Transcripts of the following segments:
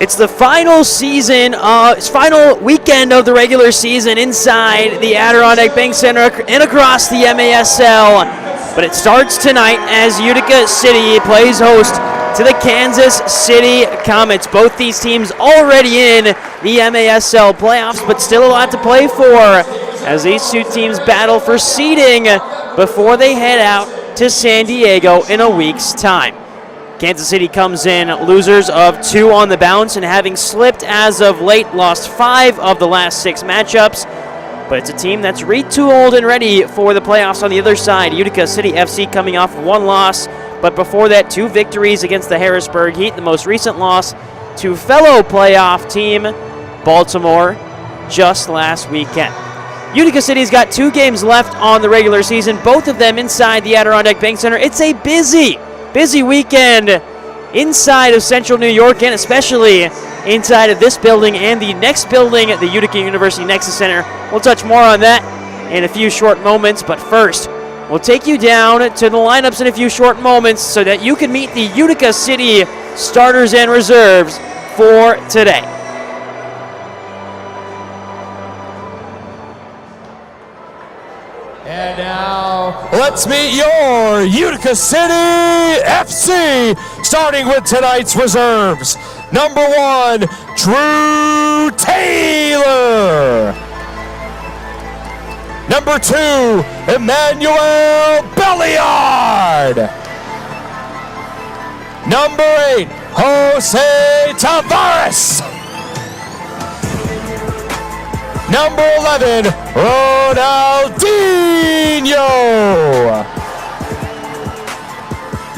It's the final weekend of the regular season inside the Adirondack Bank Center and across the MASL. But it starts tonight as Utica City plays host to the Kansas City Comets. Both these teams already in the MASL playoffs, but still a lot to play for as these two teams battle for seeding before they head out to San Diego in a week's time. Kansas City comes in losers of 2 on the bounce and having slipped as of late, lost 5 of the last 6 matchups. But it's a team that's retooled and ready for the playoffs on the other side. Utica City FC coming off 1 loss, but before that 2 victories against the Harrisburg Heat, the most recent loss to fellow playoff team Baltimore just last weekend. Utica City's got 2 games left on the regular season, both of them inside the Adirondack Bank Center. It's a busy weekend inside of Central New York, and especially inside of this building and the next building at the Utica University Nexus Center. We'll touch more on that in a few short moments, but first, we'll take you down to the lineups in a few short moments so that you can meet the Utica City starters and reserves for today. And now, let's meet your Utica City FC, starting with tonight's reserves. Number 1, Drew Taylor. Number 2, Emmanuel Belliard. Number 8, Jose Tavares. Number 11, Ronaldinho.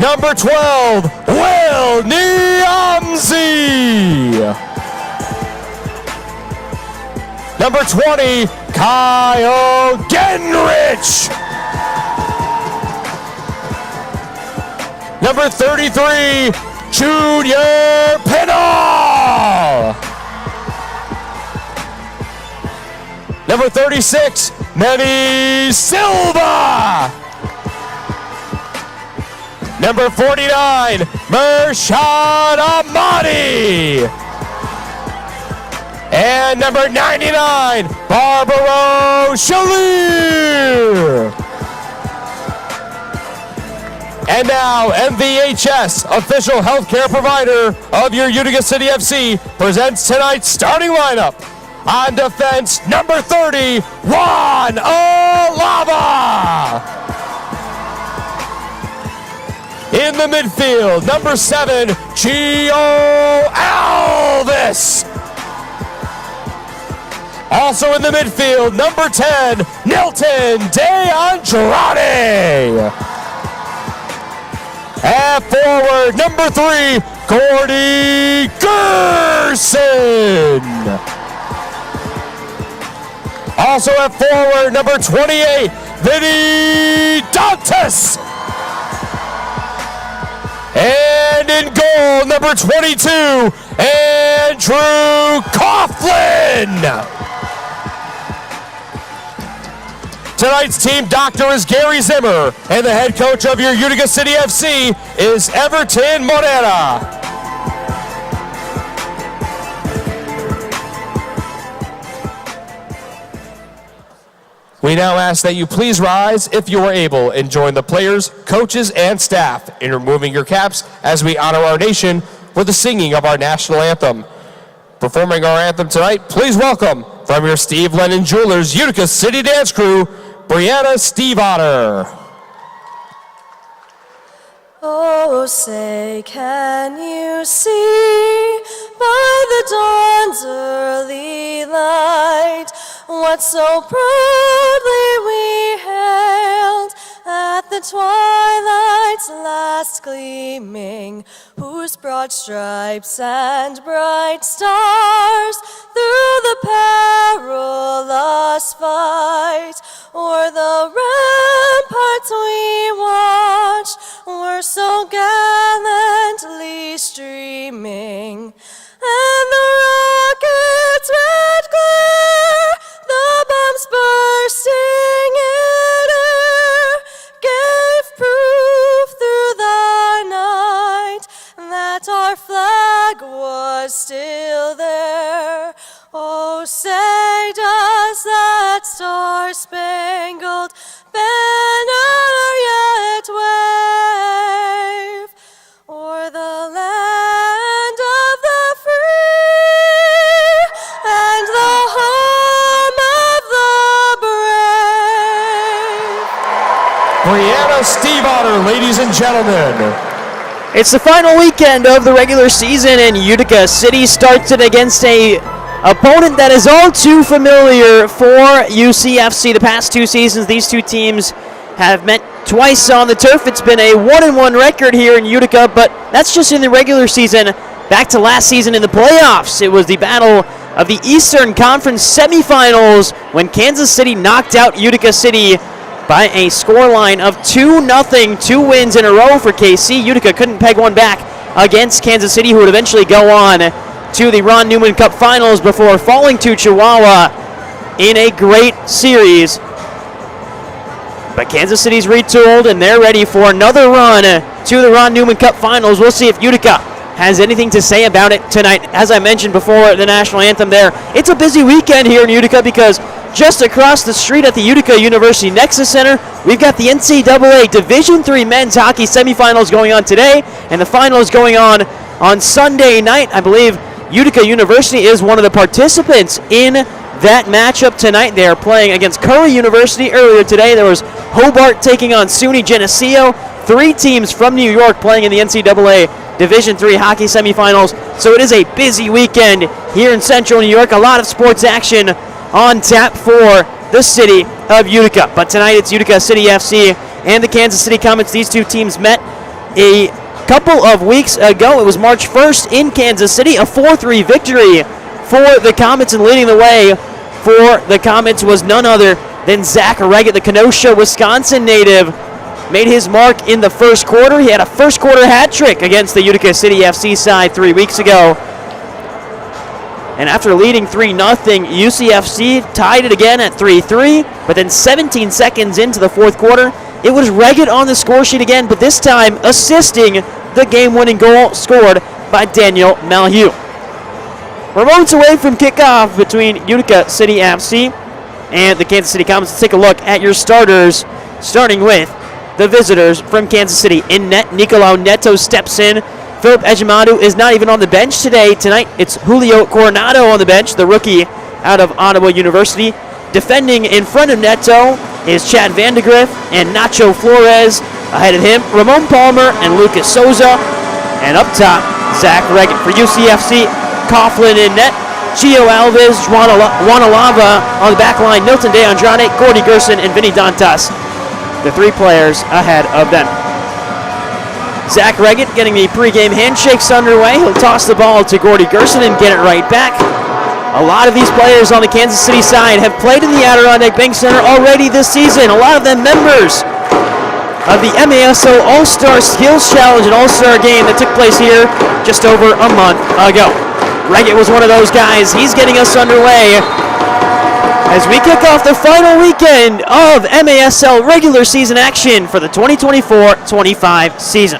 Number 12, Will Niamzi. Number 20, Kyle Genrich. Number 33, Junior Pinal. Number 36, Manny Silva. Number 49, Mershad Ahmadi. And number 99, Barbaro Shalir. And now, MVHS, official healthcare provider of your Utica City FC, presents tonight's starting lineup. On defense, number 30, Juan Olava. In the midfield, number 7, Gio Alves. Also in the midfield, number 10, Nilton De Andrade. At forward, number 3, Gordy Gerson. Also at forward, number 28, Vinny Dantas. And in goal, number 22, Andrew Coughlin. Tonight's team doctor is Gary Zimmer, and the head coach of your Utica City FC is Everton Morera. We now ask that you please rise, if you are able, and join the players, coaches, and staff in removing your caps as we honor our nation with the singing of our national anthem. Performing our anthem tonight, please welcome, from your Steve Lennon Jewelers Utica City Dance Crew, Brianna Steveotter. Oh, say, can you see by the dawn's early light what so proudly we hailed at the twilight's last gleaming, whose broad stripes and bright stars through the perilous fight o'er the ramparts we watched were so gallantly streaming, and the rocket's red glare, the bombs bursting in air, gave proof through the night that our flag flag was still there. Oh, say does that star-spangled banner yet wave o'er the land of the free and the home of the brave. Brianna Steveotter, ladies and gentlemen. It's the final weekend of the regular season, and Utica City starts it against a opponent that is all too familiar for UCFC. The past 2 seasons, these 2 teams have met twice on the turf. It's been a 1-1 record here in Utica, but that's just in the regular season. Back to last season in the playoffs, it was the battle of the Eastern Conference semifinals when Kansas City knocked out Utica City by a scoreline of 2-0, 2 wins in a row for KC. Utica couldn't peg one back against Kansas City, who would eventually go on to the Ron Newman Cup Finals before falling to Chihuahua in a great series. But Kansas City's retooled, and they're ready for another run to the Ron Newman Cup Finals. We'll see if Utica has anything to say about it tonight. As I mentioned before, the national anthem there. It's a busy weekend here in Utica because just across the street at the Utica University Nexus Center, we've got the NCAA Division III men's hockey semifinals going on today, and the finals going on Sunday night. I believe Utica University is one of the participants in that matchup tonight. They are playing against Curry University. Earlier today, there was Hobart taking on SUNY Geneseo. 3 teams from New York playing in the NCAA Division III hockey semifinals. So it is a busy weekend here in Central New York. A lot of sports action on tap for the city of Utica. But tonight it's Utica City FC and the Kansas City Comets. These 2 teams met a couple of weeks ago. It was March 1st in Kansas City, a 4-3 victory for the Comets, and leading the way for the Comets was none other than Zach Reggett, the Kenosha, Wisconsin native. Made his mark in the first quarter. He had a first quarter hat trick against the Utica City FC side 3 weeks ago. And after leading 3-0, UCFC tied it again at 3-3, but then 17 seconds into the fourth quarter, it was Reggett on the score sheet again, but this time assisting the game-winning goal scored by Daniel Malhue. We're moments away from kickoff between Utica City FC and the Kansas City Comets. Let's take a look at your starters, starting with the visitors from Kansas City. In net, Nicolau Neto steps in. Philip Ejimadu is not even on the bench today. Tonight, it's Julio Coronado on the bench, the rookie out of Ottawa University. Defending in front of Neto is Chad Vandegrift and Nacho Flores. Ahead of him, Ramon Palmer and Lucas Souza. And up top, Zach Reggett. For UCFC, Coughlin in net. Chio Alves, Juan Alava on the back line. Milton De Andrade, Gordy Gerson, and Vinny Dantas. The 3 players ahead of them. Zach Reggett getting the pregame handshakes underway. He'll toss the ball to Gordy Gerson and get it right back. A lot of these players on the Kansas City side have played in the Adirondack Bank Center already this season. A lot of them members of the MASO All-Star Skills Challenge, an All-Star game that took place here just over a month ago. Reggett was one of those guys. He's getting us underway as we kick off the final weekend of MASL regular season action for the 2024-25 season.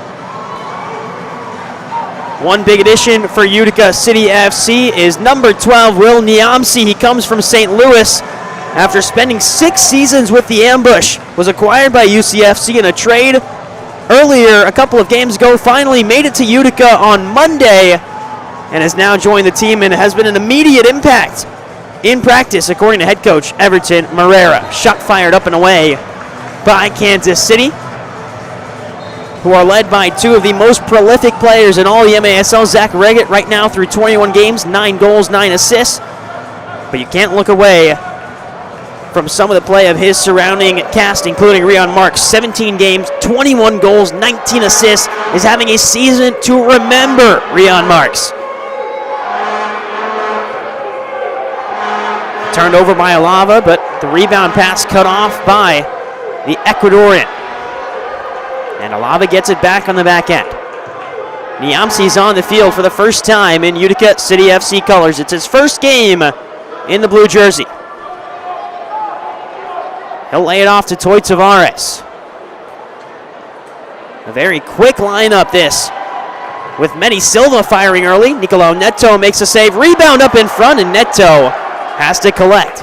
One big addition for Utica City FC is number 12, Will Niamsi. He comes from St. Louis after spending 6 seasons with the Ambush. Was acquired by UCFC in a trade earlier a couple of games ago. Finally made it to Utica on Monday and has now joined the team and has been an immediate impact in practice, according to head coach Everton Marrera. Shot fired up and away by Kansas City, who are led by 2 of the most prolific players in all the MASL. Zach Reggett right now through 21 games, 9 goals, 9 assists. But you can't look away from some of the play of his surrounding cast, including Rion Marks. 17 games, 21 goals, 19 assists, is having a season to remember, Rion Marks. Turned over by Alava, but the rebound pass cut off by the Ecuadorian. And Alava gets it back on the back end. Niamsi's on the field for the first time in Utica City FC colors. It's his first game in the blue jersey. He'll lay it off to Toy Tavares. A very quick lineup this, with Manny Silva firing early. Nicolau Neto makes a save. Rebound up in front, and Neto has to collect.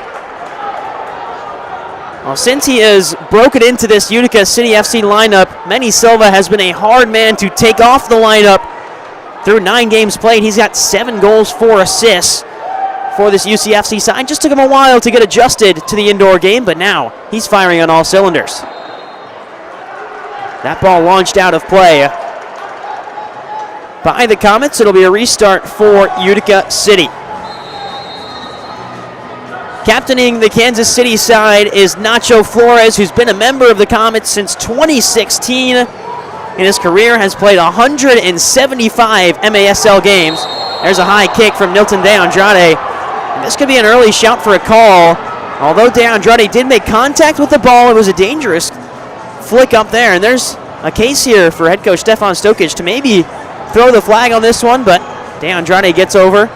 Well, since he has broken into this Utica City FC lineup, Manny Silva has been a hard man to take off the lineup. Through 9 games played, he's got 7 goals, 4 assists for this UCFC side. Just took him a while to get adjusted to the indoor game, but now he's firing on all cylinders. That ball launched out of play by the Comets. It'll be a restart for Utica City. Captaining the Kansas City side is Nacho Flores, who's been a member of the Comets since 2016. In his career, has played 175 MASL games. There's a high kick from Nilton De Andrade. And this could be an early shout for a call. Although De Andrade did make contact with the ball, it was a dangerous flick up there. And there's a case here for head coach Stefan Stokic to maybe throw the flag on this one, but De Andrade gets over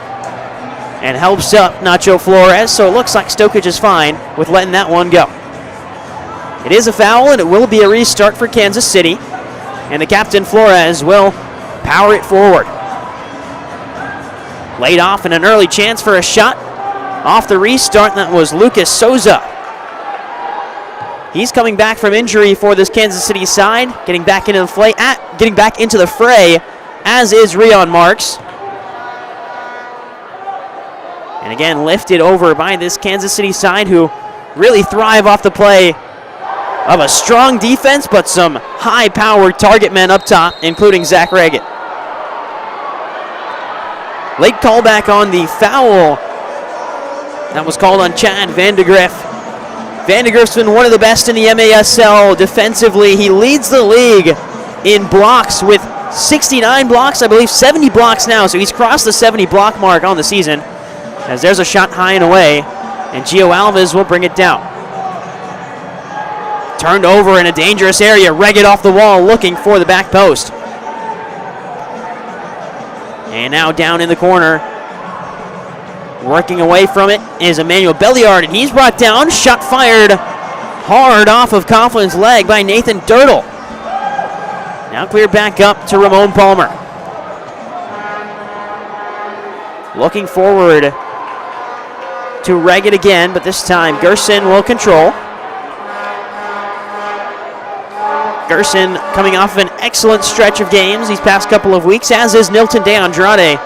and helps up Nacho Flores, so it looks like Stokic is fine with letting that one go. It is a foul, and it will be a restart for Kansas City, and the captain Flores will power it forward. Laid off, and an early chance for a shot off the restart. That was Lucas Souza. He's coming back from injury for this Kansas City side, getting back into the fray, as is Rion Marks. And again, lifted over by this Kansas City side, who really thrive off the play of a strong defense, but some high-powered target men up top, including Zach Reagan. Late callback on the foul that was called on Chad Vandegrift. Vandegrift's been one of the best in the MASL defensively. He leads the league in blocks with 69 blocks, I believe 70 blocks now, so he's crossed the 70 block mark on the season. As there's a shot high and away, and Gio Alves will bring it down. Turned over in a dangerous area, Reggett off the wall looking for the back post. And now down in the corner, working away from it is Emmanuel Belliard, and he's brought down. Shot fired hard off of Coughlin's leg by Nathan Dirtle. Now cleared back up to Ramon Palmer. Looking forward to Reggett again, but this time Gerson will control. Gerson coming off of an excellent stretch of games these past couple of weeks, as is Nilton De Andrade.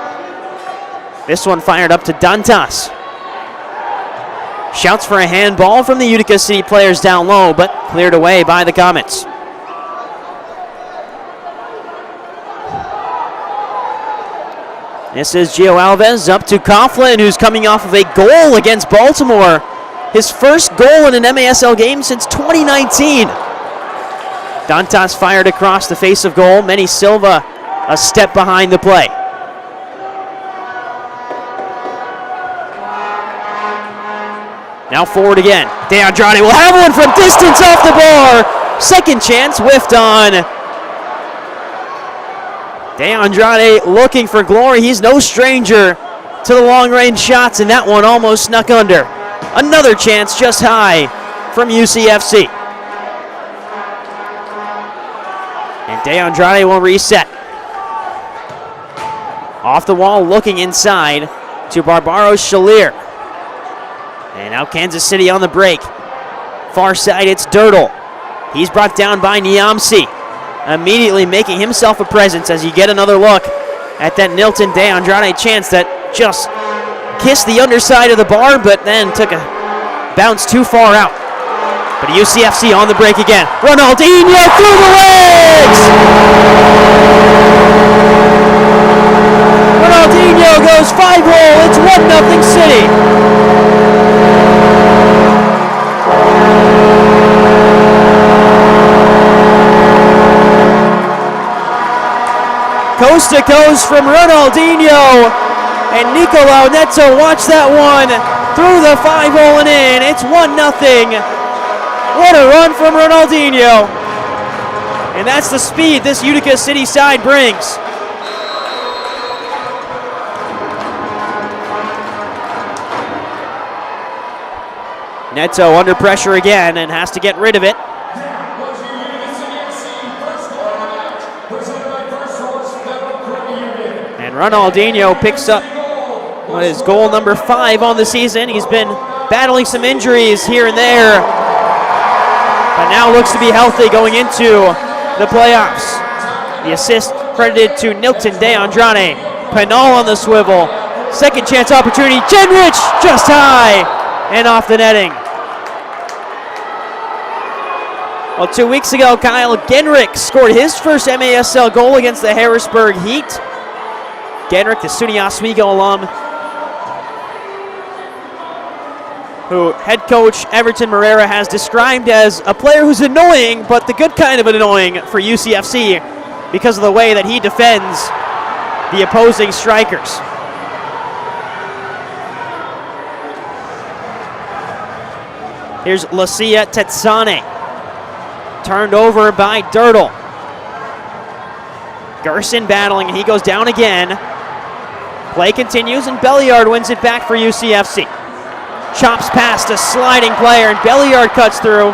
This one fired up to Dantas. Shouts for a handball from the Utica City players down low, but cleared away by the Comets. This is Gio Alves up to Coughlin, who's coming off of a goal against Baltimore. His first goal in an MASL game since 2019. Dantas fired across the face of goal. Manny Silva a step behind the play. Now forward again. De Andrade will have one from distance off the bar. Second chance whiffed on. De Andrade looking for glory. He's no stranger to the long-range shots, and that one almost snuck under. Another chance just high from UCFC. And De Andrade will reset. Off the wall, looking inside to Barbaros Shalir. And now Kansas City on the break. Far side, it's Dirtle. He's brought down by Niamsi. Immediately making himself a presence as you get another look at that Nilton De Andrade chance that just kissed the underside of the bar, but then took a bounce too far out. But UCFC on the break again. Ronaldinho through the legs! Ronaldinho goes 5-hole. It's 1-0 City. Coast to coast from Ronaldinho, and Nicolau Neto, watch that one through the 5-hole and in. It's 1-0. What a run from Ronaldinho. And that's the speed this Utica City side brings. Neto under pressure again and has to get rid of it. Ronaldinho picks up his goal number 5 on the season. He's been battling some injuries here and there, but now looks to be healthy going into the playoffs. The assist credited to Nilton De Andrade. Penal on the swivel. Second chance opportunity. Genrich just high and off the netting. Well, 2 weeks ago, Kyle Genrich scored his first MASL goal against the Harrisburg Heat. Genrich, the SUNY Oswego alum, who head coach Everton Moreira has described as a player who's annoying, but the good kind of annoying for UCFC because of the way that he defends the opposing strikers. Here's Lucia Tetsane, turned over by Dirtle. Gerson battling, and he goes down again. Play continues, and Belliard wins it back for UCFC. Chops past a sliding player, and Belliard cuts through.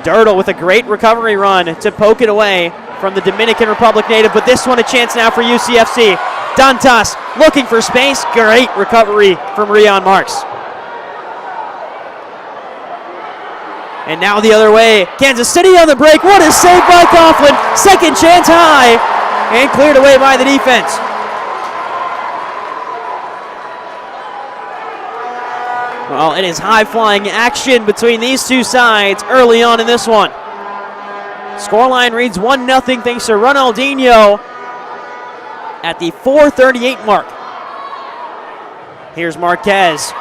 Dirtle with a great recovery run to poke it away from the Dominican Republic native, but this one a chance now for UCFC. Dantas looking for space. Great recovery from Rion Marks. And now the other way. Kansas City on the break. What a save by Coughlin. Second chance high, and cleared away by the defense. Well, it is high-flying action between these two sides early on in this one. Scoreline reads 1-0 thanks to Ronaldinho at the 4:38 mark. Here's Marquez.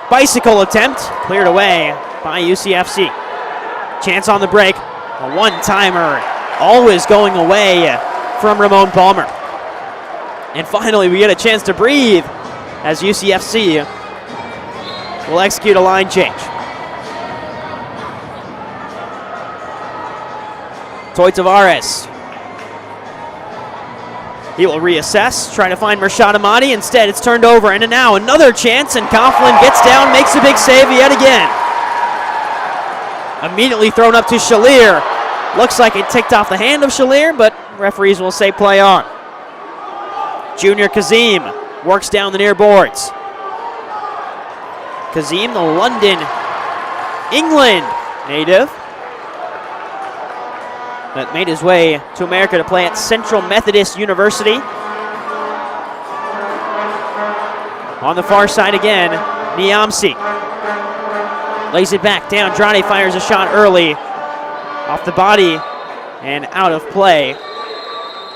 Bicycle attempt, cleared away by UCFC. Chance on the break, a one-timer, always going away from Ramon Palmer. And finally, we get a chance to breathe as UCFC will execute a line change. Toy Tavares. He will reassess, try to find Mershad Ahmadi. Instead, it's turned over, and now another chance, and Coughlin gets down, makes a big save yet again. Immediately thrown up to Shalir. Looks like it ticked off the hand of Shalir, but referees will say play on. Junior Kazim works down the near boards. Kazim, the London, England native, that made his way to America to play at Central Methodist University. On the far side again, Niamsi. Lays it back, down, Andrade fires a shot early. Off the body and out of play.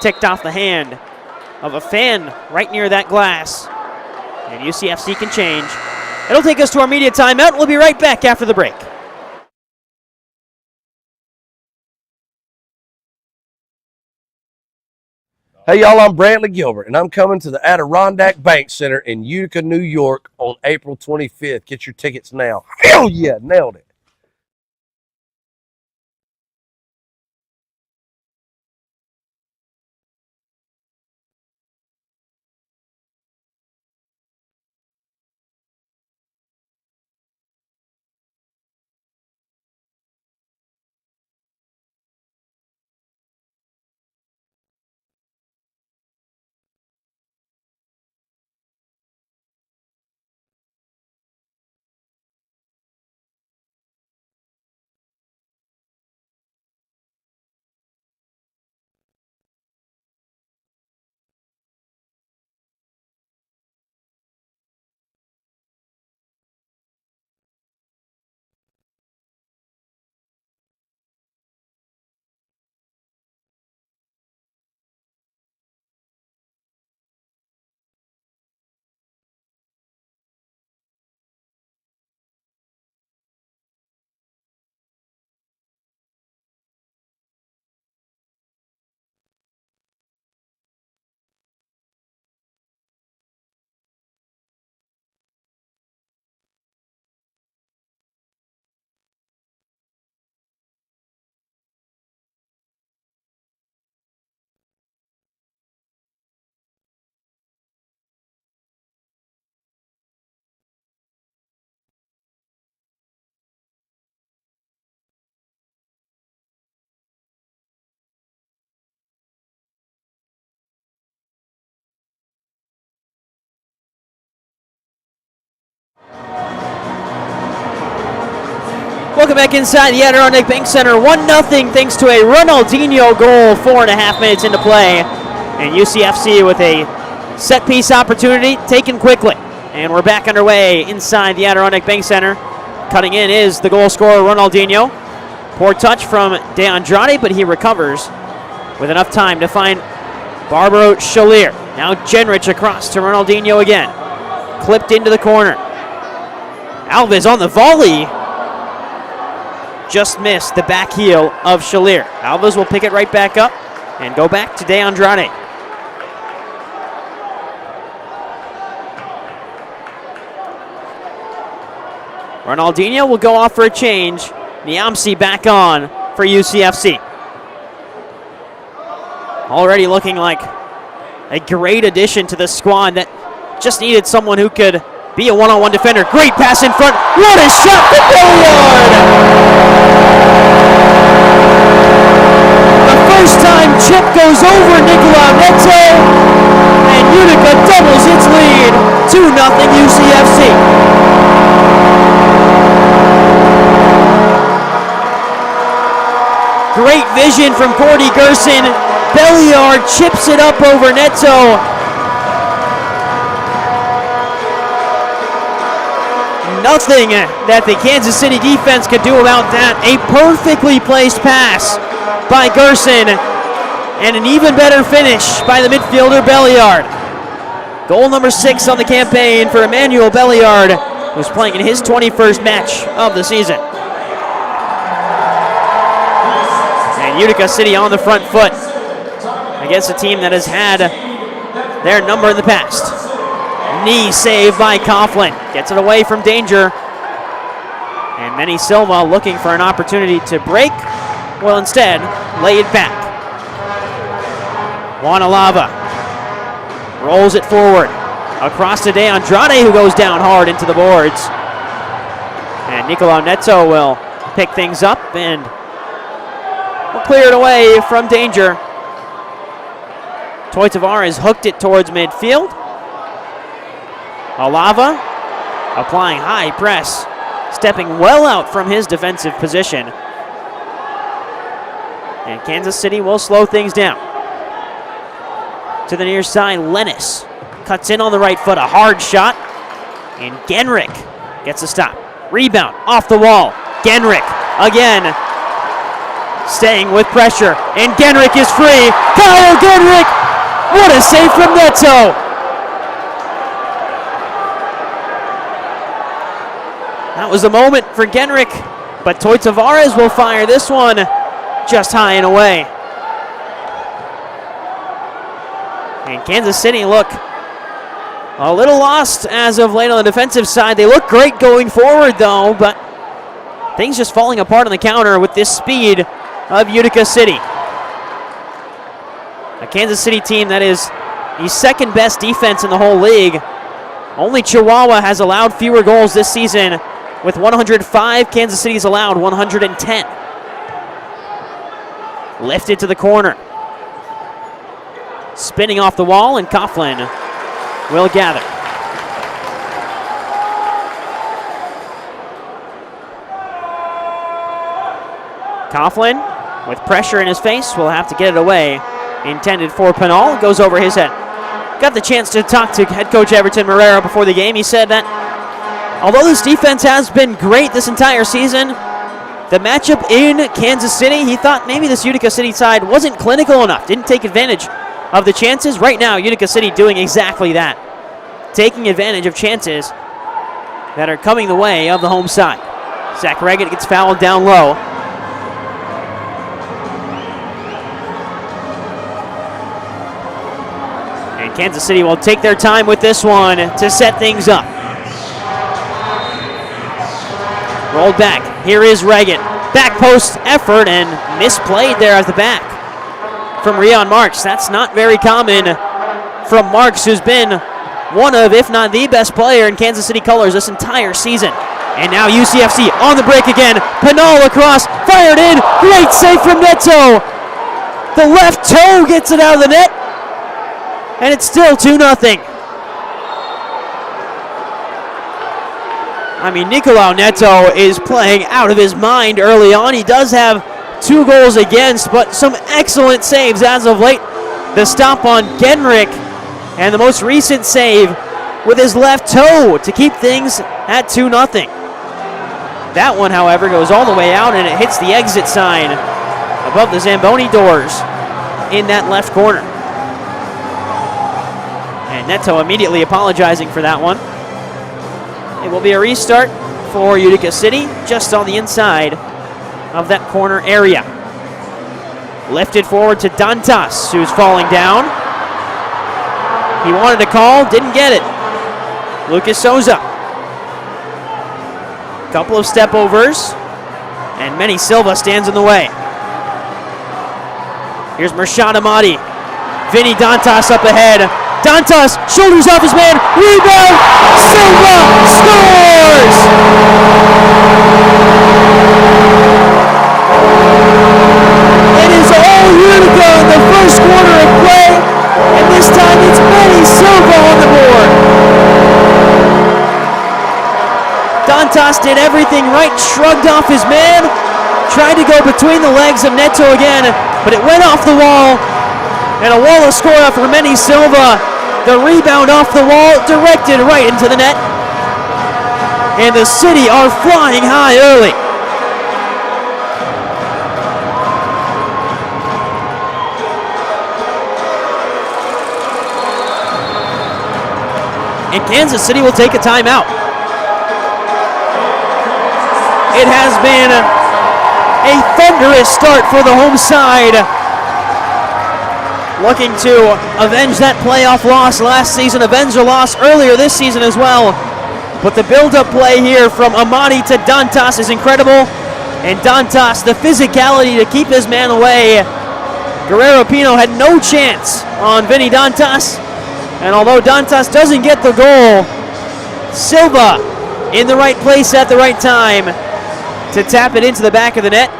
Ticked off the hand of a fan right near that glass. And UCFC can change. It'll take us to our media timeout. We'll be right back after the break. Hey, y'all, I'm Brantley Gilbert, and I'm coming to the Adirondack Bank Center in Utica, New York on April 25th. Get your tickets now. Hell yeah, nailed it. Welcome back inside the Adirondack Bank Center. 1-0 thanks to a Ronaldinho goal 4.5 minutes into play. And UCFC with a set-piece opportunity taken quickly. And we're back underway inside the Adirondack Bank Center. Cutting in is the goal scorer, Ronaldinho. Poor touch from De Andrade, but he recovers with enough time to find Barbaro Shalier. Now Genrich across to Ronaldinho again. Clipped into the corner. Alves on the volley. Just missed the back heel of Shalier. Alves will pick it right back up and go back to De Andrade. Ronaldinho will go off for a change. Niamsi back on for UCFC. Already looking like a great addition to the squad that just needed someone who could be a one-on-one defender. Great pass in front. What a shot for Billiard! The first time chip goes over Nicola Neto, and Utica doubles its lead. 2-0 UCFC. Great vision from Cordy Gerson. Belliard chips it up over Neto. Nothing that the Kansas City defense could do about that. A perfectly placed pass by Gerson, and an even better finish by the midfielder Belliard. Goal number 6 on the campaign for Emmanuel Belliard, who's playing in his 21st match of the season. And Utica City on the front foot against a team that has had their number in the past. Knee save by Coughlin. Gets it away from danger. And Manny Silva looking for an opportunity to break. Will instead lay it back. Wanalava rolls it forward. Across to De Andrade, who goes down hard into the boards. And Nicolau Neto will pick things up and will clear it away from danger. Toy Tavares hooked it towards midfield. Alava applying high press, stepping well out from his defensive position. And Kansas City will slow things down. To the near side, Lennis cuts in on the right foot, a hard shot. And Genrich gets a stop. Rebound off the wall. Genrich again, staying with pressure. And Genrich is free. Kyle Genrich! What a save from Neto! That was the moment for Genrich, but Toy Tavares will fire this one just high and away. And Kansas City look a little lost as of late on the defensive side. They look great going forward though, but things just falling apart on the counter with this speed of Utica City. A Kansas City team that is the second best defense in the whole league. Only Chihuahua has allowed fewer goals this season. With 105, Kansas City's allowed 110. Lifted to the corner. Spinning off the wall, and Coughlin will gather. Coughlin, with pressure in his face, will have to get it away. Intended for Pinal, goes over his head. Got the chance to talk to head coach Everton Marrero before the game. He said that although this defense has been great this entire season, the matchup in Kansas City, he thought maybe this Utica City side wasn't clinical enough, didn't take advantage of the chances. Right now, Utica City doing exactly that, taking advantage of chances that are coming the way of the home side. Zach Reggett gets fouled down low. And Kansas City will take their time with this one to set things up. Rolled back. Here is Reagan. Back post effort and misplayed there at the back from Rion Marks. That's not very common from Marks, who's been one of, if not the best player in Kansas City colors this entire season. And now UCFC on the break again. Pinal across, fired in. Great save from Neto. The left toe gets it out of the net. And it's still 2-0. I mean, Nicolau Neto is playing out of his mind early on. He does have 2 goals against, but some excellent saves as of late. The stop on Genrick, and the most recent save with his left toe to keep things at 2-0. That one, however, goes all the way out, and it hits the exit sign above the Zamboni doors in that left corner. And Neto immediately apologizing for that one. It will be a restart for Utica City, just on the inside of that corner area. Lifted forward to Dantas, who's falling down. He wanted a call, didn't get it. Lucas Souza. Couple of step overs, and Manny Silva stands in the way. Here's Mershad Amadi. Vinny Dantas up ahead. Dantas shoulders off his man. Rebound. Silva scores! It is all Utica in the first quarter of play, and this time it's Manny Silva on the board. Dantas did everything right, shrugged off his man, tried to go between the legs of Neto again, but it went off the wall, and a wall of score for Manny Silva. The rebound off the wall, directed right into the net. And the City are flying high early. And Kansas City will take a timeout. It has been a thunderous start for the home side, looking to avenge that playoff loss last season, avenge a loss earlier this season as well. But the build-up play here from Amadi to Dantas is incredible. And Dantas, the physicality to keep his man away. Guerrero Pino had no chance on Vinny Dantas. And although Dantas doesn't get the goal, Silva in the right place at the right time to tap it into the back of the net.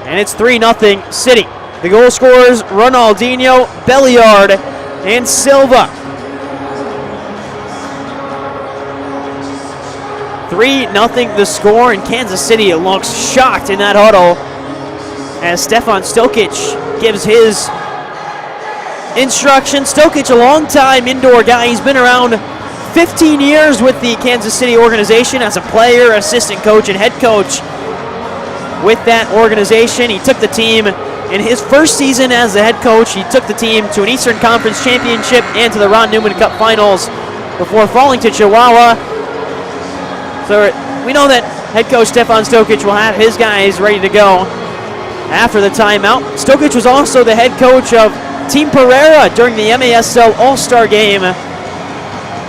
And it's 3-0 City. The goal scorers, Ronaldinho, Belliard, and Silva. 3-0 the score, and Kansas City looks shocked in that huddle as Stefan Stokic gives his instructions. Stokic, a long-time indoor guy. He's been around 15 years with the Kansas City organization as a player, assistant coach, and head coach with that organization. He took the team in his first season as the head coach. He took the team to an Eastern Conference championship and to the Ron Newman Cup finals before falling to Chihuahua. So we know that head coach Stefan Stokic will have his guys ready to go after the timeout. Stokic was also the head coach of Team Pereira during the MASL All-Star Game.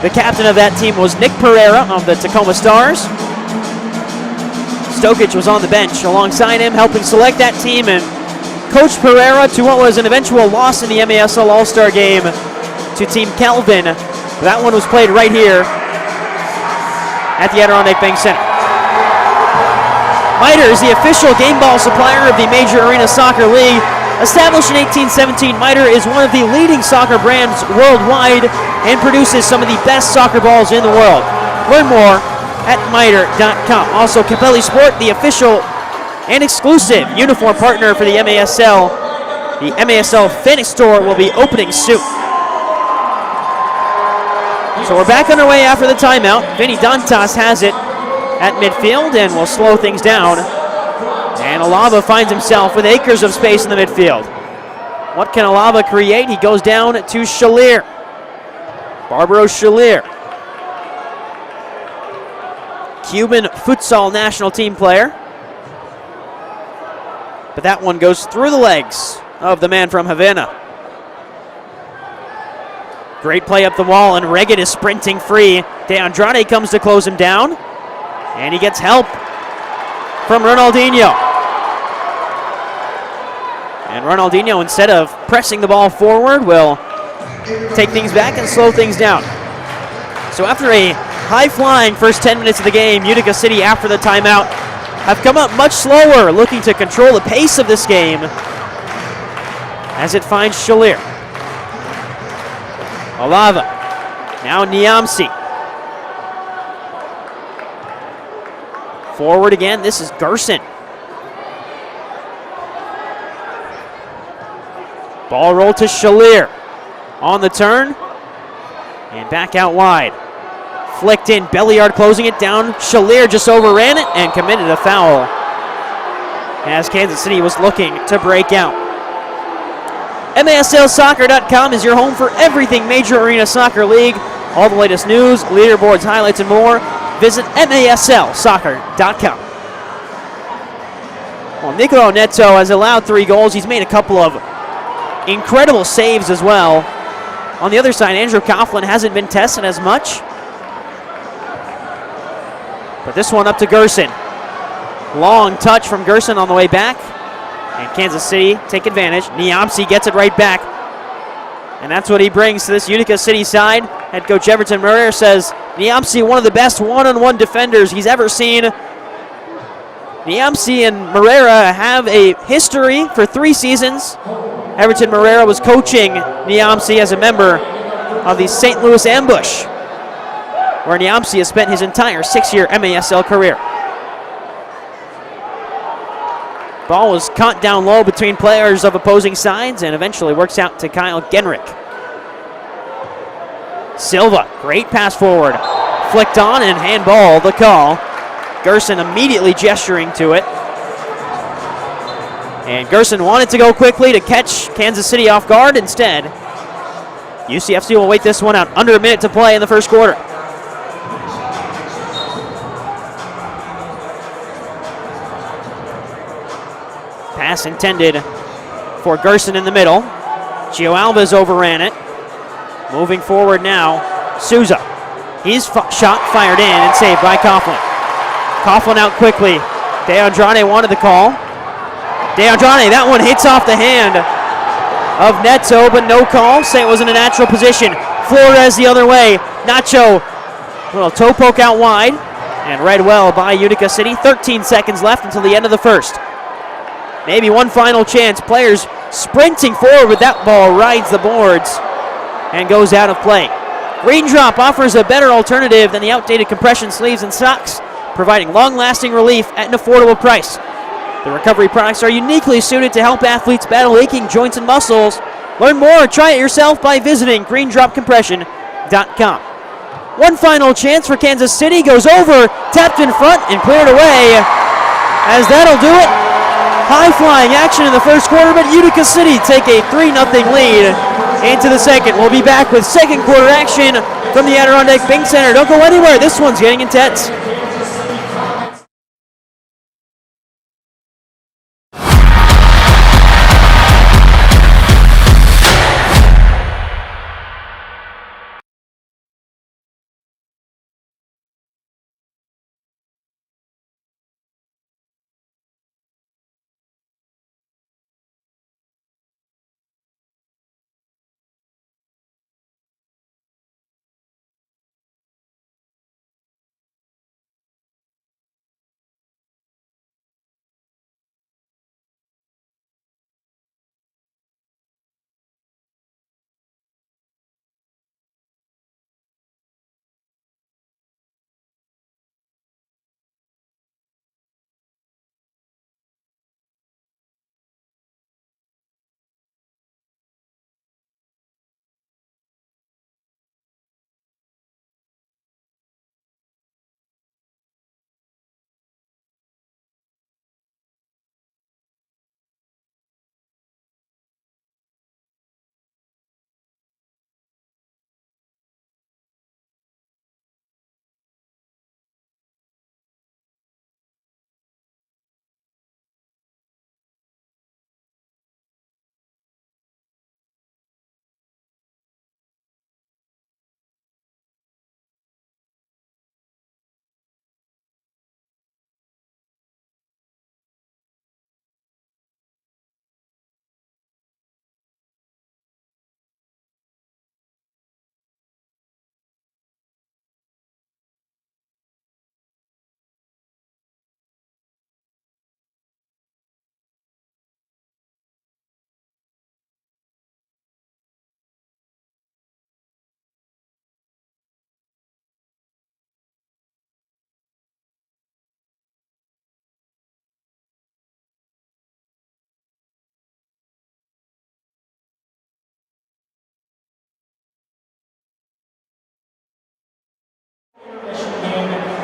The captain of that team was Nick Pereira of the Tacoma Stars. Stokic was on the bench alongside him, helping select that team and coach Pereira to what was an eventual loss in the MASL All-Star Game to Team Calvin. That one was played right here at the Adirondack Bank Center. Miter is the official game ball supplier of the Major Arena Soccer League. Established in 1817, Miter is one of the leading soccer brands worldwide and produces some of the best soccer balls in the world. Learn more at miter.com. Also, Capelli Sport, the official and exclusive uniform partner for the MASL. The MASL Phoenix store will be opening soon. So we're back underway after the timeout. Vinny Dantas has it at midfield and will slow things down. And Alava finds himself with acres of space in the midfield. What can Alava create? He goes down to Shalier. Barbaro Shalier. Cuban futsal national team player. But that one goes through the legs of the man from Havana. Great play up the wall, and Regan is sprinting free. De Andrade comes to close him down. And he gets help from Ronaldinho. And Ronaldinho, instead of pressing the ball forward, will take things back and slow things down. So after a high-flying first 10 minutes of the game, Utica City, after the timeout, have come up much slower, looking to control the pace of this game as it finds Shalier. Alava, now Niamsi. Forward again, this is Gerson. Ball roll to Shalier. On the turn, and back out wide. Flicked in, Belliard closing it down. Shalier just overran it and committed a foul as Kansas City was looking to break out. MASLsoccer.com is your home for everything Major Arena Soccer League. All the latest news, leaderboards, highlights, and more. Visit MASLsoccer.com. Well, Nicolo Neto has allowed 3 goals. He's made a couple of incredible saves as well. On the other side, Andrew Coughlin hasn't been tested as much. But this one up to Gerson. Long touch from Gerson on the way back. And Kansas City take advantage. Niamsi gets it right back. And that's what he brings to this Utica City side. Head coach Everton Murray says Niamsi, one of the best one-on-one defenders he's ever seen. Niamsi and Marrera have a history for 3 seasons. Everton Marrera was coaching Niamsi as a member of the St. Louis Ambush, where Niamsi has spent his entire 6-year MASL career. Ball was caught down low between players of opposing sides and eventually works out to Kyle Genrick. Silva, great pass forward. Flicked on and handball, the call. Gerson immediately gesturing to it. And Gerson wanted to go quickly to catch Kansas City off guard. Instead, UCFC will wait this one out. Under a minute to play in the first quarter. Pass intended for Gerson in the middle. Gio Alves overran it. Moving forward now, Souza. His shot fired in and saved by Coughlin. Coughlin out quickly. De Andrade wanted the call. De Andrade, that one hits off the hand of Neto, but no call. Say it was in a natural position. Flores the other way. Nacho, little toe poke out wide, and read well by Utica City. 13 seconds left until the end of the first. Maybe one final chance. Players sprinting forward with that ball, rides the boards and goes out of play. Green Drop offers a better alternative than the outdated compression sleeves and socks, providing long-lasting relief at an affordable price. The recovery products are uniquely suited to help athletes battle aching joints and muscles. Learn more or try it yourself by visiting greendropcompression.com. One final chance for Kansas City. Goes over, tapped in front, and cleared away. As that'll do it. High-flying action in the first quarter, but Utica City take a 3-0 lead into the second. We'll be back with second quarter action from the Adirondack Bank Center. Don't go anywhere. This one's getting intense.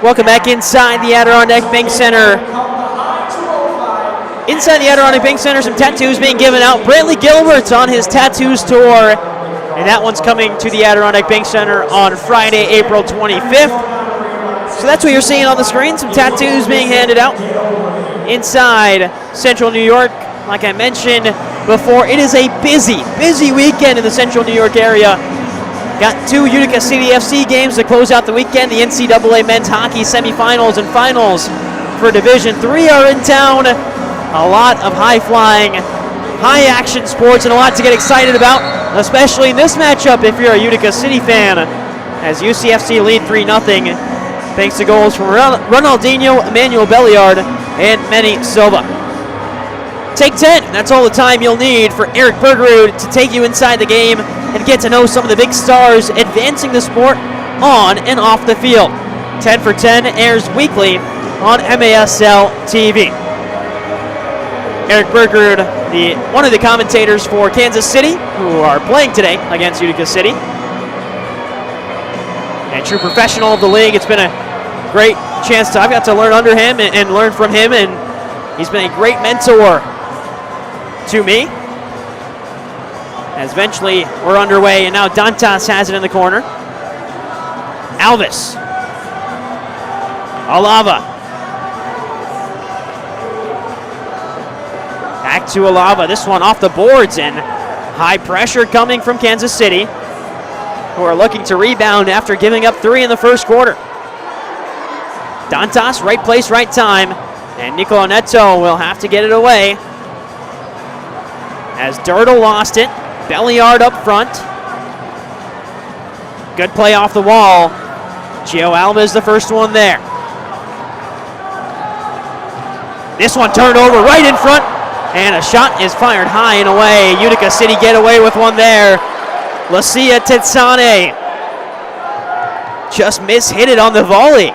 Welcome back inside the Adirondack Bank Center. Inside the Adirondack Bank Center, some tattoos being given out. Brantley Gilbert's on his tattoos tour, and that one's coming to the Adirondack Bank Center on Friday, April 25th. So that's what you're seeing on the screen, some tattoos being handed out inside Central New York. Like I mentioned before, it is a busy weekend in the Central New York area. Got 2 Utica City FC games to close out the weekend. The NCAA men's hockey semifinals and finals for Division III are in town. A lot of high-flying, high-action sports and a lot to get excited about, especially in this matchup if you're a Utica City fan, as UCFC lead 3-0 thanks to goals from Ronaldinho, Emmanuel Belliard, and Manny Silva. Take 10. That's all the time you'll need for Eric Bergerud to take you inside the game and get to know some of the big stars advancing the sport on and off the field. 10 for 10 airs weekly on MASL TV. Eric Bergerud, one of the commentators for Kansas City, who are playing today against Utica City. A true professional of the league. It's been a great chance I've got to learn under him and learn from him, and he's been a great mentor to me. As eventually we're underway, and now Dantas has it in the corner. Alvis. Alava. Back to Alava. This one off the boards, and high pressure coming from Kansas City, who are looking to rebound after giving up 3 in the first quarter. Dantas, right place, right time, and Nicolo Neto will have to get it away. As Dirtle lost it, Belliard up front. Good play off the wall. Gio Alva is the first one there. This one turned over right in front, and a shot is fired high and away. Utica City get away with one there. Lucia Tetsane just mishit it on the volley.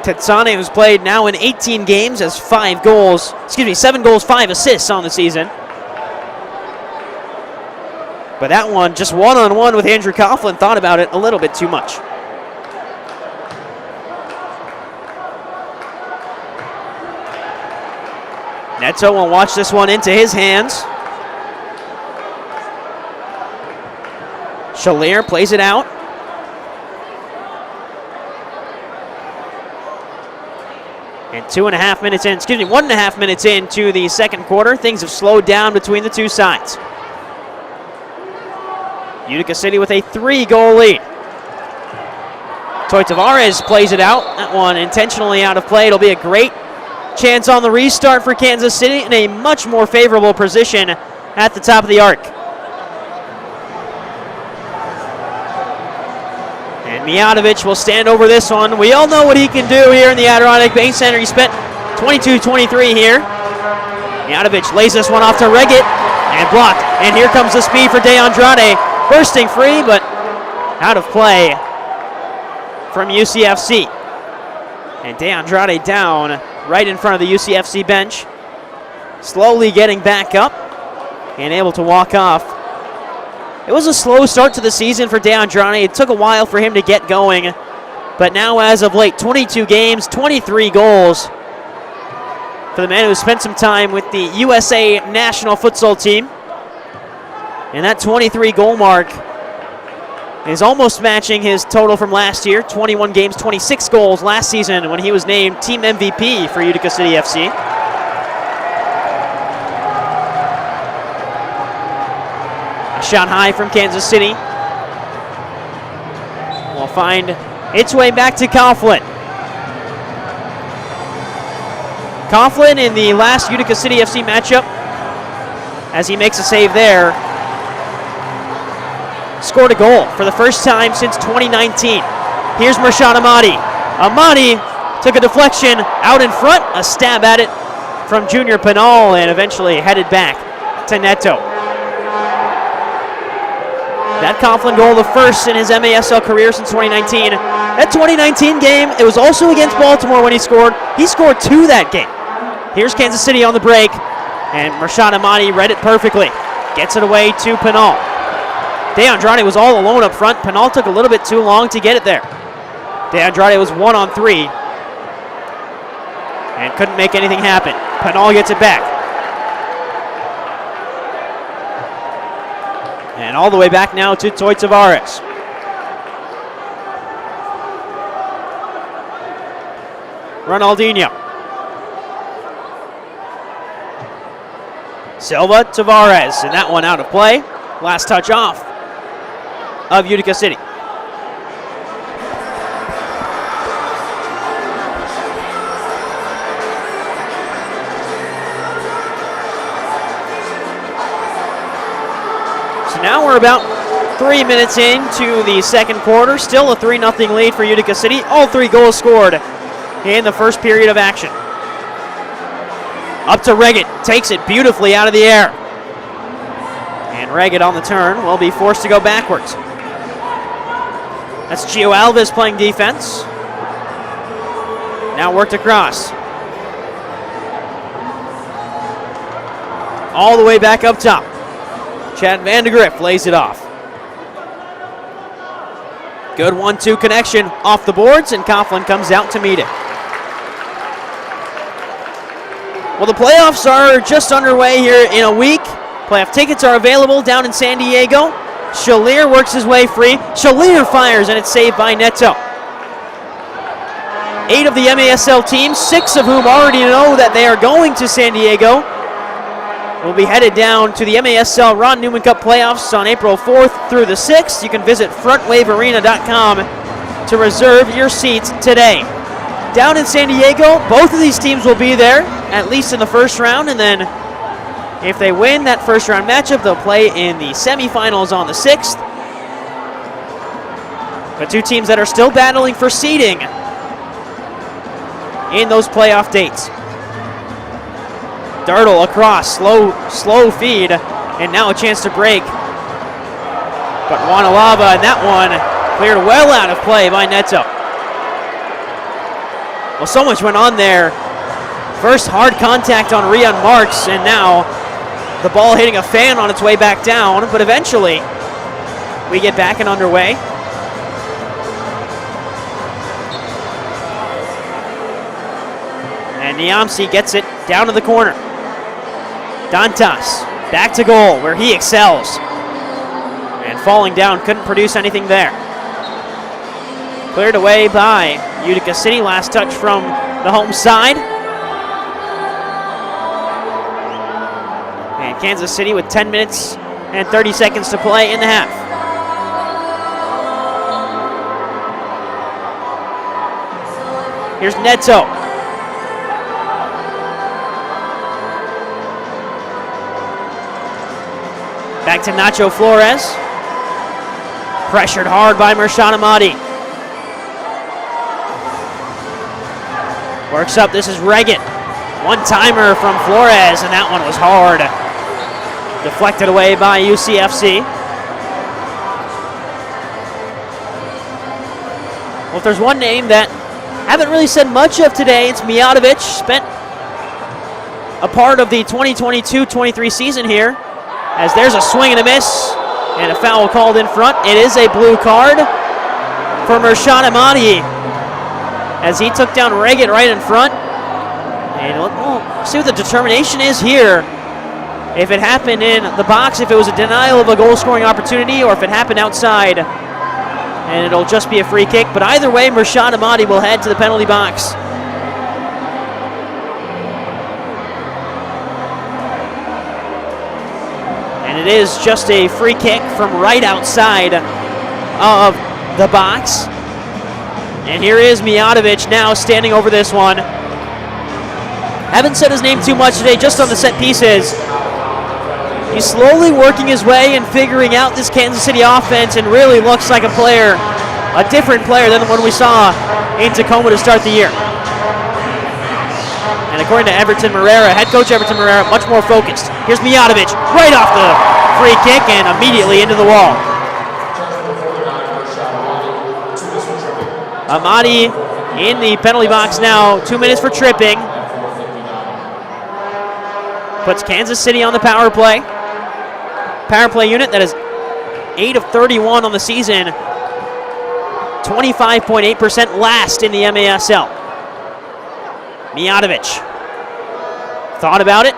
Tetsane, who's played now in 18 games, has 7 goals, 5 assists on the season. But that one, just one-on-one with Andrew Coughlin, thought about it a little bit too much. Neto will watch this one into his hands. Shalier plays it out. And 1.5 minutes into the second quarter, things have slowed down between the two sides. Utica City with a 3-goal lead. Toy Tavares plays it out. That one intentionally out of play. It'll be a great chance on the restart for Kansas City in a much more favorable position at the top of the arc. And Mijatovic will stand over this one. We all know what he can do here in the Adirondack Bank Center. He spent 22-23 here. Mijatovic lays this one off to Reggett and blocked. And here comes the speed for De Andrade. Bursting free, but out of play from UCFC. And De Andrade down right in front of the UCFC bench. Slowly getting back up and able to walk off. It was a slow start to the season for De Andrade. It took a while for him to get going. But now as of late, 22 games, 23 goals for the man who spent some time with the USA national futsal team. And that 23 goal mark is almost matching his total from last year. 21 games, 26 goals last season when he was named team MVP for Utica City FC. A shot high from Kansas City will find its way back to Coughlin. Coughlin in the last Utica City FC matchup, as he makes a save there, scored a goal for the first time since 2019. Here's Mershad Amadi. Amadi took a deflection out in front, a stab at it from Junior Pinal, and eventually headed back to Neto. That Coughlin goal, the first in his MASL career since 2019. That 2019 game, it was also against Baltimore when he scored. He scored 2 that game. Here's Kansas City on the break, and Mershad Amadi read it perfectly. Gets it away to Pinal. DeAndrade was all alone up front. Penal took a little bit too long to get it there. DeAndrade was 1-on-3 and couldn't make anything happen. Penal gets it back. And all the way back now to Toy Tavares. Ronaldinho. Silva, Tavares, and that one out of play. Last touch off of Utica City. So now we're about 3 minutes into the second quarter. Still a 3-0 lead for Utica City. All 3 goals scored in the first period of action. Up to Reggett, takes it beautifully out of the air. And Reggett on the turn will be forced to go backwards. That's Gio Alves playing defense. Now worked across. All the way back up top. Chad Vandegrift lays it off. Good 1-2 connection off the boards, and Coughlin comes out to meet it. Well, the playoffs are just underway here in a week. Playoff tickets are available down in San Diego. Shalier works his way free. Shalier fires, and it's saved by Neto. 8 of the MASL teams, 6 of whom already know that they are going to San Diego, will be headed down to the MASL Ron Newman Cup playoffs on April 4th through the 6th. You can visit frontwavearena.com to reserve your seats today. Down in San Diego, both of these teams will be there, at least in the first round, and then if they win that first round matchup, they'll play in the semifinals on the 6th. The 2 teams that are still battling for seeding in those playoff dates. Dirtle across, slow feed, and now a chance to break. But Wanalava, and that one cleared well out of play by Neto. Well, so much went on there. First hard contact on Rian Marks, and now the ball hitting a fan on its way back down, but eventually we get back and underway. And Niamsi gets it down to the corner. Dantas back to goal where he excels. And falling down, couldn't produce anything there. Cleared away by Utica City. Last touch from the home side. And Kansas City with 10 minutes and 30 seconds to play in the half. Here's Neto. Back to Nacho Flores. Pressured hard by Mershon Amadi. Works up, this is Reggett. One-timer from Flores, and that one was hard. Deflected away by UCFC. Well, if there's one name that haven't really said much of today, it's Mijatovic. Spent a part of the 2022-23 season here, as there's a swing and a miss, and a foul called in front. It is a blue card for Mershon Amadi, as he took down Reggett right in front. And we'll see what the determination is here. If it happened in the box, if it was a denial of a goal-scoring opportunity, or if it happened outside, and it'll just be a free kick. But either way, Mershon Amadi will head to the penalty box. And it is just a free kick from right outside of the box. And here is Mijatovic now standing over this one. Haven't said his name too much today, just on the set pieces. He's slowly working his way and figuring out this Kansas City offense, and really looks like a player, a different player than the one we saw in Tacoma to start the year. And according to Everton Moreira, head coach Everton Moreira, much more focused. Here's Mijatovic, right off the free kick and immediately into the wall. Amadi in the penalty box now, 2 minutes for tripping. Puts Kansas City on the power play. Power play unit that is 8 of 31 on the season. 25.8% last in the MASL. Mijatovic thought about it.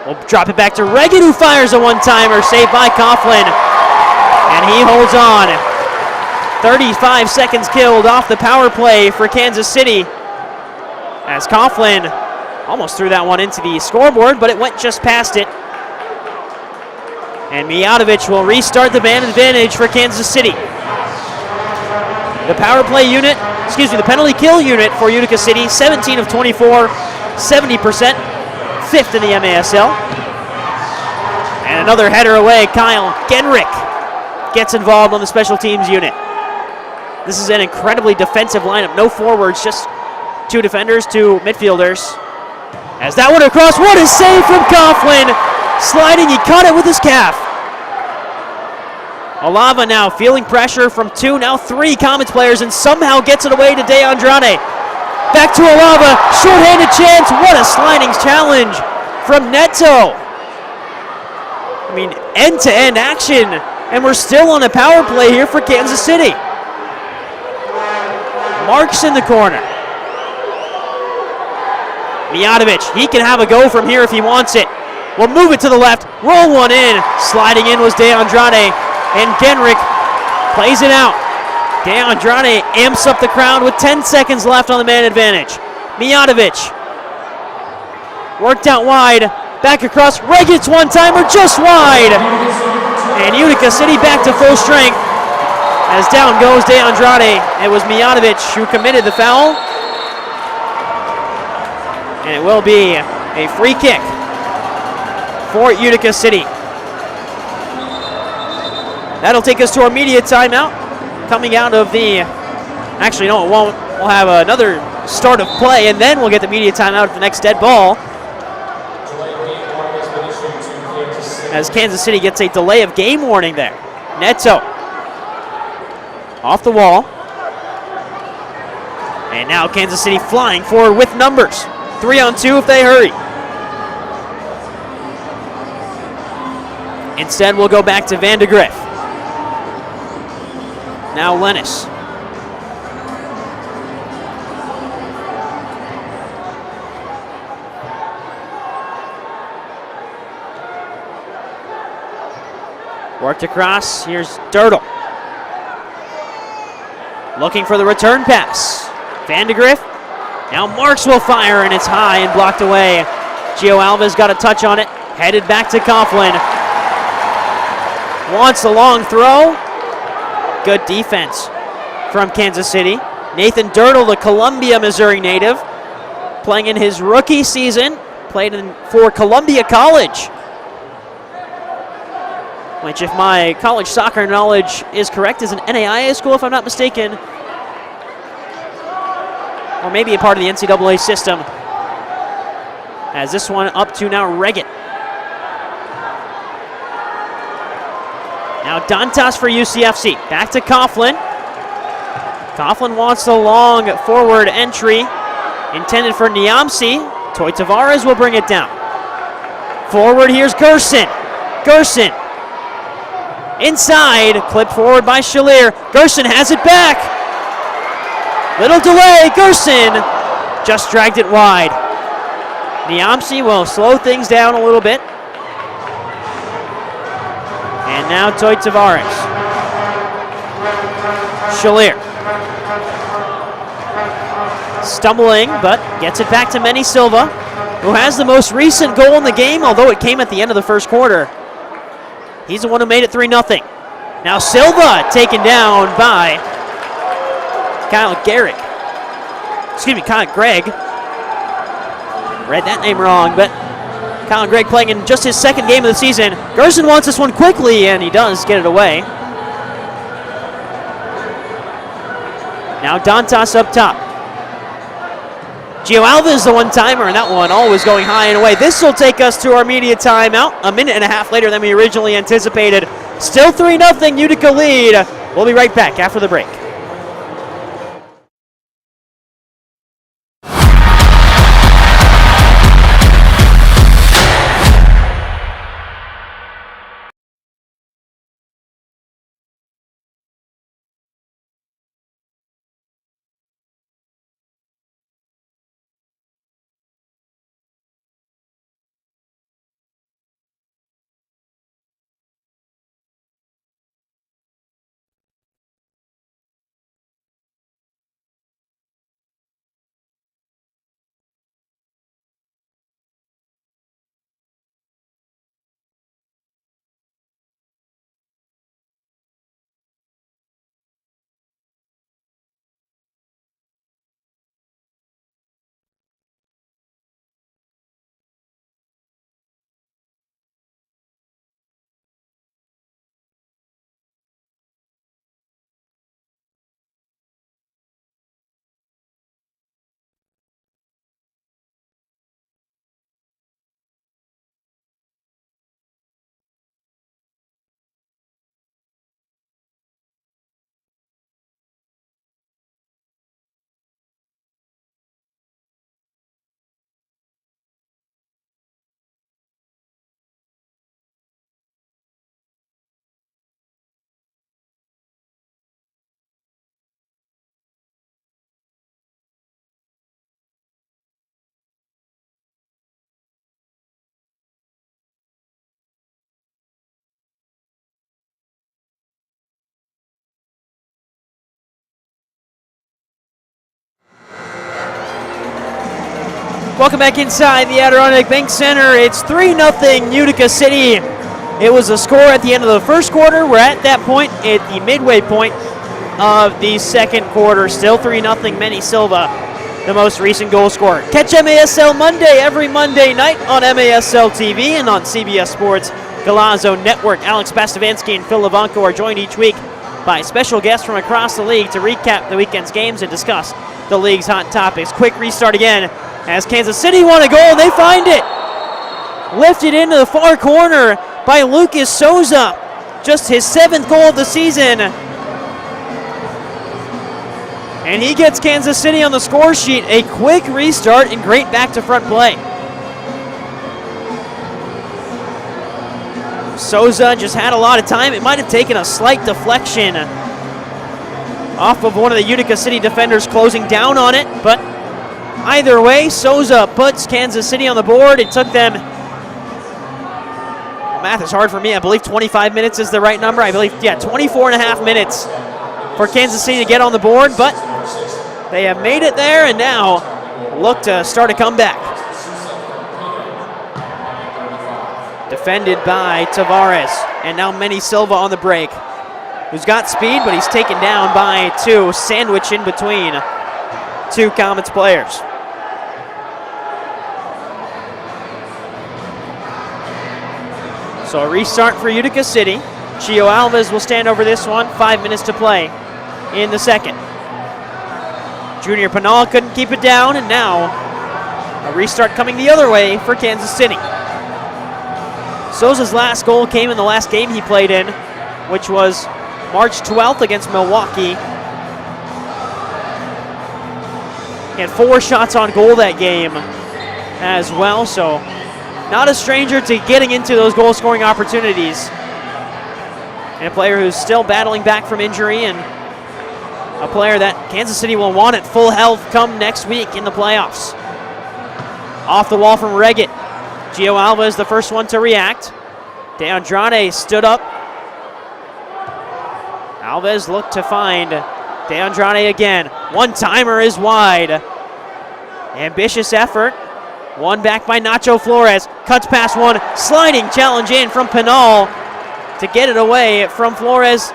We'll drop it back to Reagan, who fires a one-timer, saved by Coughlin. And he holds on. 35 seconds killed off the power play for Kansas City, as Coughlin almost threw that one into the scoreboard, but it went just past it. And Mijatovic will restart the man advantage for Kansas City. The power play unit, the penalty kill unit for Utica City, 17 of 24, 70%, fifth in the MASL. And another header away, Kyle Genrick gets involved on the special teams unit. This is an incredibly defensive lineup, no forwards, just 2 defenders, 2 midfielders. As that one across, what a save from Coughlin! Sliding, he caught it with his calf. Alava now feeling pressure from 2, now 3 Comets players, and somehow gets it away to Adirondack. Back to Alava, short-handed chance, what a sliding challenge from Neto. I mean, end-to-end action, and we're still on a power play here for Kansas City. Marks in the corner. Mijatovic, he can have a go from here if he wants it. We'll move it to the left, roll one in. Sliding in was Adirondack, and Genrick plays it out. Adirondack amps up the crowd with 10 seconds left on the man advantage. Mijatovic worked out wide, back across, Reagan's one-timer just wide. And Utica City back to full strength. As down goes Adirondack. It was Mijatovic who committed the foul. And it will be a free kick for Utica City. That'll take us to our media timeout. Coming out of the... Actually, no, it won't. We'll have another start of play, and then we'll get the media timeout at the next dead ball. As Kansas City gets a delay of game warning there. Neto off the wall. And now Kansas City flying forward with numbers. 3-on-2 if they hurry. Instead, we'll go back to Van de Griff. Now Lennis. Worked across, here's Dirtle. Looking for the return pass. Van de Griff. Now Marks will fire, and it's high and blocked away. Gio Alva's got a touch on it. Headed back to Coughlin. Wants a long throw. Good defense from Kansas City. Nathan Dirtle, the Columbia, Missouri native, playing in his rookie season. Played for Columbia College, which, if my college soccer knowledge is correct, is an NAIA school, if I'm not mistaken. Or maybe a part of the NCAA system. As this one up to now Reggett. Now Dantas for UCFC. Back to Coughlin. Coughlin wants the long forward entry. Intended for Niamsi. Toy Tavares will bring it down. Forward, here's Gerson. Gerson. Inside, clipped forward by Schalier. Gerson has it back. Little delay, Gerson just dragged it wide. Niamsi will slow things down a little bit. And now Toy Tavares. Schalier. Stumbling, but gets it back to Manny Silva, who has the most recent goal in the game, although it came at the end of the first quarter. He's the one who made it 3-0. Now Silva taken down by Kyle Gregg. Read that name wrong, but Kyle Gregg playing in just his second game of the season. Gerson wants this one quickly, and he does get it away. Now Dantas up top. Gio Alva is the one-timer, and that one always going high and away. This will take us to our media timeout, a minute and a half later than we originally anticipated. Still 3-0 Utica lead. We'll be right back after the break. Welcome back inside the Adirondack Bank Center. It's 3-0 Utica City. It was a score at the end of the first quarter. We're at that point, at the midway point of the second quarter. Still 3-0 Manny Silva, the most recent goal scorer. Catch MASL Monday every Monday night on MASL TV and on CBS Sports Galazzo Network. Alex Bastavansky and Phil Levanko are joined each week by special guests from across the league to recap the weekend's games and discuss the league's hot topics. Quick restart again as Kansas City want a goal and they find it. Lifted into the far corner by Lucas Souza. Just his 7th goal of the season. And he gets Kansas City on the score sheet. A quick restart and great back to front play. Souza just had a lot of time. It might have taken a slight deflection off of one of the Utica City defenders closing down on it, but either way, Souza puts Kansas City on the board. It took them, math is hard for me, I believe 25 minutes is the right number. 24 and a half minutes for Kansas City to get on the board, but they have made it there and now look to start a comeback. Defended by Tavares, and now Manny Silva on the break, who's got speed, but he's taken down by two, sandwiched in between two Comets players. So a restart for Utica City. Chio Alves will stand over this one. 5 minutes to play in the second. Junior Pinal couldn't keep it down, and now a restart coming the other way for Kansas City. Souza's last goal came in the last game he played in, which was March 12th against Milwaukee. He had 4 shots on goal that game as well, so not a stranger to getting into those goal-scoring opportunities. And a player who's still battling back from injury, and a player that Kansas City will want at full health come next week in the playoffs. Off the wall from Reggett. Gio Alves the first one to react. De Andrade stood up. Alves looked to find De Andrade again. One-timer is wide. Ambitious effort. One back by Nacho Flores. Cuts past one. Sliding challenge in from Pinal to get it away from Flores.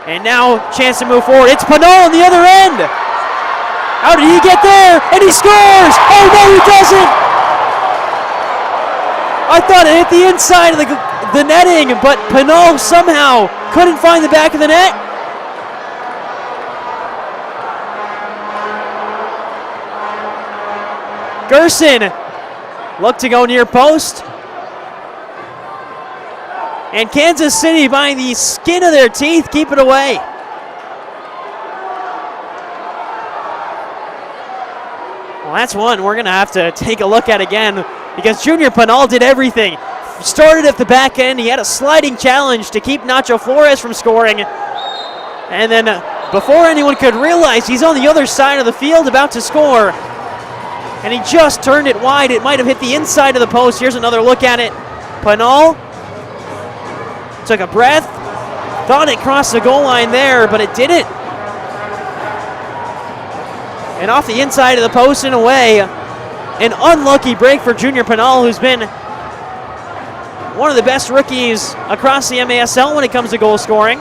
And now chance to move forward. It's Pinal on the other end. How did he get there? And he scores! Oh no, he doesn't! I thought it hit the inside of the netting, but Pinal somehow couldn't find the back of the net. Gerson looked to go near post. And Kansas City, by the skin of their teeth, keep it away. Well, that's one we're going to have to take a look at again, because Junior Pinal did everything. Started at the back end. He had a sliding challenge to keep Nacho Flores from scoring. And then before anyone could realize, he's on the other side of the field about to score. And he just turned it wide. It might have hit the inside of the post. Here's another look at it. Pinal took a breath. Thought it crossed the goal line there, but it didn't. And off the inside of the post and away. An unlucky break for Junior Pinal, who's been one of the best rookies across the MASL when it comes to goal scoring.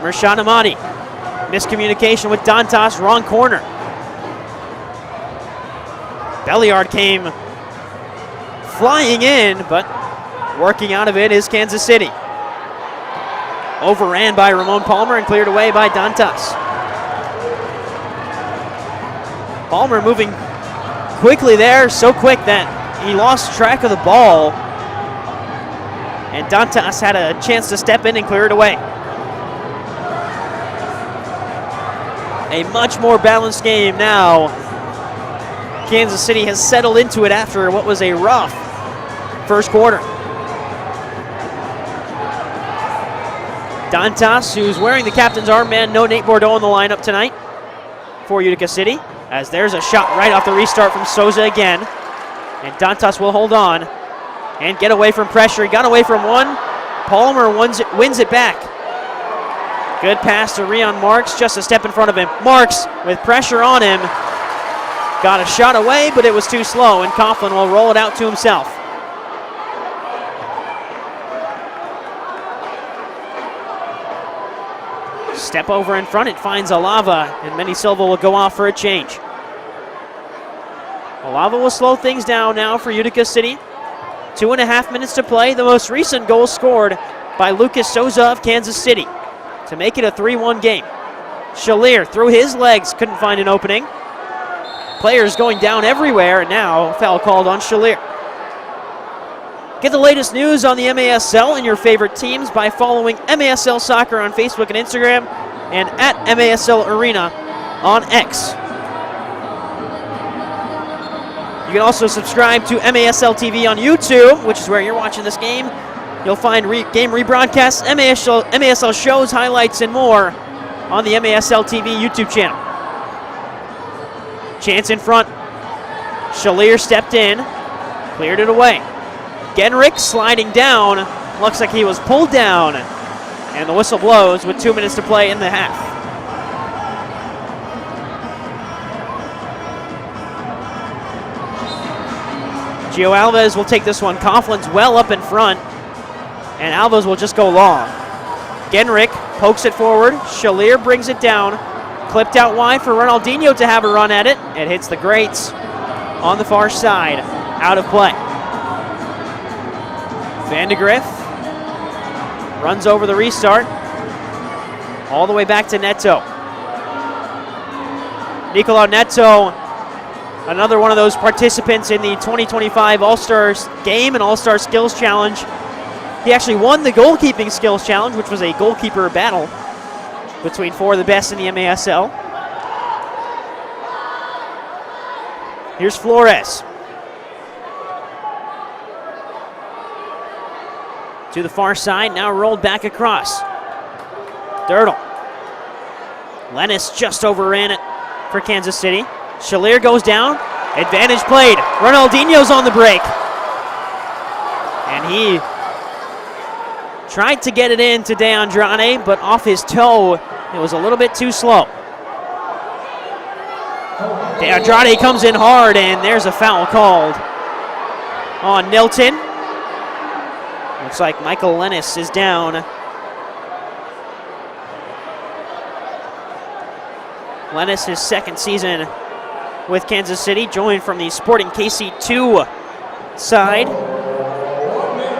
Mershad Amadi. Miscommunication with Dantas, wrong corner. Belliard came flying in, but working out of it is Kansas City. Overran by Ramon Palmer and cleared away by Dantas. Palmer moving quickly there, so quick that he lost track of the ball. And Dantas had a chance to step in and clear it away. A much more balanced game now. Kansas City has settled into it after what was a rough first quarter. Dantas, who's wearing the captain's armband, no Nate Bordeaux in the lineup tonight for Utica City, as there's a shot right off the restart from Souza again. And Dantas will hold on and get away from pressure. He got away from one. Palmer wins it back. Good pass to Rion Marks, just a step in front of him. Marks with pressure on him. Got a shot away, but it was too slow, and Coughlin will roll it out to himself. Step over in front, it finds Alava, and Manny Silva will go off for a change. Alava will slow things down now for Utica City. 2.5 minutes to play. The most recent goal scored by Lucas Souza of Kansas City to make it a 3-1 game. Shalier through his legs, couldn't find an opening. Players going down everywhere, and now foul called on Shalier. Get the latest news on the MASL and your favorite teams by following MASL Soccer on Facebook and Instagram, and at MASL Arena on X. You can also subscribe to MASL TV on YouTube, which is where you're watching this game. You'll find game rebroadcasts, MASL shows, highlights, and more on the MASL TV YouTube channel. Chance in front. Shalier stepped in, cleared it away. Genrick sliding down. Looks like he was pulled down. And the whistle blows with 2 minutes to play in the half. Gio Alves will take this one. Coughlin's well up in front. And Alves will just go long. Genrick pokes it forward. Shalier brings it down. Clipped out wide for Ronaldinho to have a run at it. It hits the grates on the far side. Out of play. Van de Griff runs over the restart. All the way back to Neto. Nicolau Neto, another one of those participants in the 2025 All-Stars game and All-Star Skills Challenge. He actually won the goalkeeping skills challenge, which was a goalkeeper battle between 4 of the best in the MASL. Here's Flores. To the far side, now rolled back across. Dirtle. Lennis just overran it for Kansas City. Shalier goes down. Advantage played. Ronaldinho's on the break. And he tried to get it in to De Andrade, but off his toe, it was a little bit too slow. De Andrade comes in hard, and there's a foul called on Nilton. Looks like Michael Lennis is down. Lennis, his second season with Kansas City, joined from the Sporting KC2 side.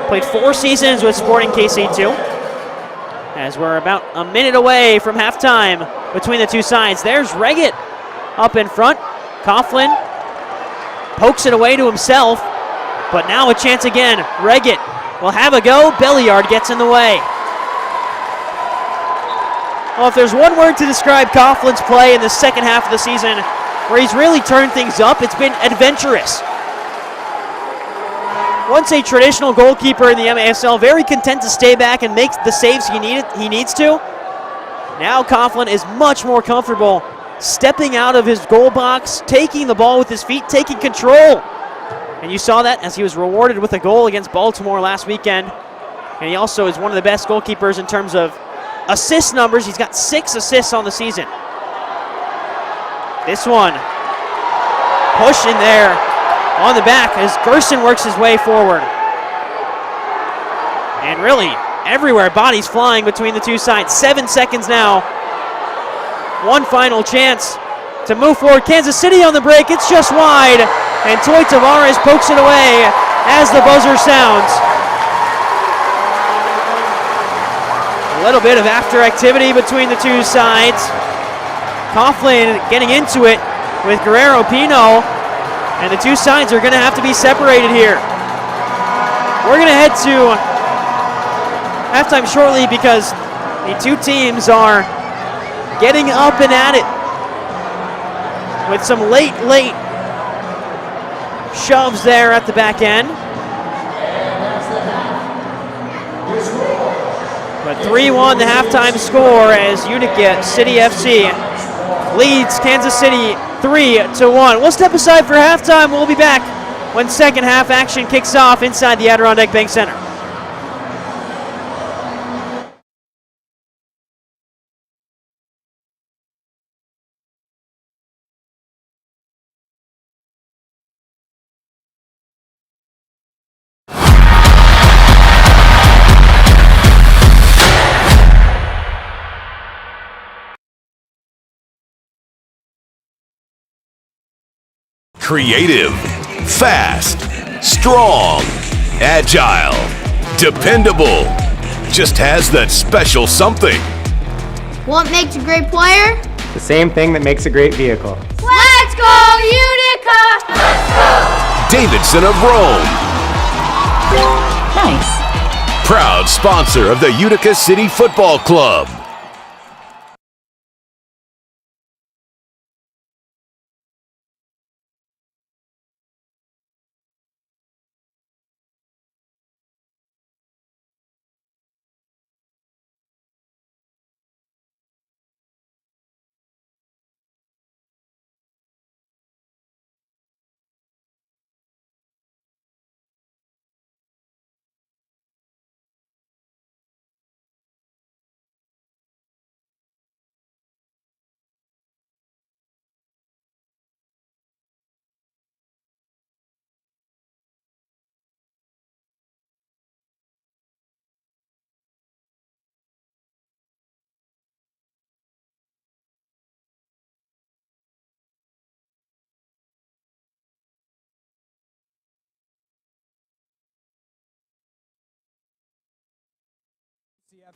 Played 4 seasons with Sporting KC2. As we're about a minute away from halftime between the two sides. There's Reggett up in front. Coughlin pokes it away to himself, but now a chance again. Reggett will have a go. Belliard gets in the way. Well, if there's one word to describe Coughlin's play in the second half of the season, where he's really turned things up, it's been adventurous. Once a traditional goalkeeper in the MASL, very content to stay back and make the saves he needs to. Now Coughlin is much more comfortable stepping out of his goal box, taking the ball with his feet, taking control. And you saw that as he was rewarded with a goal against Baltimore last weekend. And he also is one of the best goalkeepers in terms of assist numbers. He's got 6 assists on the season. This one, push in there on the back as Gerson works his way forward. And really, everywhere, bodies flying between the two sides. 7 seconds now. One final chance to move forward. Kansas City on the break. It's just wide. And Toy Tavares pokes it away as the buzzer sounds. A little bit of after activity between the two sides. Coughlin getting into it with Guerrero Pino. And the two sides are going to have to be separated here. We're going to head to halftime shortly because the two teams are getting up and at it with some late shoves there at the back end. But 3-1 the halftime score as Utica City FC leads Kansas City 3-1. We'll step aside for halftime. We'll be back when second half action kicks off inside the Adirondack Bank Center. Creative, fast, strong, agile, dependable. Just has that special something. What makes a great player? The same thing that makes a great vehicle. Let's go, Utica! Let's go! Davidson of Rome. Nice. Proud sponsor of the Utica City Football Club.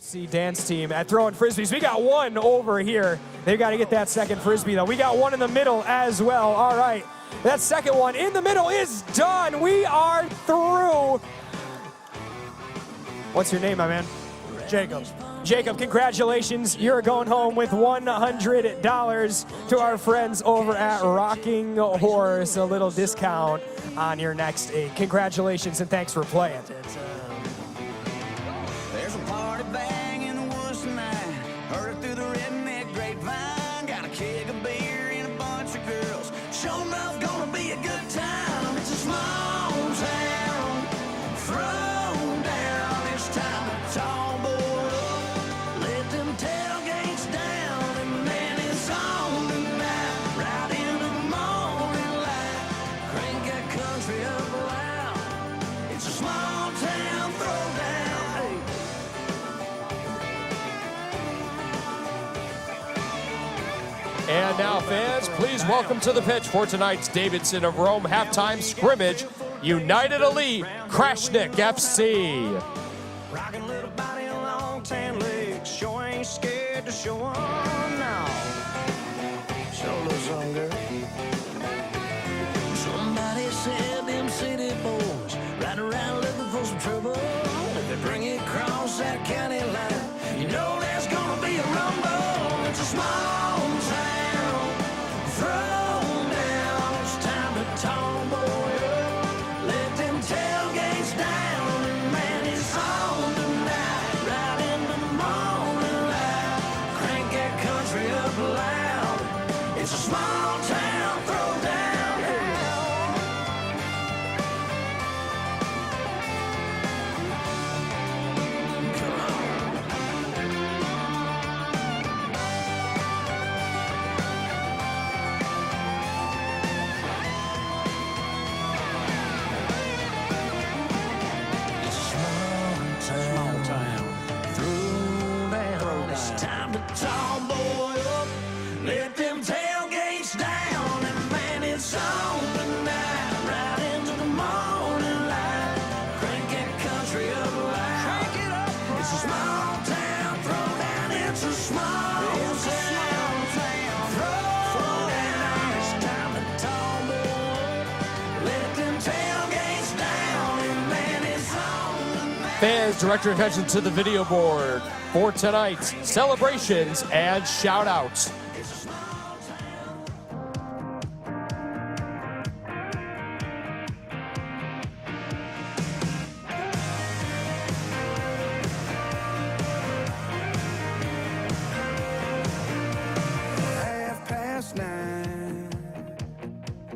FC dance team at throwing frisbees. We got one over here. They've got to get that second frisbee, though. We got one in the middle as well. All right. That second one in the middle is done. We are through. What's your name, my man? Jacob. Jacob, congratulations. You're going home with $100 to our friends over at Rocking Horse. A little discount on your next aid. Congratulations and thanks for playing. There's a party bang in the woods tonight. Heard it through the redneck grapevine. Got a keg of beer and a bunch of girls. Sure enough, gonna be a good time. It's a small town. Throw down. It's time to tall boy up. Let them tailgates down. And man, it's on tonight. Right into the morning light. Crank that country up loud. It's a small town throwdown. And now, fans, please welcome to the pitch for tonight's Davidson of Rome halftime scrimmage, United Elite Krashnik FC. Rockin' little body and long tan legs. Sure ain't scared to show 'em now. Show little song, girl. Somebody said them city boys ride around looking for some trouble. If they bring it across that county line, you know there's gonna be a rumble. It's a small town. Throw down. It's time to tomboy up. Let them tailgates down. And man, it's on tonight. Right into the morning light. Crank that country up loud. It's a small town throwdown. Come on. It's a small town. Throw down. It's time to tomboy up. Let them tailgates down. And man, it's on tonight. Right into the morning light. Crank that country up loud. Crank it up. It's a small town throwdown. It's a small town throwdown. It's time to tomboy up. Let them tailgates down. And man, it's on tonight. Fans, direct your attention to the video board for tonight's celebrations and shout-outs. .9.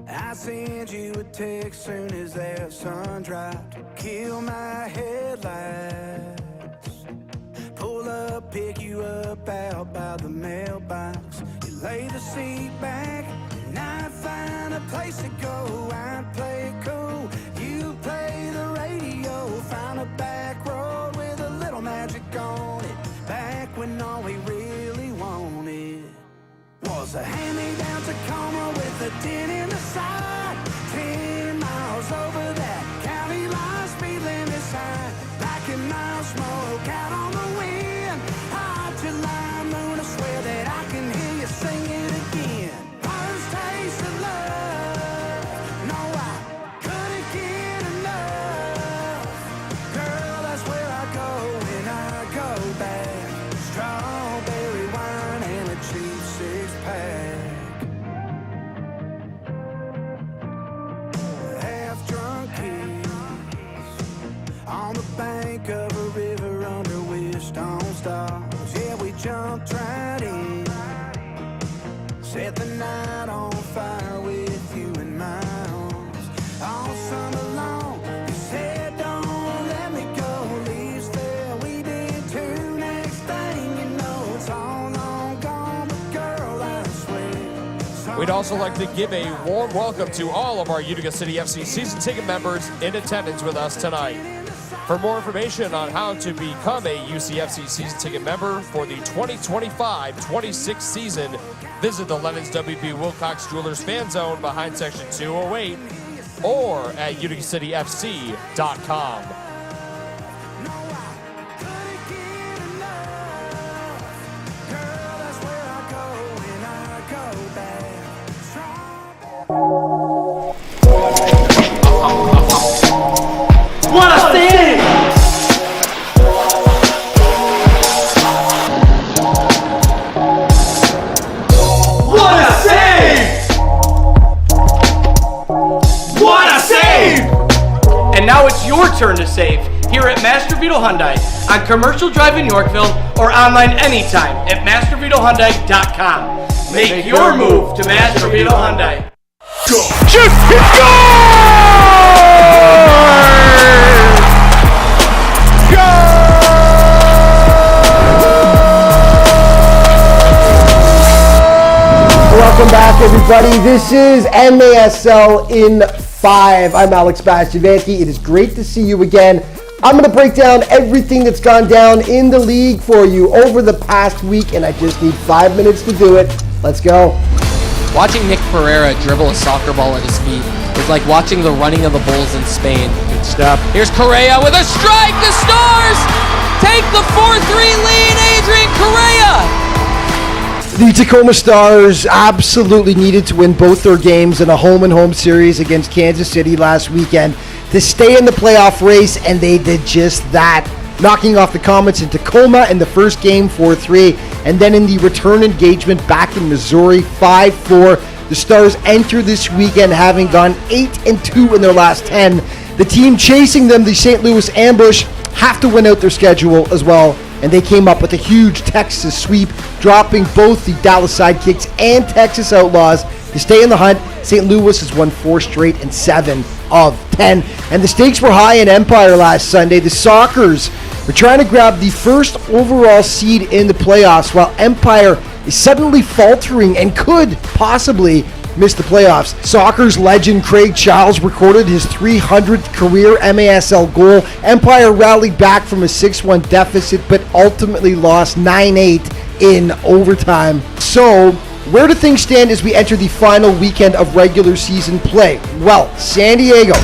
I send you a text soon as that sun dropped. Kill my headlights. Pull up, pick you up out by the mailbox. You lay the seat back and I'd find a place to go. I'd play it cool. You play the radio. Find a back road with a little magic on it. Back when all we really wanted was a hand-me-down Tacoma with a dent in the side. Smoking my smoke out on the wind. Hot July moon, I swear that I can hear you sing it again. First taste of love. No, I couldn't get enough. Girl, that's where I go when I go back. Strawberry wine and a cheap six-pack. Half-drunk kiss on the bank of a river under Wishstone stars. Yeah, we jumped right in. Set the night on fire with you in my arms. All summer long, you said don't let me go. Leaves fell, we did too. Next thing you know, it's all long gone. But girl, I swear. We'd also like to give a warm welcome to all of our Utica City FC season ticket members in attendance with us tonight. For more information on how to become a UCFC season ticket member for the 2025-26 season, visit the Lennon's WB Wilcox Jewelers fan zone behind section 208 or at uticacityfc.com. What a save! What a save! What a save! And now it's your turn to save here at Master Vito Hyundai on Commercial Drive in Yorkville or online anytime at mastervitohyundai.com. Make your move to Master Vito Hyundai. Shoot! Welcome back, everybody. This is MASL in 5. I'm Alex Bastivanti. It is great to see you again. I'm going to break down everything that's gone down in the league for you over the past week, and I just need 5 minutes to do it. Let's go. Watching Nick Pereira dribble a soccer ball at his feet is like watching the running of the bulls in Spain. Good step. Here's Correa with a strike. The Stars take the 4-3 lead. Adrian Correa. The Tacoma Stars absolutely needed to win both their games in a home-and-home series against Kansas City last weekend to stay in the playoff race, and they did just that, knocking off the Comets in Tacoma in the first game 4-3, and then in the return engagement back in Missouri 5-4. The Stars enter this weekend having gone 8-2 in their last 10. The team chasing them, the St. Louis Ambush, have to win out their schedule as well, and they came up with a huge Texas sweep, dropping both the Dallas Sidekicks and Texas Outlaws to stay in the hunt. St. Louis has won 4 straight and 7 of 10. And the stakes were high in Empire last Sunday. The Sockers were trying to grab the first overall seed in the playoffs, while Empire is suddenly faltering and could possibly miss the playoffs. Sockers legend Craig Charles recorded his 300th career MASL goal. Empire rallied back from a 6-1 deficit, but ultimately lost 9-8 in overtime. So, where do things stand as we enter the final weekend of regular season play? Well, San Diego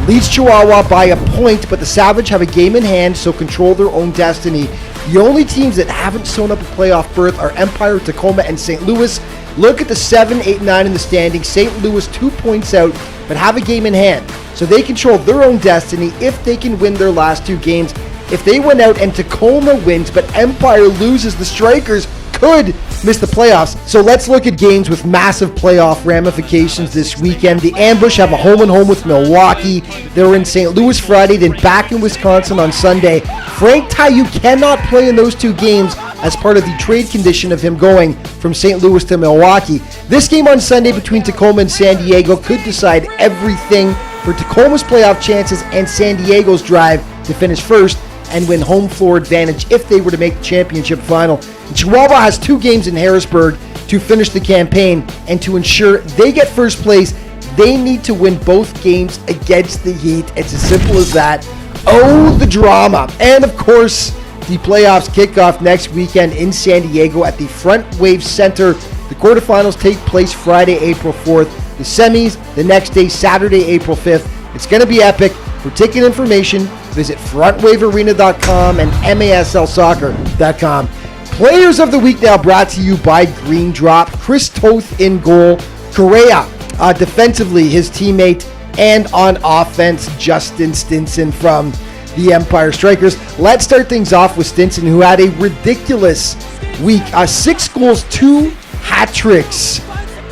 leads Chihuahua by a point, but the Savage have a game in hand, so control their own destiny. The only teams that haven't sewn up a playoff berth are Empire, Tacoma, and St. Louis. Look at the 7, 8, 9 in the standings. St. Louis 2 points out, but have a game in hand, so they control their own destiny if they can win their last 2 games. If they win out and Tacoma wins, but Empire loses, the Strikers could miss the playoffs. So let's look at games with massive playoff ramifications this weekend. The Ambush have a home-and-home with Milwaukee. They're in St. Louis Friday, then back in Wisconsin on Sunday. Frank Taillou cannot play in those 2 games as part of the trade condition of him going from St. Louis to Milwaukee. This game on Sunday between Tacoma and San Diego could decide everything for Tacoma's playoff chances and San Diego's drive to finish first and win home floor advantage if they were to make the championship final. And Chihuahua has 2 games in Harrisburg to finish the campaign, and to ensure they get first place, they need to win both games against the Heat. It's as simple as that. Oh, the drama. And of course, the playoffs kick off next weekend in San Diego at the Front Wave Center. The quarterfinals take place Friday, April 4th. The semis the next day, Saturday, April 5th. It's going to be epic. For ticket information, Visit frontwavearena.com and maslsoccer.com. Players of the Week now brought to you by Green Drop. Chris Toth in goal. Correa defensively, his teammate. And on offense, Justin Stinson from the Empire Strikers. Let's start things off with Stinson, who had a ridiculous week. 6 goals, 2 hat tricks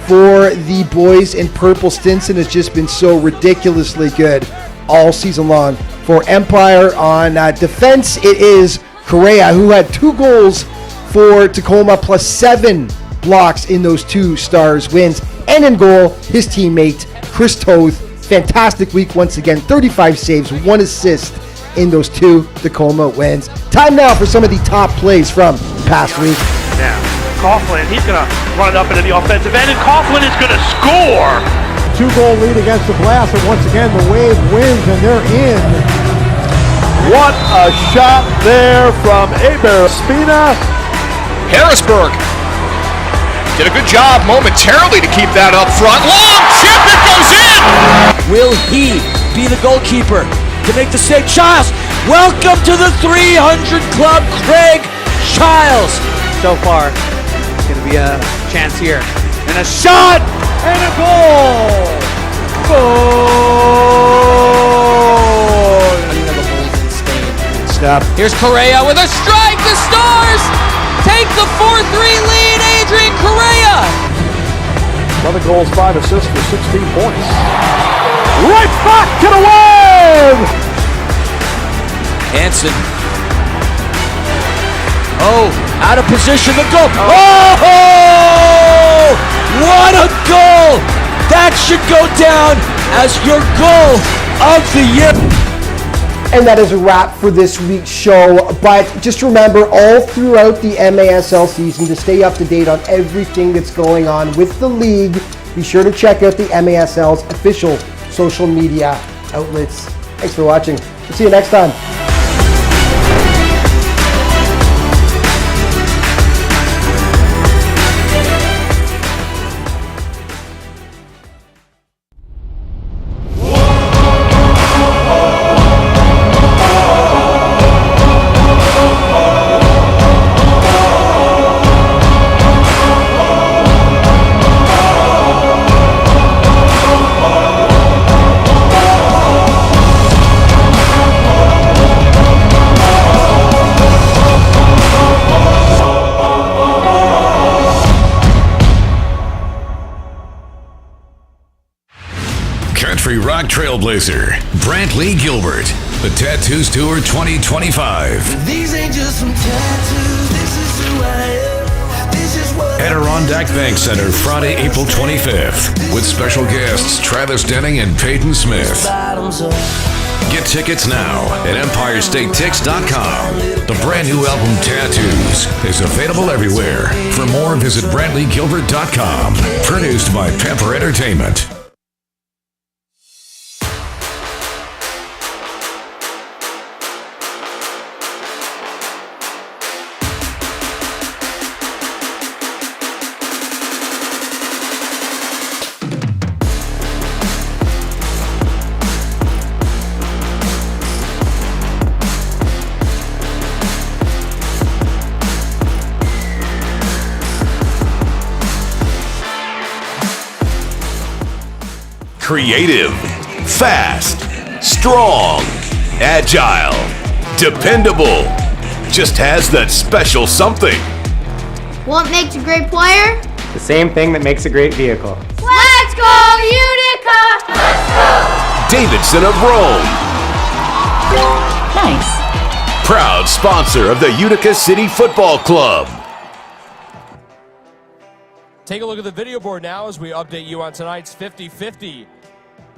for the boys in purple. Stinson has just been so ridiculously good all season long. For Empire on defense, it is Correa, who had 2 goals for Tacoma, plus 7 blocks in those 2 Stars wins. And in goal, his teammate, Chris Toth. Fantastic week once again. 35 saves, 1 assist in those 2 Tacoma wins. Time now for some of the top plays from past week. Now, Coughlin, he's going to run it up into the offensive end, and Coughlin is going to score! 2-goal lead against the Blast, and once again the Wave wins, and they're in. What a shot there from Aber Spina. Harrisburg did a good job momentarily to keep that up front. Long chip, it goes in! Will he be the goalkeeper to make the save? Childs, welcome to the 300 Club, Craig Childs. So far, it's going to be a chance here. And a shot! And a goal! Goal! Stop. Here's Correa with a strike. The Stars take the 4-3 lead. Adrian Correa. 11 goals, 5 assists for 16 points. Right back to the Wave! Hansen. Oh, out of position to go. Oh! What a goal! That should go down as your goal of the year. And that is a wrap for this week's show. But just remember, all throughout the MASL season, to stay up to date on everything that's going on with the league, be sure to check out the MASL's official social media outlets. Thanks for watching. We'll see you next time. Rock Trailblazer, Brantley Gilbert, the Tattoos Tour 2025. These ain't just some tattoos, this is who I am. This is what Adirondack Bank Center, Friday, April 25th, with special guests Travis Denning and Peyton Smith. Get tickets now at EmpireStateTix.com. The brand new album Tattoos is available everywhere. For more, visit BrantleyGilbert.com. Produced by Pepper Entertainment. Creative, fast, strong, agile, dependable. Just has that special something. What makes a great player? The same thing that makes a great vehicle. Let's go, Utica! Let's go! Davidson of Rome. Nice. Proud sponsor of the Utica City Football Club. Take a look at the video board now as we update you on tonight's 50-50.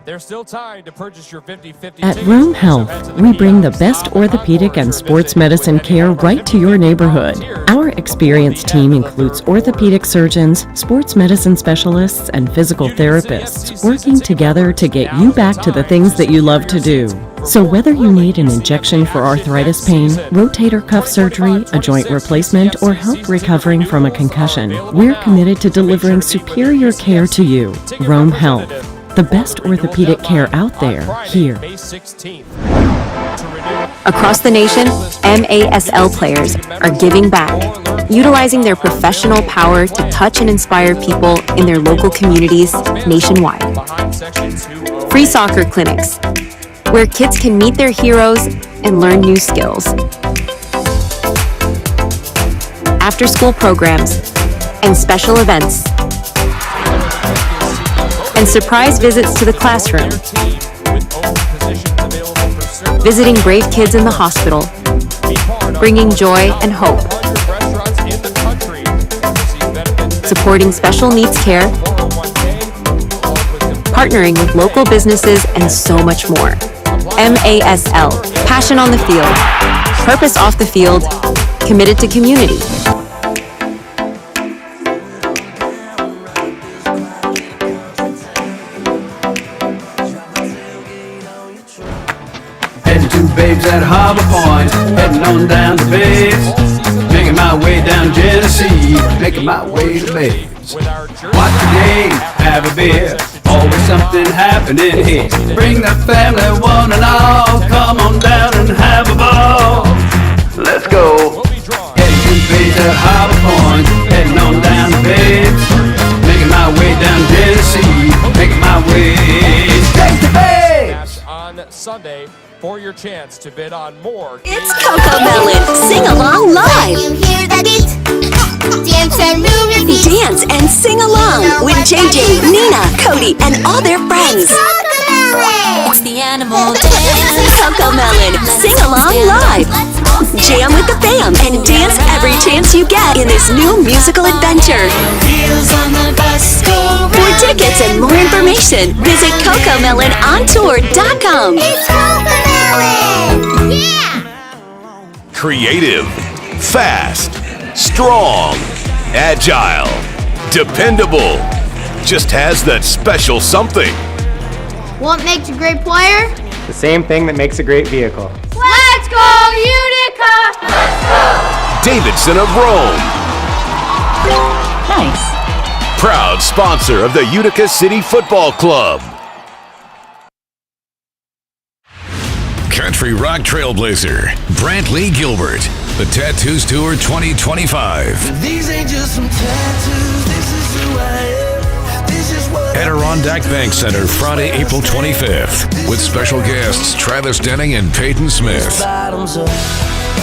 There's still time to purchase your 50-50 At Rome Health, we bring the best orthopedic and sports medicine care right to your neighborhood. Our experienced team includes orthopedic surgeons, sports medicine specialists, and physical therapists working together to get you back to the things that you love to do. So whether you need an injection for arthritis pain, rotator cuff surgery, a joint replacement, or help recovering from a concussion, we're committed to delivering superior care to you. Rome Health. The best orthopedic care out there, here. May 16th. To renew Across the nation, MASL players are giving back, utilizing their professional power to touch and inspire people in their local communities nationwide. Free soccer clinics, where kids can meet their heroes and learn new skills. After-school programs and special events. And surprise visits to the classroom. Visiting brave kids in the hospital, bringing joy and hope. Supporting special needs care, partnering with local businesses, and so much more. MASL, passion on the field, purpose off the field, committed to community. Heading to Babes at Harbor Point, heading on down to Babes, making my way down Genesee, making my way to Babes. Watch the game, have a beer, always something happening here. Bring the family one and all, come on down and have a ball. Let's go. Heading to Babes at Harbor Point, heading on down to Babes, making my way down Genesee, making my way straight to Babes. On Sunday for your chance to bid on more. It's Coco Melon Sing Along Live. Can you hear that beat? Dance and move your feet. Dance and sing along with JJ, Nina, Cody, and all their friends. It's the animal It's Coco Melon Sing Along Live. Jam with the fam and dance every chance you get in this new musical adventure. For tickets and more information, visit CocoMelonOnTour.com. It's Cocomelon! Yeah! Creative, fast, strong, agile, dependable. Just has that special something. What makes a great player? The same thing that makes a great vehicle. Let's go, Utica! Let's go! Davidson of Rome. Nice. Proud sponsor of the Utica City Football Club. Country rock trailblazer, Brantley Gilbert. The Tattoos Tour 2025. These ain't just some tattoos, this is who I am. This is what Adirondack Bank Center, Friday, April 25th. With special guests Travis Denning and Peyton Smith.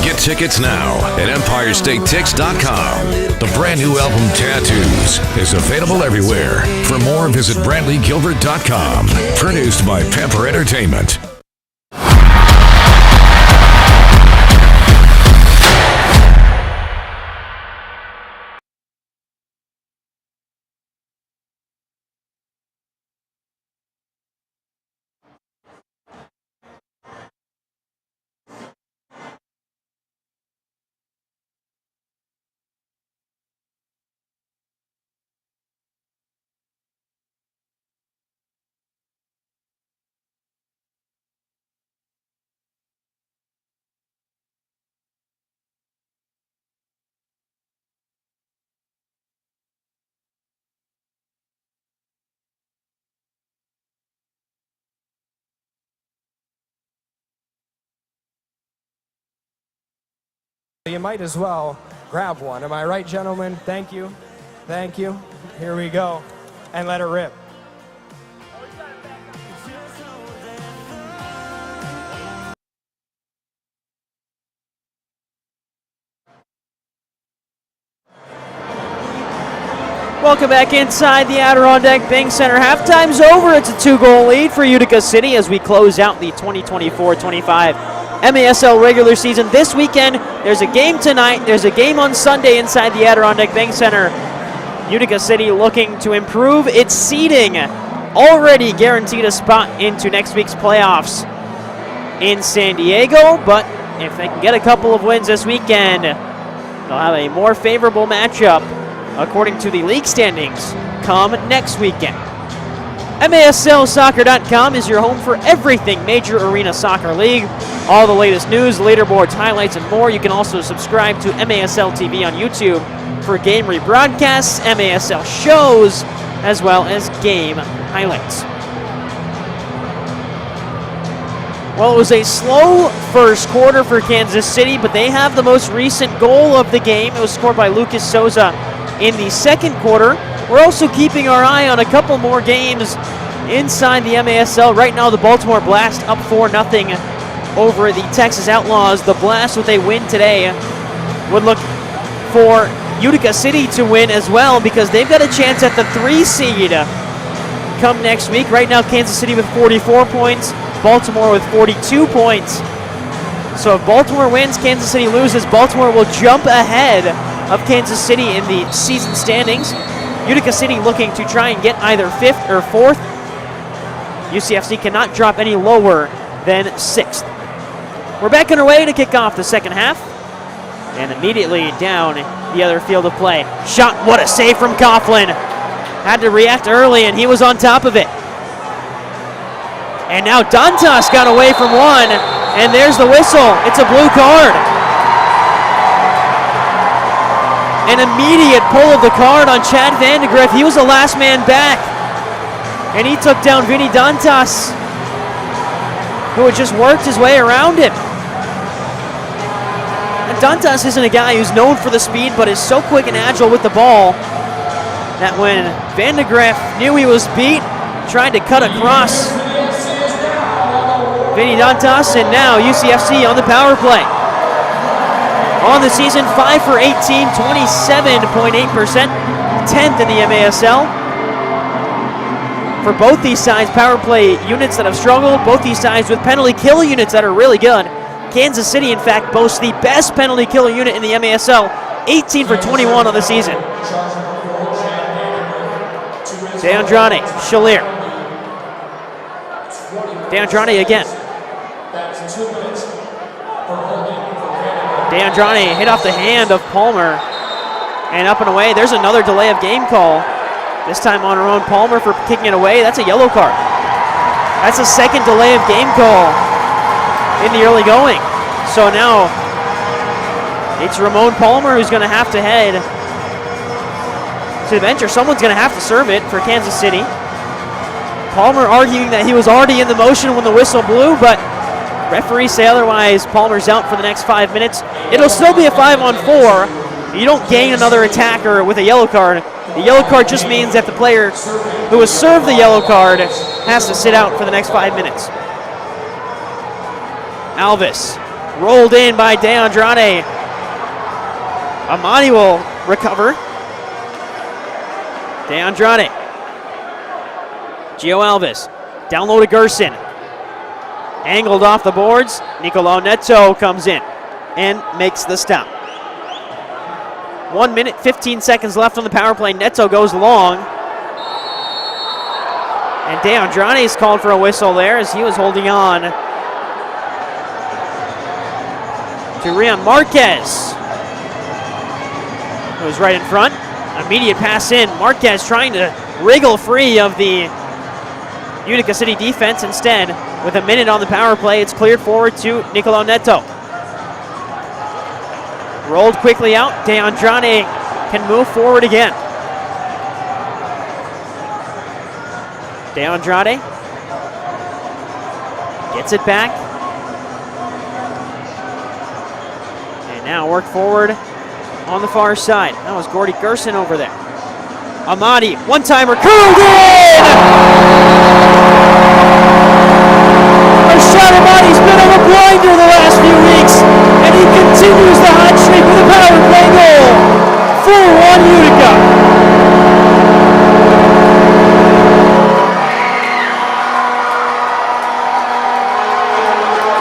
Get tickets now at EmpireStateTix.com. The brand new album Tattoos is available everywhere. For more, visit BrantleyGilbert.com. Produced by Pepper Entertainment. You might as well grab one. Am I right, gentlemen? Thank you. Thank you. Here we go. And let it rip. Welcome back inside the Adirondack Bank Center. Halftime's over. It's a 2-goal lead for Utica City as we close out the 2024-25 MASL regular season. This weekend, there's a game tonight. There's a game on Sunday inside the Adirondack Bank Center. Utica City looking to improve its seeding. Already guaranteed a spot into next week's playoffs in San Diego. But if they can get a couple of wins this weekend, they'll have a more favorable matchup according to the league standings come next weekend. MASLsoccer.com is your home for everything Major Arena Soccer League. All the latest news, leaderboards, highlights, and more. You can also subscribe to MASL TV on YouTube for game rebroadcasts, MASL shows, as well as game highlights. Well, it was a slow first quarter for Kansas City, but they have the most recent goal of the game. It was scored by Lucas Souza in the second quarter. We're also keeping our eye on a couple more games inside the MASL. Right now, the Baltimore Blast up 4-0 over the Texas Outlaws. The Blast, with a win today, would look for Utica City to win as well because they've got a chance at the 3 seed come next week. Right now, Kansas City with 44 points, Baltimore with 42 points. So if Baltimore wins, Kansas City loses, Baltimore will jump ahead of Kansas City in the season standings. Utica City looking to try and get either 5th or 4th. UCFC cannot drop any lower than 6th. We're back underway to kick off the second half. And immediately down the other field of play. Shot, what a save from Coughlin. Had to react early, and he was on top of it. And now Dantas got away from one, and there's the whistle. It's a blue card. An immediate pull of the card on Chad Vandegrift. He was the last man back, and he took down Vinny Dantas, who had just worked his way around him. Dantas isn't a guy who's known for the speed, but is so quick and agile with the ball that when Vandegrift knew he was beat, tried to cut across Vinny Dantas, and now UCFC on the power play. On the season, 5 for 18, 27.8%, 10th in the MASL. For both these sides, power play units that have struggled, both these sides with penalty kill units that are really good. Kansas City, in fact, boasts the best penalty kill unit in the MASL, 18 for 21 on the season. DeAndrade, Shalier. DeAndrade again. DeAndrade hit off the hand of Palmer and up and away. There's another delay of game call. This time on her own, Palmer for kicking it away. That's a yellow card. That's a second delay of game call in the early going. So now it's Ramon Palmer who's going to have to head to the bench, or someone's going to have to serve it for Kansas City. Palmer arguing that he was already in the motion when the whistle blew, but referees say otherwise. Palmer's out for the next 5 minutes. It'll still be a 5-on-4. You don't gain another attacker with a yellow card. The yellow card just means that the player who was served the yellow card has to sit out for the next 5 minutes. Alvis rolled in by DeAndrade. Amani will recover. DeAndrade. Gio Alvis. Down low to Gerson. Angled off the boards. Nicolau Neto comes in and makes the stop. 1 minute, 15 seconds left on the power play. Neto goes long. And DeAndrade's called for a whistle there as he was holding on to Rian Marquez, who was right in front. Immediate pass in. Marquez trying to wriggle free of the Utica City defense. Instead, with a minute on the power play, it's cleared forward to Nicolau Neto. Rolled quickly out. DeAndrade can move forward again. DeAndrade gets it back. And now work forward on the far side. That was Gordy Gerson over there. Amadi, one-timer, curled in! Rashad Amadi's been on a blinder the last few weeks, and he continues the hot streak with a power play goal. 4-1 Utica.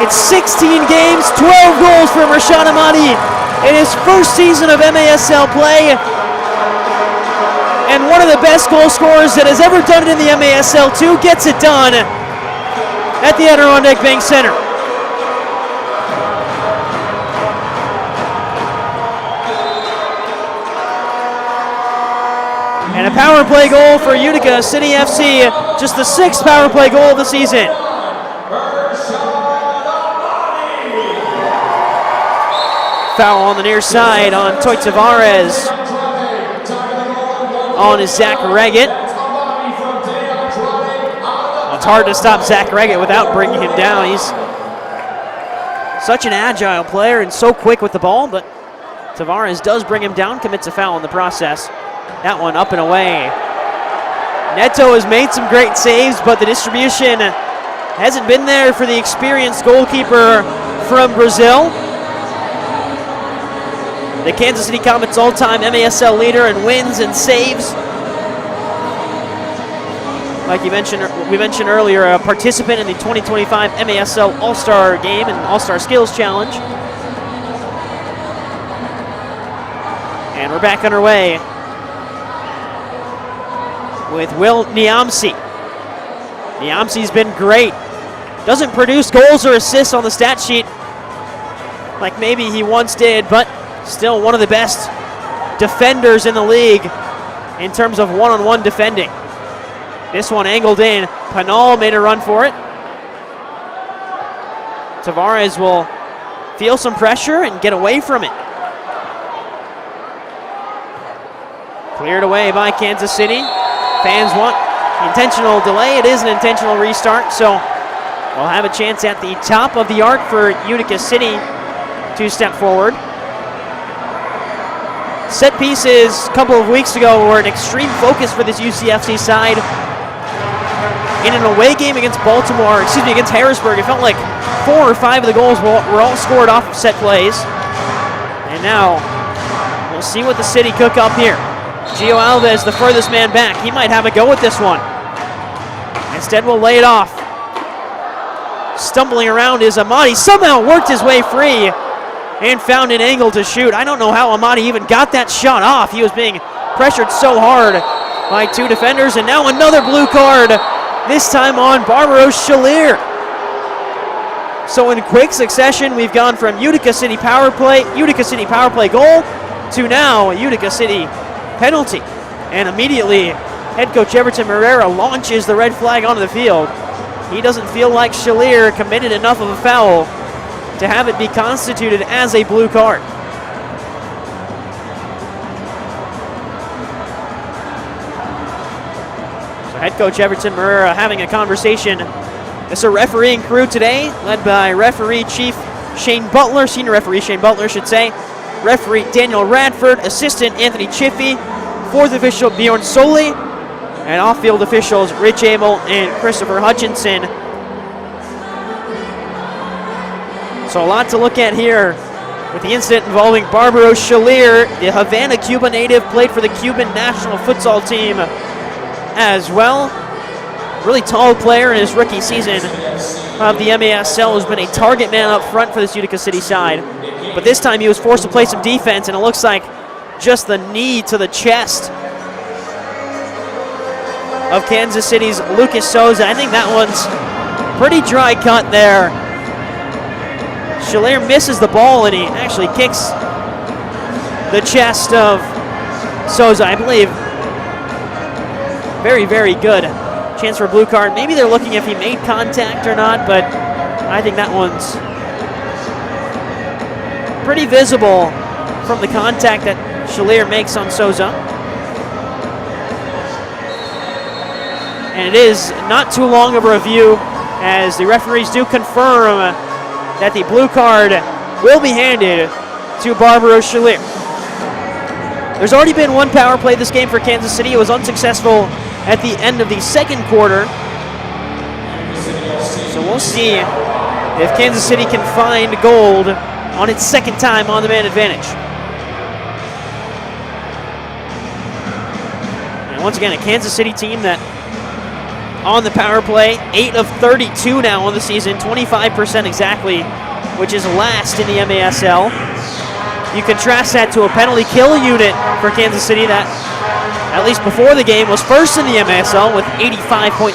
It's 16 games, 12 goals from Rashad Amadi in his first season of MASL play, and one of the best goal scorers that has ever done it in the MASL2 gets it done at the Adirondack Bank Center. And a power play goal for Utica City FC, just the 6th power play goal of the season. Foul on the near side on Toy Tavares. On is Zach Reggett. Well, it's hard to stop Zach Reggett without bringing him down. He's Such an agile player and so quick with the ball, but Tavares does bring him down, commits a foul in the process. That one up and away. Neto has made some great saves, but the distribution hasn't been there for the experienced goalkeeper from Brazil. The Kansas City Comets all-time MASL leader in wins and saves. Like we mentioned earlier, a participant in the 2025 MASL All-Star Game and All-Star Skills Challenge. And we're back underway with Will Niamsi. Niamsi's been great. Doesn't produce goals or assists on the stat sheet like maybe he once did, but still one of the best defenders in the league in terms of one-on-one defending. This one angled in. Panal made a run for it. Tavares will feel some pressure and get away from it. Cleared away by Kansas City. Fans want intentional delay. It is an intentional restart, so we'll have a chance at the top of the arc for Utica City to step forward. Set pieces a couple of weeks ago were an extreme focus for this UCFC side. In an away game against against Harrisburg, it felt like 4 or 5 of the goals were all scored off of set plays. And now we'll see what the City cook up here. Gio Alves, the furthest man back. He might have a go at this one. Instead, we'll lay it off. Stumbling around is Amadi. Somehow worked his way free and found an angle to shoot. I don't know how Amadi even got that shot off. He was being pressured so hard by 2 defenders. And now another blue card, this time on Barbaros Shalier. So in quick succession, we've gone from Utica City power play goal to now Utica City penalty. And immediately, head coach Everton Herrera launches the red flag onto the field. He doesn't feel like Shalier committed enough of a foul to have it be constituted as a blue card. So head coach Everton Herrera having a conversation. It's a refereeing crew today, led by referee chief Shane Butler, senior referee Shane Butler, should say. Referee Daniel Radford, assistant Anthony Chiffey, fourth official Bjorn Soli, and off-field officials Rich Abel and Christopher Hutchinson. So a lot to look at here with the incident involving Barbaros Shalier, the Havana, Cuba native, played for the Cuban national futsal team as well. Really tall player in his rookie season of the MASL, who's been a target man up front for this Utica City side. But this time he was forced to play some defense, and it looks like just the knee to the chest of Kansas City's Lucas Souza. I think that one's pretty dry cut there. Shalier misses the ball, and he actually kicks the chest of Souza, I believe. Very, very good. Chance for a blue card. Maybe they're looking if he made contact or not, but I think that one's pretty visible from the contact that Shalier makes on Souza. And it is not too long of a review, as the referees do confirm that the blue card will be handed to Barbaros Shalier. There's already been one power play this game for Kansas City. It was unsuccessful at the end of the second quarter. So we'll see if Kansas City can find gold on its second time on the man advantage. And once again, a Kansas City team that on the power play, 8 of 32 now on the season, 25% exactly, which is last in the MASL. You contrast that to a penalty kill unit for Kansas City that, at least before the game, was first in the MASL with 85.7%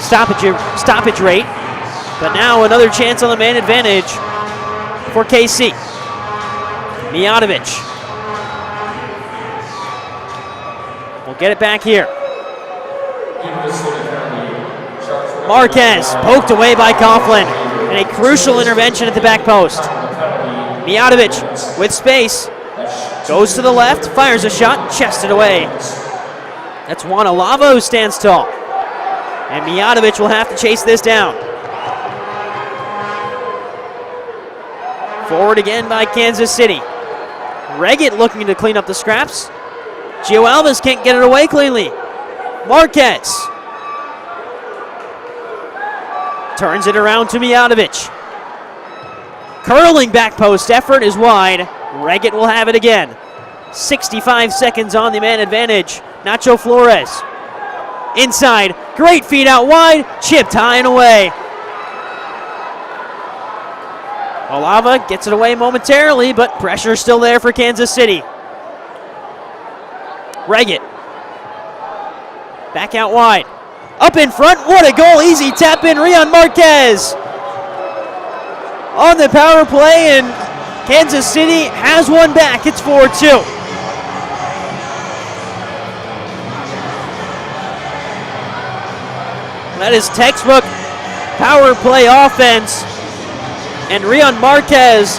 stoppage rate. But now another chance on the man advantage for KC. Mijatovic will get it back here. Marquez poked away by Coughlin, and a crucial intervention at the back post. Mijatovic with space, goes to the left, fires a shot, chested away. That's Juan Alava who stands tall. And Mijatovic will have to chase this down. Forward again by Kansas City. Reggett looking to clean up the scraps. Gio Alves can't get it away cleanly. Marquez turns it around to Mijatovic. Curling back post effort is wide. Reggett will have it again. 65 seconds on the man advantage. Nacho Flores. Inside, great feed out wide, chipped high and away. Olava gets it away momentarily, but pressure still there for Kansas City. Reggett. Back out wide. Up in front, what a goal, easy tap in, Rion Marquez. On the power play, and Kansas City has one back, it's 4-2. That is textbook power play offense. And Rion Marquez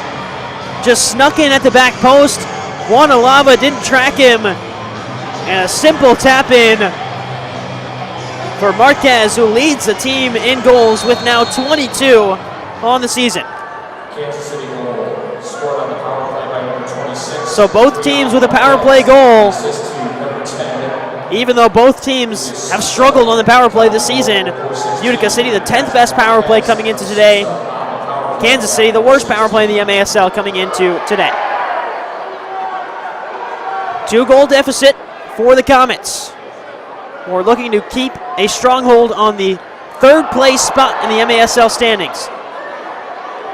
just snuck in at the back post. Juan Olava didn't track him. And a simple tap in for Marquez, who leads the team in goals with now 22 on the season. Kansas City goal scored on the power play by number 26. So both teams with a power play goal. Assist to number 10. Even though both teams have struggled on the power play this season. Utica City, the 10th best power play coming into today. Kansas City, the worst power play in the MASL coming into today. 2-goal deficit for the Comets. We're looking to keep a stronghold on the third place spot in the MASL standings.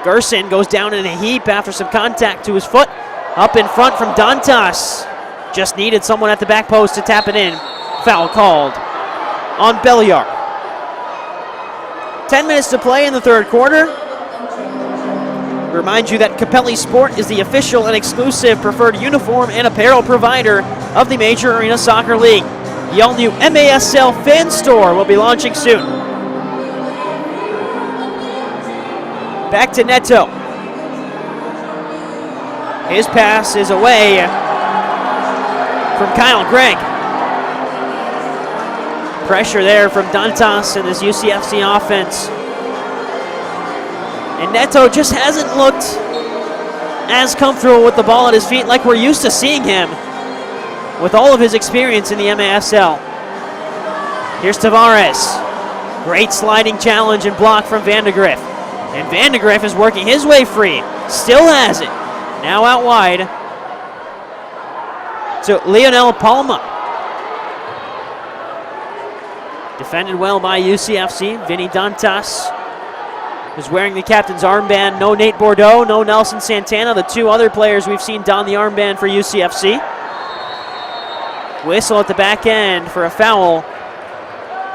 Gerson goes down in a heap after some contact to his foot. Up in front from Dantas. Just needed someone at the back post to tap it in. Foul called on Belliard. 10 minutes to play in the third quarter. Remind you that Capelli Sport is the official and exclusive preferred uniform and apparel provider of the Major Arena Soccer League. The all-new MASL Fan Store will be launching soon. Back to Neto. His pass is away from Kyle Gregg. Pressure there from Dantas and his UCFC offense. And Neto just hasn't looked as comfortable with the ball at his feet like we're used to seeing him with all of his experience in the MASL. Here's Tavares. Great sliding challenge and block from Vandegrift. And Vandegrift is working his way free. Still has it. Now out wide to Lionel Palma. Defended well by UCFC. Vinny Dantas is wearing the captain's armband. No Nate Bordeaux, no Nelson Santana, the two other players we've seen don the armband for UCFC. Whistle at the back end for a foul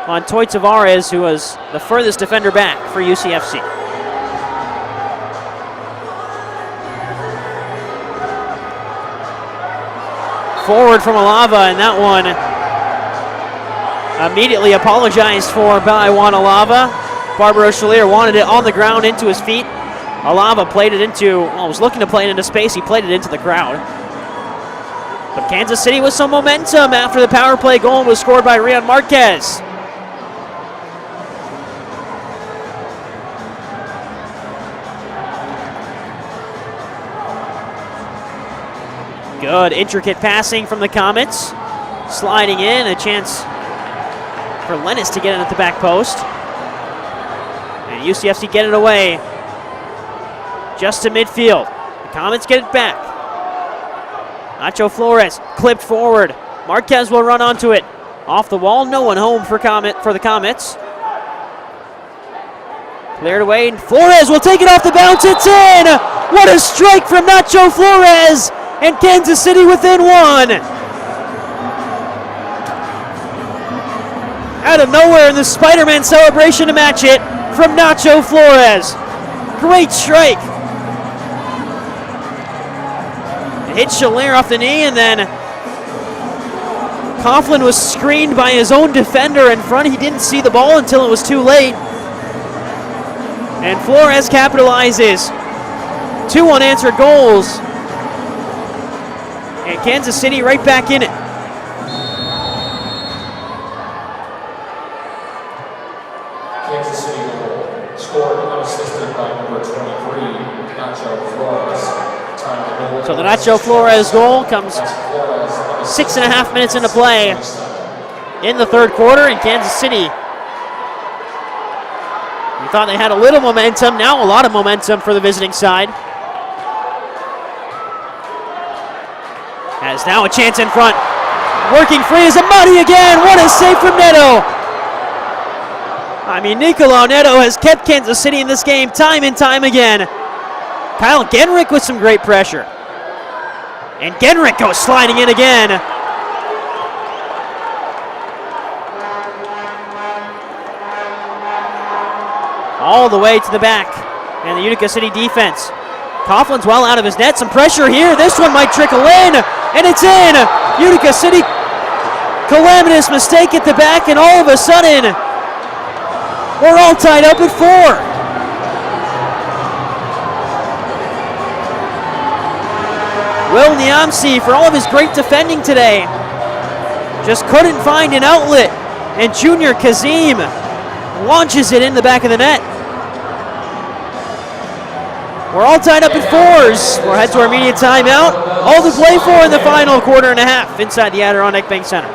on Toy Tavares, who was the furthest defender back for UCFC. Forward from Olava, and that one immediately apologized for by Juan Olava. Barbaro Schalier wanted it on the ground into his feet. Olava played it into, well, was looking to play it into space. He played it into the crowd. But Kansas City with some momentum after the power play goal was scored by Rion Marquez. Good intricate passing from the Comets. Sliding in, a chance for Lennis to get it at the back post. And UCFC get it away just to midfield. The Comets get it back. Nacho Flores clipped forward. Marquez will run onto it. Off the wall, no one home for the Comets. Cleared away, and Flores will take it off the bounce. It's in! What a strike from Nacho Flores! And Kansas City within one. Out of nowhere in the Spider-Man celebration to match it from Nacho Flores. Great strike. It hit Schalier off the knee, and then Coughlin was screened by his own defender in front. He didn't see the ball until it was too late. And Flores capitalizes. 2 unanswered goals. And Kansas City right back in it. Kansas City goal scored unassisted by number 23, Nacho Flores. So the Nacho Flores goal comes 6.5 minutes into play in the third quarter in Kansas City. We thought they had a little momentum, now a lot of momentum for the visiting side. Has now a chance in front. Working free is Amati again. What a save from Neto. I mean, Nicolau Neto has kept Kansas City in this game time and time again. Kyle Genrick with some great pressure. And Genrick goes sliding in again. All the way to the back. And the Utica City defense. Coughlin's well out of his net. Some pressure here. This one might trickle in. And it's in. Utica City. Calamitous mistake at the back. And all of a sudden, we're all tied up at 4. Will Niamsi, for all of his great defending today, just couldn't find an outlet. And Junior Kazim launches it in the back of the net. We're all tied up at 4s. We'll head to our media timeout. All to play for in the final quarter and a half inside the Adirondack Bank Center.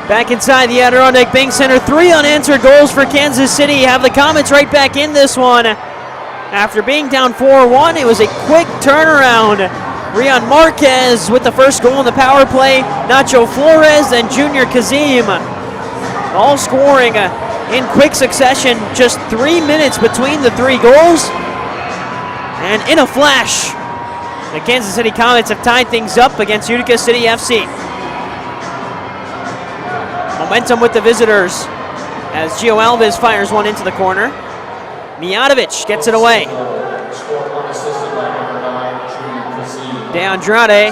Back inside the Adirondack Bank Center, 3 unanswered goals for Kansas City. Have the Comets right back in this one. After being down 4-1, it was a quick turnaround. Rion Marquez with the first goal in the power play. Nacho Flores and Junior Kazim all scoring in quick succession. Just 3 minutes between the 3 goals. And in a flash, the Kansas City Comets have tied things up against Utica City FC. Momentum with the visitors as Gio Alves fires one into the corner. Mijatovic gets it away. De Andrade.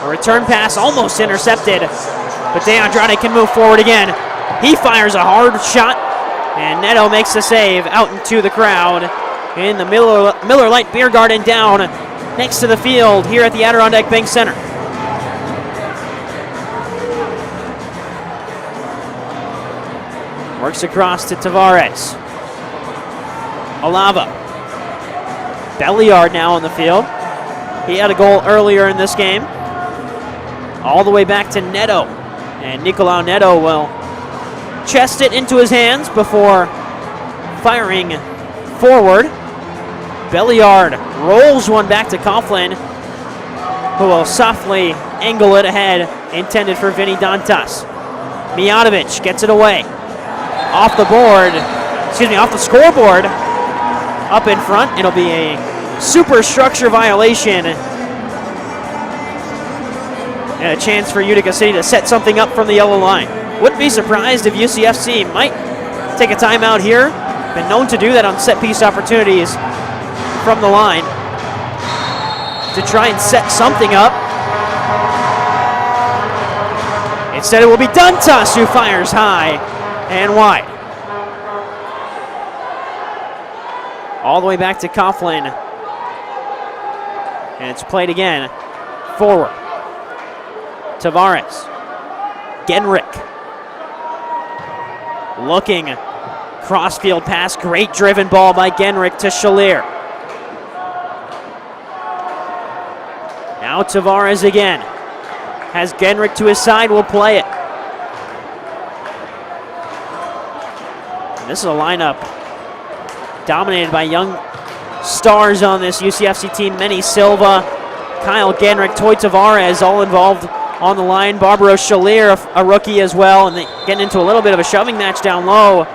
A return pass almost intercepted, but De Andrade can move forward again. He fires a hard shot, and Neto makes the save out into the crowd in the Miller Lite Beer Garden down next to the field here at the Adirondack Bank Center. Works across to Tavares. Alava. Belliard now on the field. He had a goal earlier in this game. All the way back to Neto. And Nicolau Neto will chest it into his hands before firing forward. Belliard rolls one back to Coughlin, who will softly angle it ahead, intended for Vinny Dantas. Mijatovic gets it away. Off the scoreboard, up in front. It'll be a superstructure violation. And a chance for Utica City to set something up from the yellow line. Wouldn't be surprised if UCFC might take a timeout here. Been known to do that on set piece opportunities from the line to try and set something up. Instead, it will be Duntas who fires high and wide. All the way back to Coughlin. And it's played again. Forward. Tavares. Genrick. Looking. Crossfield pass. Great driven ball by Genrick to Shalier. Now Tavares again. Has Genrick to his side. Will play it. And this is a lineup dominated by young stars on this UCFC team. Manny Silva, Kyle Genrick, Toy Tavares, all involved on the line. Barbaro Shalier, a rookie as well, and they getting into a little bit of a shoving match down low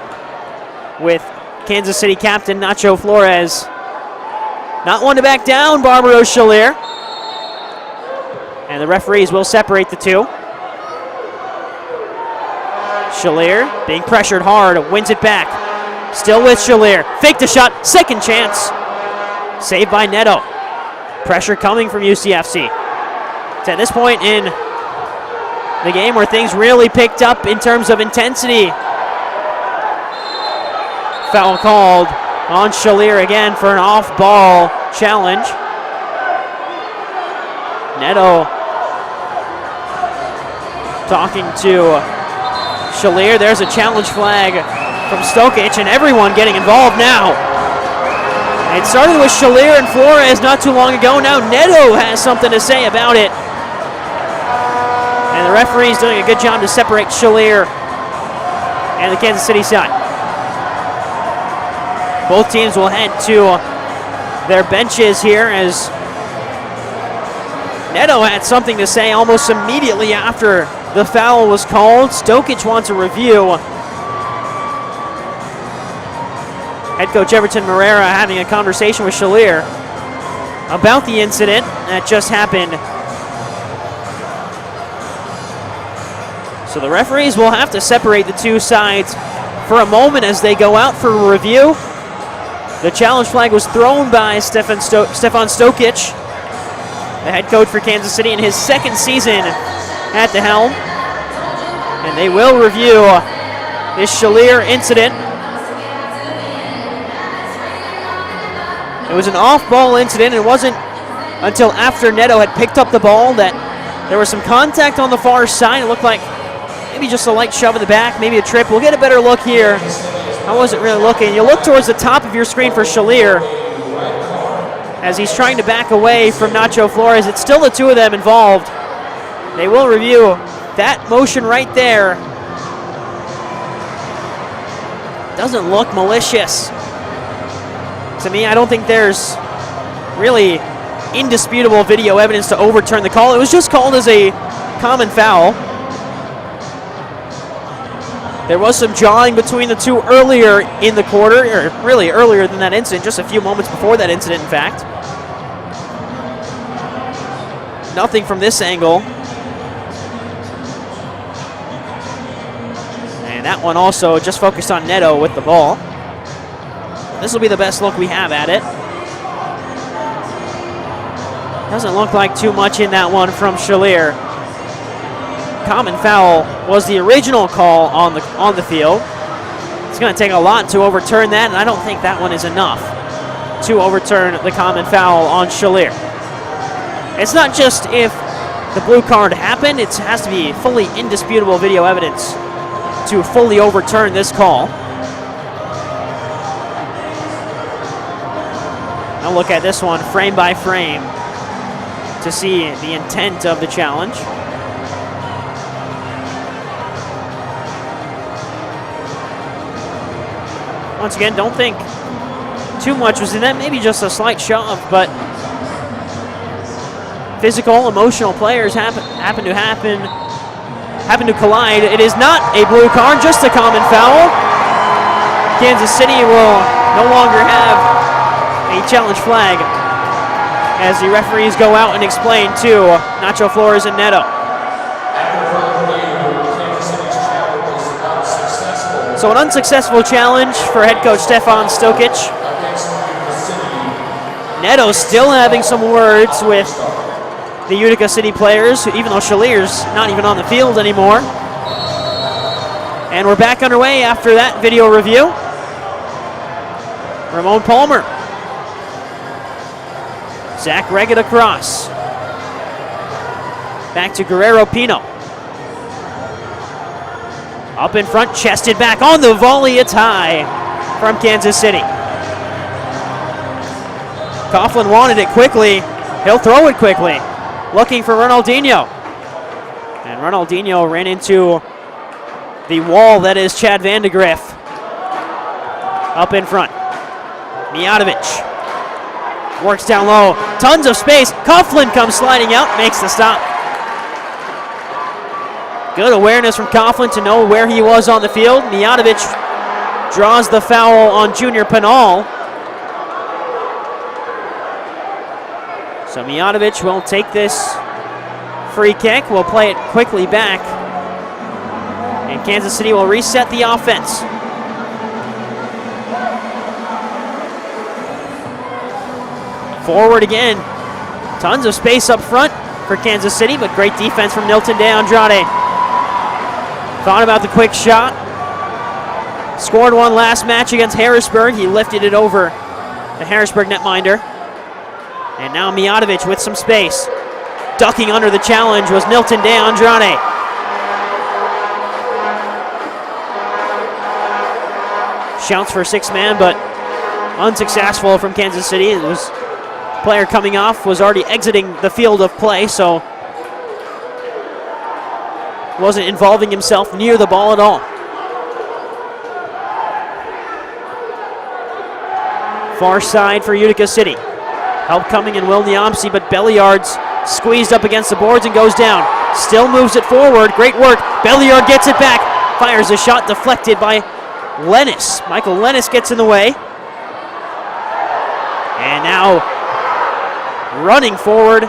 with Kansas City captain Nacho Flores. Not one to back down, Barbaro Shalier. And the referees will separate the two. Shalier being pressured hard, wins it back. Still with Shalier. Fake the shot, second chance. Saved by Neto. Pressure coming from UCFC. It's at this point in the game where things really picked up in terms of intensity. Foul called on Shalier again for an off-ball challenge. Neto talking to Shalier. There's a challenge flag from Stokic, and everyone getting involved now. It started with Shalier and Flores not too long ago. Now Neto has something to say about it. And the referee's doing a good job to separate Shalier and the Kansas City side. Both teams will head to their benches here as Neto had something to say almost immediately after the foul was called. Stokic wants a review. Head coach Everton Moreira having a conversation with Shalier about the incident that just happened. So the referees will have to separate the two sides for a moment as they go out for a review. The challenge flag was thrown by Stefan Stokic, the head coach for Kansas City in his second season at the helm. And they will review this Shalier incident. It was an off-ball incident. It wasn't until after Neto had picked up the ball that there was some contact on the far side. It looked like maybe just a light shove in the back, maybe a trip. We'll get a better look here. I wasn't really looking. You look towards the top of your screen for Shalier as he's trying to back away from Nacho Flores. It's still the two of them involved. They will review that motion right there. Doesn't look malicious. To me, I don't think there's really indisputable video evidence to overturn the call. It was just called as a common foul. There was some jawing between the two earlier in the quarter, or really earlier than that incident, just a few moments before that incident, in fact. Nothing from this angle. And that one also just focused on Neto with the ball. This will be the best look we have at it. Doesn't look like too much in that one from Shalier. Common foul was the original call on the field. It's going to take a lot to overturn that, and I don't think that one is enough to overturn the common foul on Shalier. It's not just if the blue card happened, it has to be fully indisputable video evidence to fully overturn this call. Now look at this one frame by frame to see the intent of the challenge. Once again, don't think too much was in that. Maybe just a slight shove, but physical, emotional players happen to collide. It is not a blue card, just a common foul. Kansas City will no longer have a challenge flag as the referees go out and explain to Nacho Flores and Neto. So an unsuccessful challenge for head coach Stefan Stokic. Neto still having some words with the Utica City players, even though Shalier's not even on the field anymore. And we're back underway after that video review. Ramon Palmer. Zach Reggett across. Back to Guerrero Pino. Up in front, chested back on the volley. It's high from Kansas City. Coughlin wanted it quickly. He'll throw it quickly. Looking for Ronaldinho. And Ronaldinho ran into the wall that is Chad Vandegrift. Up in front. Mijatovic works down low. Tons of space. Coughlin comes sliding out, makes the stop. Good awareness from Coughlin to know where he was on the field. Mijatovic draws the foul on Junior Pinal. So Mijatovic will take this free kick. We'll play it quickly back. And Kansas City will reset the offense. Forward again. Tons of space up front for Kansas City, but great defense from Nilton De Andrade. Thought about the quick shot. Scored one last match against Harrisburg. He lifted it over the Harrisburg netminder. And now Mijatovic with some space. Ducking under the challenge was Nilton De Andrade. Shouts for six-man, but unsuccessful from Kansas City. It was player coming off was already exiting the field of play, so wasn't involving himself near the ball at all. Far side for Utica City. Help coming in Will Niamsi, but Belliard's squeezed up against the boards and goes down. Still moves it forward. Great work. Belliard gets it back. Fires a shot deflected by Lennis. Michael Lennis gets in the way. And now running forward,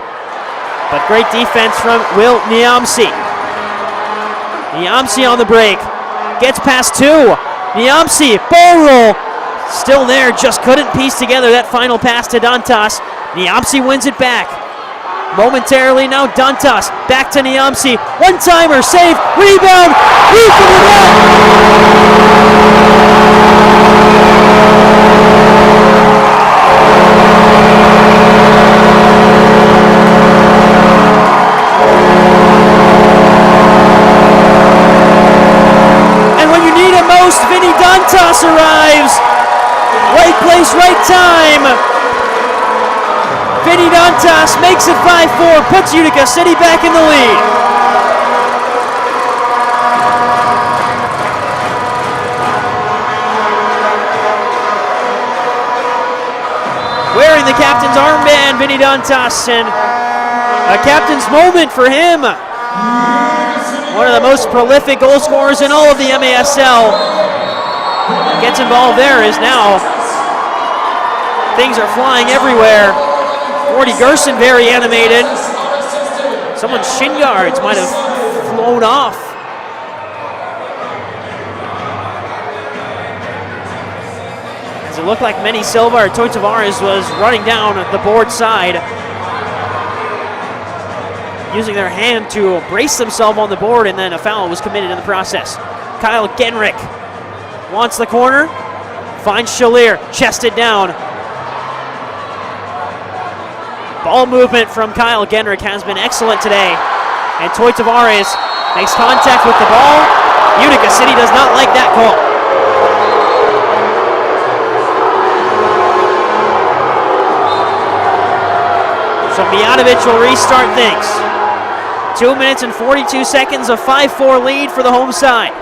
but great defense from Will Niamsi. Niamsi on the break. Gets past two. Niamsi, ball roll. Still there, just couldn't piece together that final pass to Dantas. Niamsi wins it back. Momentarily now Dantas, back to Niamsi. One-timer, save, rebound, and when you need it most, Vinny Dantas arrives. Right place, right time. Vinny Dantas makes it 5-4, puts Utica City back in the lead. Wearing the captain's armband, Vinny Dantas, and a captain's moment for him. One of the most prolific goal scorers in all of the MASL. Gets involved there as now things are flying everywhere. Gordy Gerson very animated. Someone's shin guards might have flown off. As it looked like Manny Silva or Toy Tavares was running down the board side, using their hand to brace themselves on the board, and then a foul was committed in the process. Kyle Genrick wants the corner, finds Shalier, chested down. Ball movement from Kyle Genrick has been excellent today. And Toy Tavares makes contact with the ball. Utica City does not like that call. So Mijatovic will restart things. 2 minutes and 42 seconds, a 5-4 lead for the home side.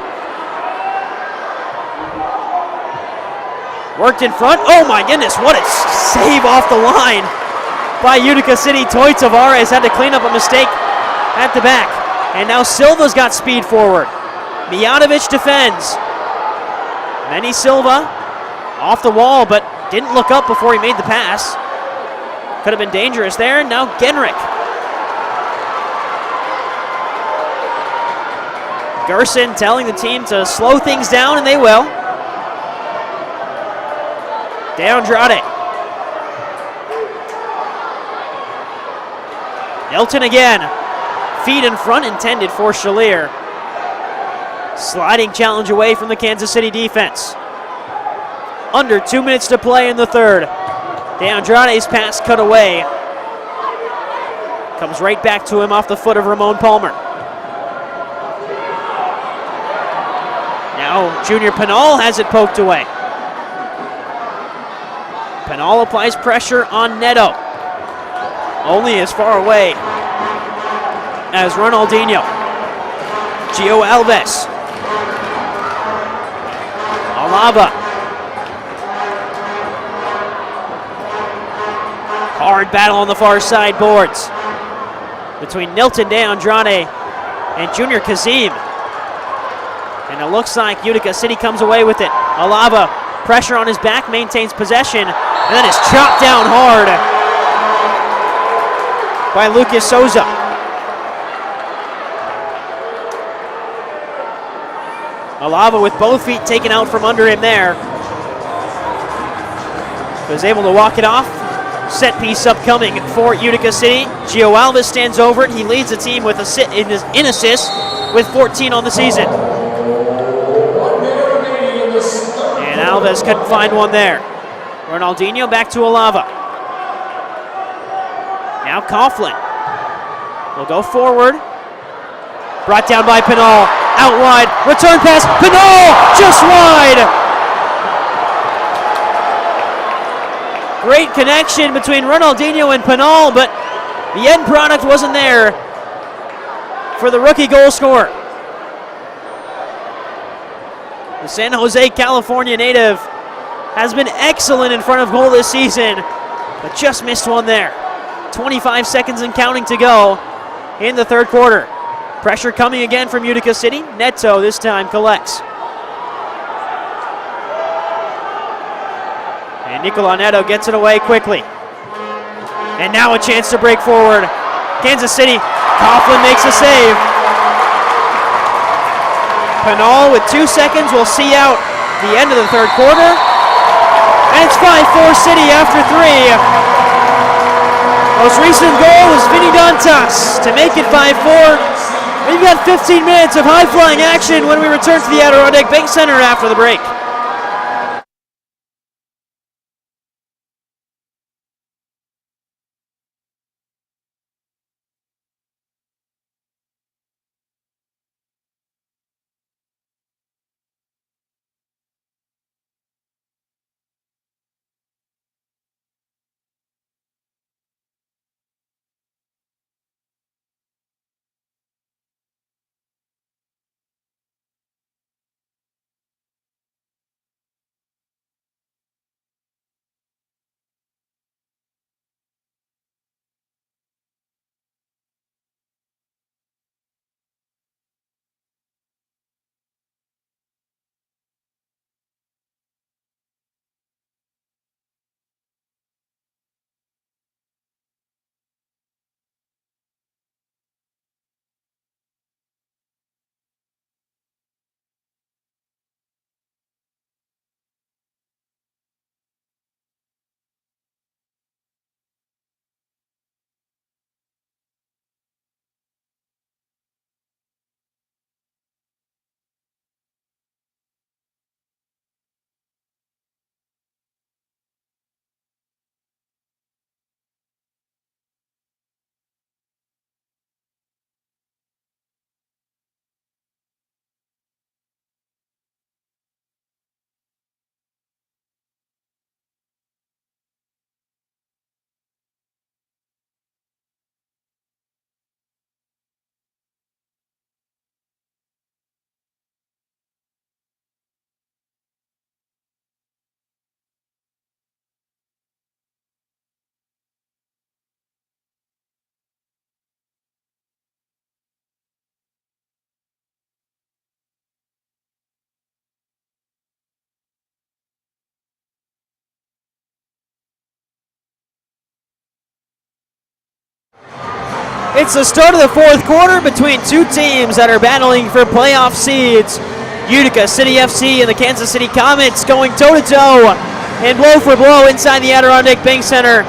Worked in front. Oh my goodness, what a save off the line by Utica City. Toy Tavares had to clean up a mistake at the back. And now Silva's got speed forward. Mijatovic defends. Manny Silva off the wall, but didn't look up before he made the pass. Could have been dangerous there. Now Genrick. Gerson telling the team to slow things down, and they will. De Andrade. Milton again. Feet in front intended for Shalier. Sliding challenge away from the Kansas City defense. Under 2 minutes to play in the third. DeAndrade's pass cut away. Comes right back to him off the foot of Ramon Palmer. Now Junior Pinal has it poked away. Pinal applies pressure on Neto. Only as far away as Ronaldinho. Gio Alves. Alava. Hard battle on the far side boards between Nilton DeAndrade and Junior Kazim. And it looks like Utica City comes away with it. Alava, pressure on his back, maintains possession, and then is chopped down hard by Lucas Souza. Alava with both feet taken out from under him there. Was able to walk it off. Set piece upcoming for Utica City. Gio Alves stands over it. He leads the team with in assists with 14 on the season. And Alves couldn't find one there. Ronaldinho back to Alava. Now Coughlin will go forward. Brought down by Pinal. Out wide. Return pass. Pinal just wide. Great connection between Ronaldinho and Pinal, but the end product wasn't there for the rookie goal scorer. The San Jose, California native has been excellent in front of goal this season, but just missed one there. 25 seconds and counting to go in the third quarter. Pressure coming again from Utica City. Neto this time collects. And Nicola Neto gets it away quickly. And now a chance to break forward. Kansas City, Coughlin makes a save. Pinal with 2 seconds will see out the end of the third quarter. And it's 5-4 City after 3. Most recent goal was Vinny Dantas to make it 5-4. We've got 15 minutes of high-flying action when we return to the Adirondack Bank Center after the break. It's the start of the fourth quarter between two teams that are battling for playoff seeds. Utica City FC and the Kansas City Comets going toe-to-toe and blow for blow inside the Adirondack Bank Center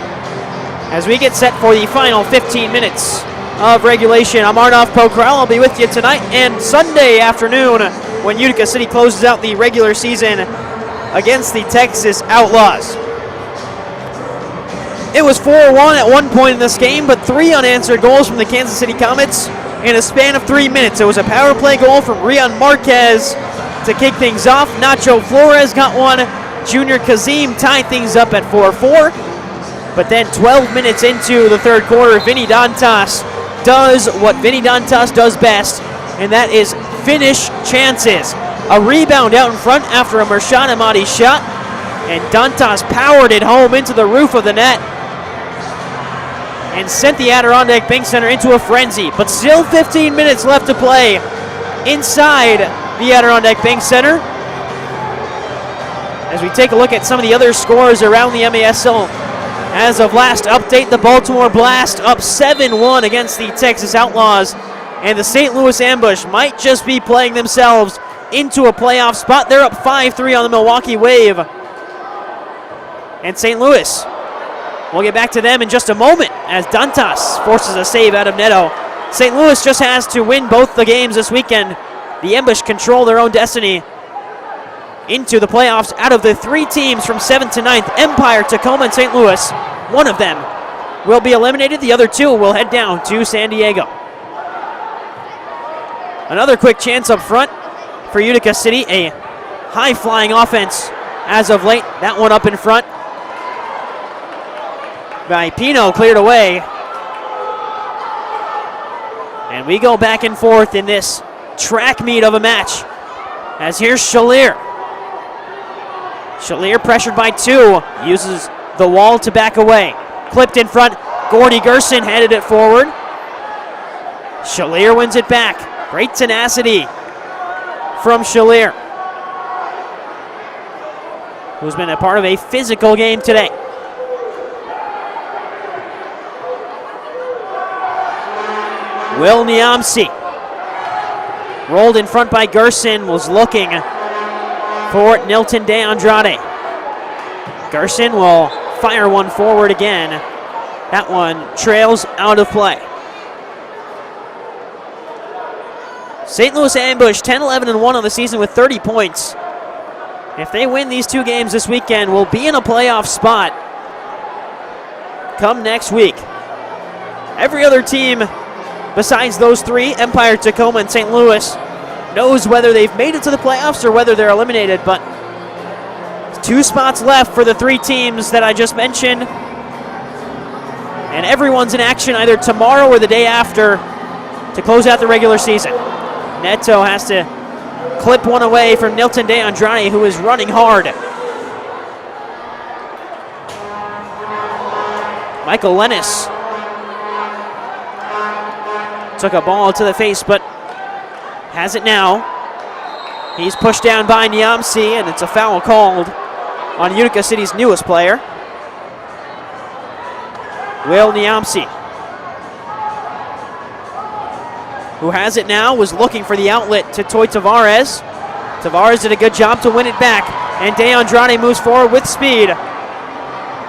as we get set for the final 15 minutes of regulation. I'm Arnolf Pokral. I'll be with you tonight and Sunday afternoon when Utica City closes out the regular season against the Texas Outlaws. It was 4-1 at one point in this game, but 3 unanswered goals from the Kansas City Comets in a span of 3 minutes. It was a power play goal from Rion Marquez to kick things off. Nacho Flores got one. Junior Kazim tied things up at 4-4. But then 12 minutes into the third quarter, Vinny Dantas does what Vinny Dantas does best, and that is finish chances. A rebound out in front after a Mershon Amadi shot, and Dantas powered it home into the roof of the net and sent the Adirondack Bank Center into a frenzy. But still 15 minutes left to play inside the Adirondack Bank Center. As we take a look at some of the other scores around the MASL, as of last update, the Baltimore Blast up 7-1 against the Texas Outlaws, and the St. Louis Ambush might just be playing themselves into a playoff spot. They're up 5-3 on the Milwaukee Wave. And St. Louis, we'll get back to them in just a moment as Dantas forces a save out of Neto. St. Louis just has to win both the games this weekend. The Ambush control their own destiny into the playoffs. Out of the 3 teams from 7th to 9th, Empire, Tacoma, and St. Louis, one of them will be eliminated. The other 2 will head down to San Diego. Another quick chance up front for Utica City, a high-flying offense as of late. That one up in front by Pino, cleared away. And we go back and forth in this track meet of a match, as here's Shalier. Shalier pressured by 2, uses the wall to back away. Clipped in front, Gordy Gerson headed it forward. Shalier wins it back. Great tenacity from Shalier, who's been a part of a physical game today. Will Niamsi, rolled in front by Gerson, was looking for Nilton De Andrade. Gerson will fire one forward again. That one trails out of play. St. Louis Ambush 10-11-1 on the season with 30 points. If they win these 2 games this weekend, we'll be in a playoff spot come next week. Every other team besides those 3, Empire, Tacoma, and St. Louis, knows whether they've made it to the playoffs or whether they're eliminated, but 2 spots left for the 3 teams that I just mentioned, and everyone's in action either tomorrow or the day after to close out the regular season. Neto has to clip one away from Nilton De Andrade, who is running hard. Michael Lennis took a ball to the face, but has it now. He's pushed down by Niamsi, and it's a foul called on Utica City's newest player, Will Niamsi, who has it now, was looking for the outlet to Toy Tavares. Tavares did a good job to win it back, and De Andrade moves forward with speed.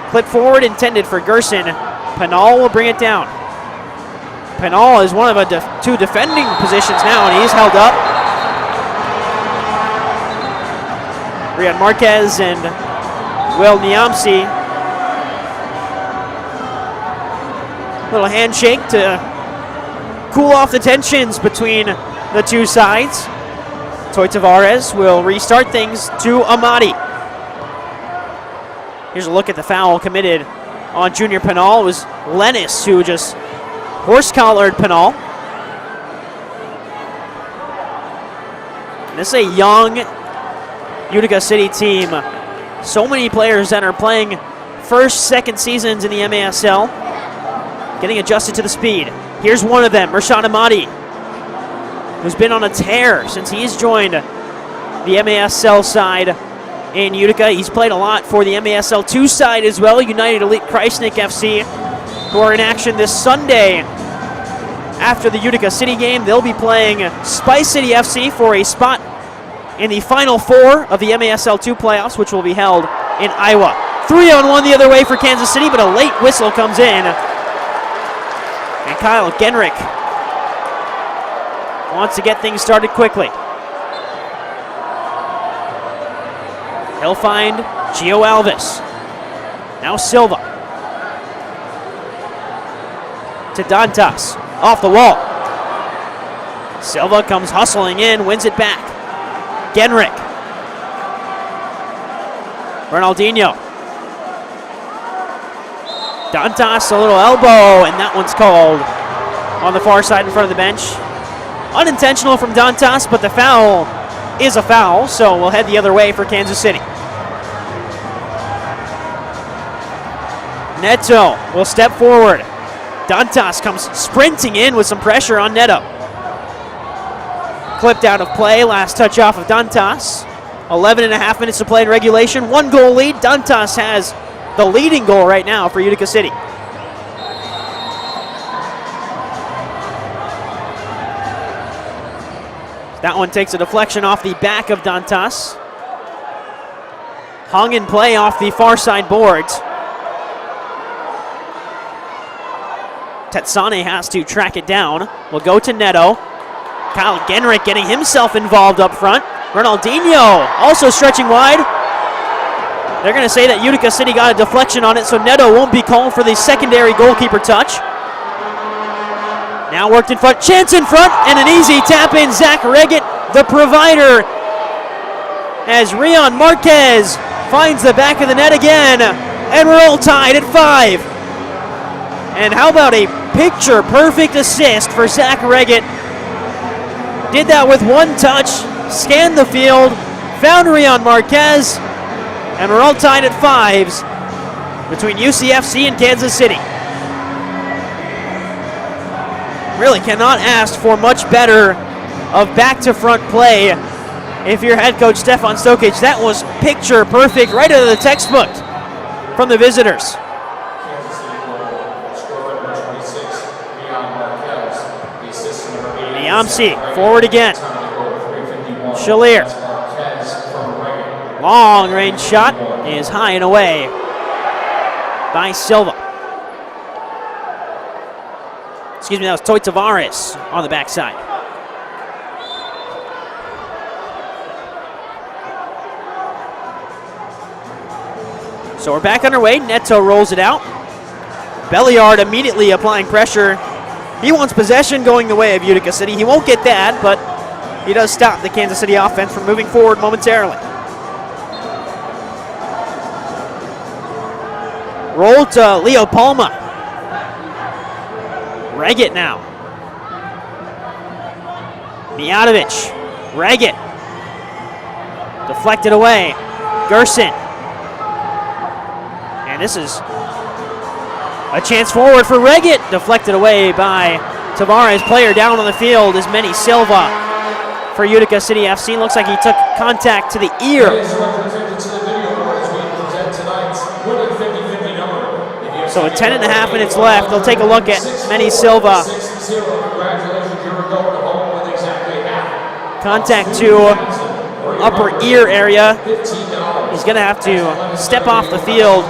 Clip forward intended for Gerson. Penal will bring it down. Penal is one of 2 defending positions now, and he's held up. Rion Marquez and Will Niamsi. Little handshake to cool off the tensions between the 2 sides. Toy Tavares will restart things to Amadi. Here's a look at the foul committed on Junior Penal. It was Lennis who just horse-collared Penal. This is a young Utica City team. So many players that are playing first, second seasons in the MASL, getting adjusted to the speed. Here's one of them, Mershon Amadi, who's been on a tear since he's joined the MASL side in Utica. He's played a lot for the MASL 2 side as well, United Elite Kreisnick FC, who are in action this Sunday. After the Utica City game, they'll be playing Spice City FC for a spot in the Final 4 of the MASL 2 playoffs, which will be held in Iowa. 3-on-1 the other way for Kansas City, but a late whistle comes in And Kyle Genrich wants to get things started quickly. He'll find Gio Alves. Now Silva. To Dantas. Off the wall. Silva comes hustling in, wins it back. Genrich. Ronaldinho. Dantas, a little elbow, and that one's called on the far side in front of the bench. Unintentional from Dantas, but the foul is a foul, so we'll head the other way for Kansas City. Neto will step forward. Dantas comes sprinting in with some pressure on Neto. Clipped out of play, last touch off of Dantas. 11.5 minutes to play in regulation, 1-goal lead. Dantas has the leading goal right now for Utica City. That one takes a deflection off the back of Dantas. Hung in play off the far side boards. Tetsane has to track it down. We'll go to Neto. Kyle Genrich getting himself involved up front. Ronaldinho also stretching wide. They're going to say that Utica City got a deflection on it, so Neto won't be called for the secondary goalkeeper touch. Now worked in front, chance in front, and an easy tap in. Zach Reggett, the provider, as Rion Marquez finds the back of the net again, and we're all tied at 5. And how about a picture-perfect assist for Zach Reggett? Did that with one touch, scanned the field, found Rion Marquez, and we're all tied at 5s between UCFC and Kansas City. Really cannot ask for much better of back-to-front play if you're head coach Stefan Stokic. That was picture-perfect, right out of the textbook from the visitors. Niamsi, forward again. Shalier. Long range shot is high and away by Silva. Excuse me, that was Toy Tavares on the backside. So we're back underway. Neto rolls it out. Belliard immediately applying pressure. He wants possession going the way of Utica City. He won't get that, but he does stop the Kansas City offense from moving forward momentarily. Roll to Leo Palma. Reggett now. Mijatovic. Reggett. Deflected away. Gerson. And this is a chance forward for Reggett. Deflected away by Tavares. Player down on the field is Manny Silva for Utica City FC. Looks like he took contact to the ear. So with 10.5 minutes left, they'll take a look at Manny Silva. Contact to upper ear area. He's going to have to step off the field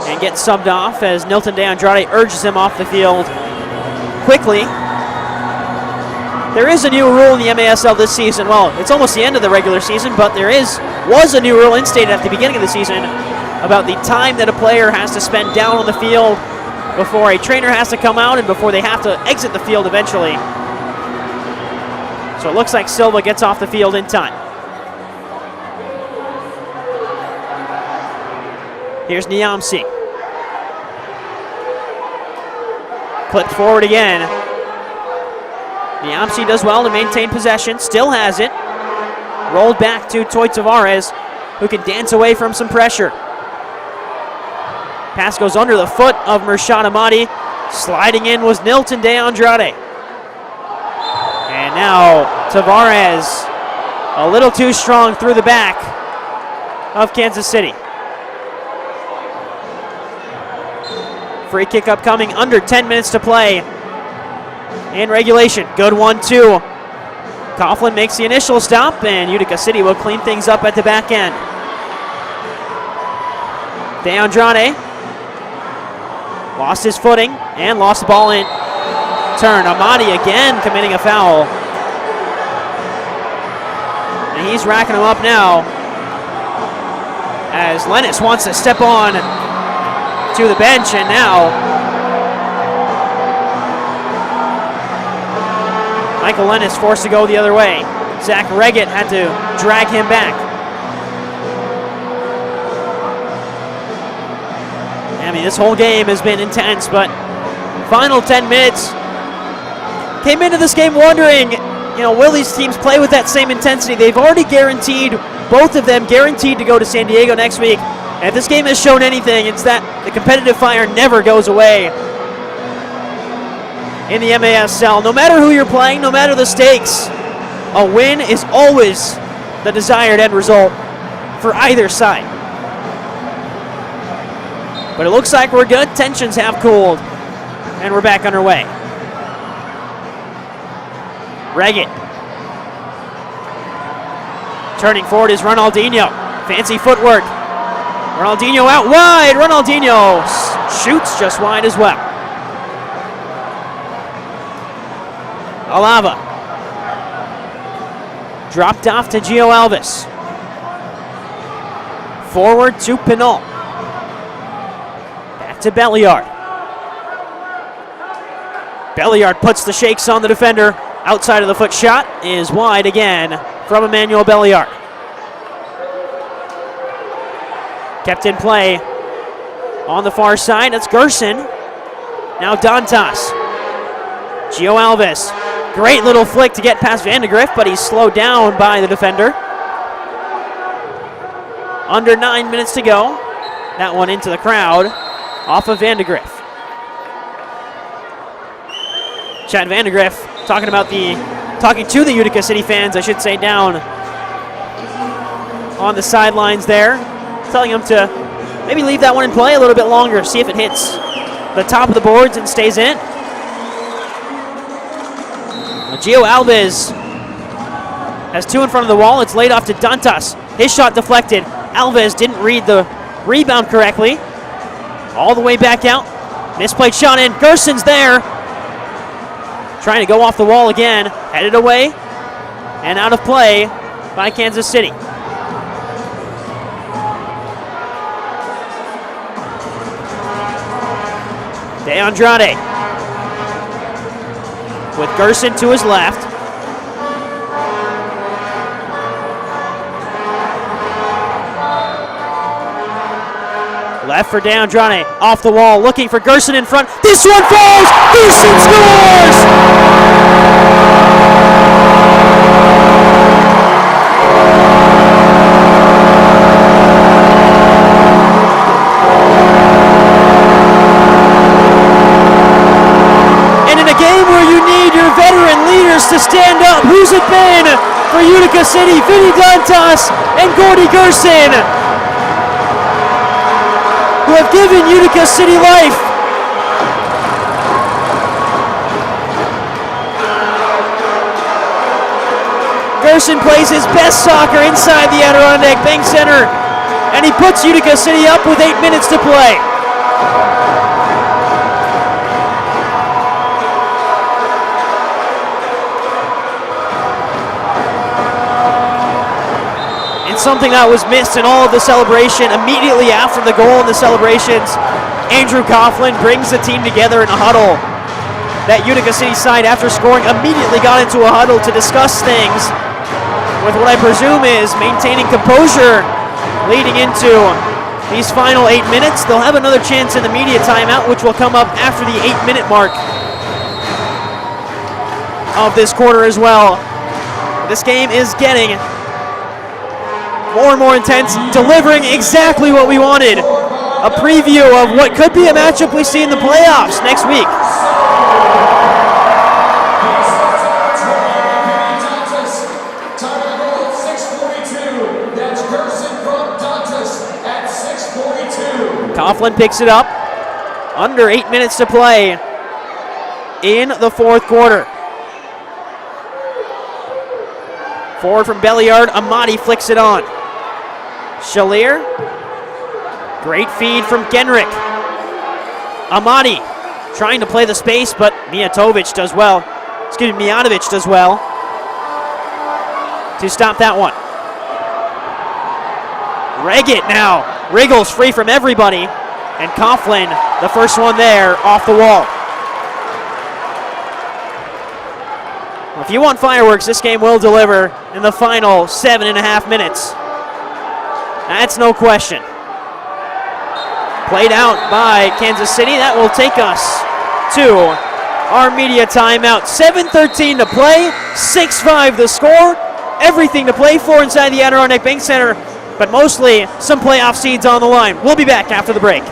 and get subbed off as Nilton De Andrade urges him off the field quickly. There is a new rule in the MASL this season. Well, it's almost the end of the regular season, but there was a new rule instated at the beginning of the season about the time that a player has to spend down on the field before a trainer has to come out and before they have to exit the field eventually. So it looks like Silva gets off the field in time. Here's Niamsi. Clipped forward again. Niamsi does well to maintain possession, still has it. Rolled back to Toy Tavares, who can dance away from some pressure. Pass goes under the foot of Mershad Ahmadi. Sliding in was Nilton De Andrade. And now Tavares, a little too strong through the back of Kansas City. Free kick upcoming, under 10 minutes to play in regulation. Good 1-2. Coughlin makes the initial stop, and Utica City will clean things up at the back end. De Andrade Lost his footing and lost the ball in turn. Amadi again committing a foul. And he's racking them up now as Lennis wants to step on to the bench, and now Michael Lennis forced to go the other way. Zach Reggett had to drag him back. I mean, this whole game has been intense, but final 10 minutes, came into this game wondering, will these teams play with that same intensity? They've already guaranteed, both of them guaranteed to go to San Diego next week. And if this game has shown anything, it's that the competitive fire never goes away in the MASL. No matter who you're playing, no matter the stakes, a win is always the desired end result for either side. But it looks like we're good. Tensions have cooled, and we're back underway. Reggett. Turning forward is Ronaldinho. Fancy footwork. Ronaldinho out wide. Ronaldinho shoots just wide as well. Alava. Dropped off to Gio Alves. Forward to Pinal. Back to Belliard. Belliard puts the shakes on the defender. Outside of the foot shot is wide again from Emmanuel Belliard. Kept in play on the far side. That's Gerson. Now Dantas. Gio Alves. Great little flick to get past Vandegrift, but he's slowed down by the defender. Under 9 minutes to go. That one into the crowd off of Vandegrift. Chad Vandegrift talking to the Utica City fans, I should say, down on the sidelines there, telling them to maybe leave that one in play a little bit longer, see if it hits the top of the boards and stays in. Gio Alves has two in front of the wall. It's laid off to Dantas. His shot deflected. Alves didn't read the rebound correctly. All the way back out. Misplayed shot in. Gerson's there. Trying to go off the wall again. Headed away and out of play by Kansas City. De Andrade with Gerson to his left. Left for De Andrade, off the wall, looking for Gerson in front. This one falls! Gerson scores! And in a game where you need your veteran leaders to stand up, who's it been for Utica City? Vinny Dantas and Gordy Gerson, who have given Utica City life. Gerson plays his best soccer inside the Adirondack Bank Center, and he puts Utica City up with 8 minutes to play. Something that was missed in all of the celebration. Immediately after the goal in the celebrations, Andrew Coughlin brings the team together in a huddle. That Utica City side, after scoring, immediately got into a huddle to discuss things with what I presume is maintaining composure leading into these final 8 minutes. They'll have another chance in the media timeout, which will come up after the 8-minute mark of this quarter as well. This game is getting more and more intense, delivering exactly what we wanted. A preview of what could be a matchup we see in the playoffs next week. Coughlin picks it up. Under 8 minutes to play in the fourth quarter. Forward from Belliard, Amadi flicks it on. Shalier, great feed from Genrick. Amadi trying to play the space, but Mijatovic does well. Mijatovic does well to stop that one. Reggett now wriggles free from everybody, and Coughlin, the first one there, off the wall. Well, if you want fireworks, this game will deliver in the final 7.5 minutes. That's no question. Played out by Kansas City. That will take us to our media timeout. 7:13 to play, 6-5 the score. Everything to play for inside the Adirondack Bank Center, but mostly some playoff seeds on the line. We'll be back after the break.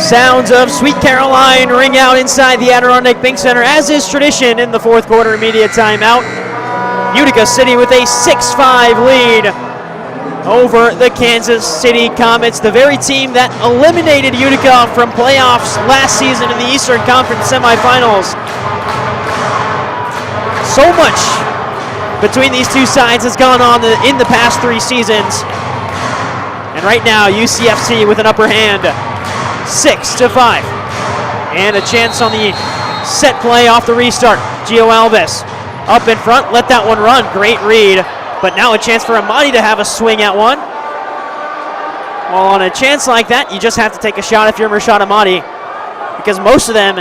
Sounds of Sweet Caroline ring out inside the Adirondack Bank Center, as is tradition in the fourth quarter media timeout. Utica City with a 6-5 lead over the Kansas City Comets, the very team that eliminated Utica from playoffs last season in the Eastern Conference semifinals. So much between these two sides has gone on in the past 3 seasons. And right now, UCFC with an upper hand, 6-5. And a chance on the set play off the restart. Gio Alves up in front, let that one run. Great read, but now a chance for Amadi to have a swing at one. Well, on a chance like that, you just have to take a shot if you're Rashad Amadi, because most of them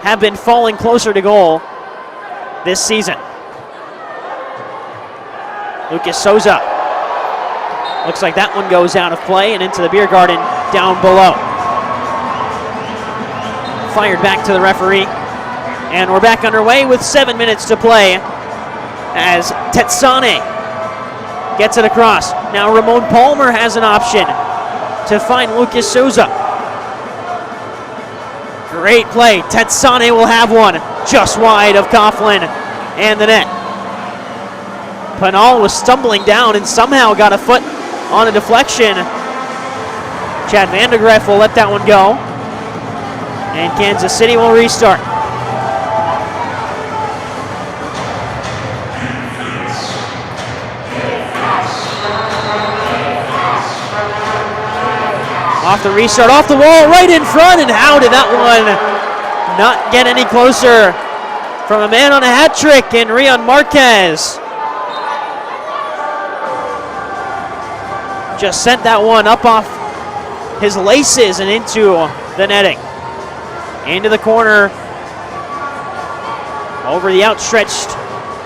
have been falling closer to goal this season. Lucas Souza. Looks like that one goes out of play and into the beer garden down below. Fired back to the referee, and we're back underway with 7 minutes to play as Tetsane gets it across. Now Ramon Palmer has an option to find Lucas Souza. Great play. Tetsane will have one just wide of Coughlin and the net. Pinal was stumbling down and somehow got a foot on a deflection. Chad Vandegrift will let that one go. And Kansas City will restart. Off the restart, off the wall, right in front, and how did that one not get any closer from a man on a hat trick in Rion Marquez? Just sent that one up off his laces and into the netting. Into the corner, over the outstretched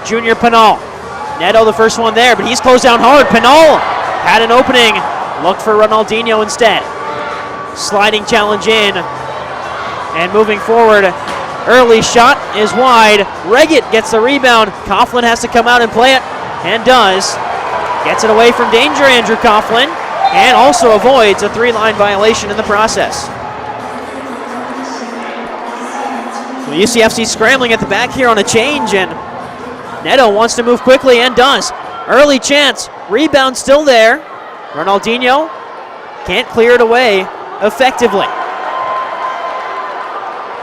Junior Pinal. Neto the first one there, but he's closed down hard. Pinal had an opening, looked for Ronaldinho instead. Sliding challenge in, and moving forward, early shot is wide. Reggett gets the rebound. Coughlin has to come out and play it, and does. Gets it away from danger, Andrew Coughlin, and also avoids a 3-line violation in the process. Well, UCFC scrambling at the back here on a change, and Neto wants to move quickly and does. Early chance, rebound still there. Ronaldinho can't clear it away effectively.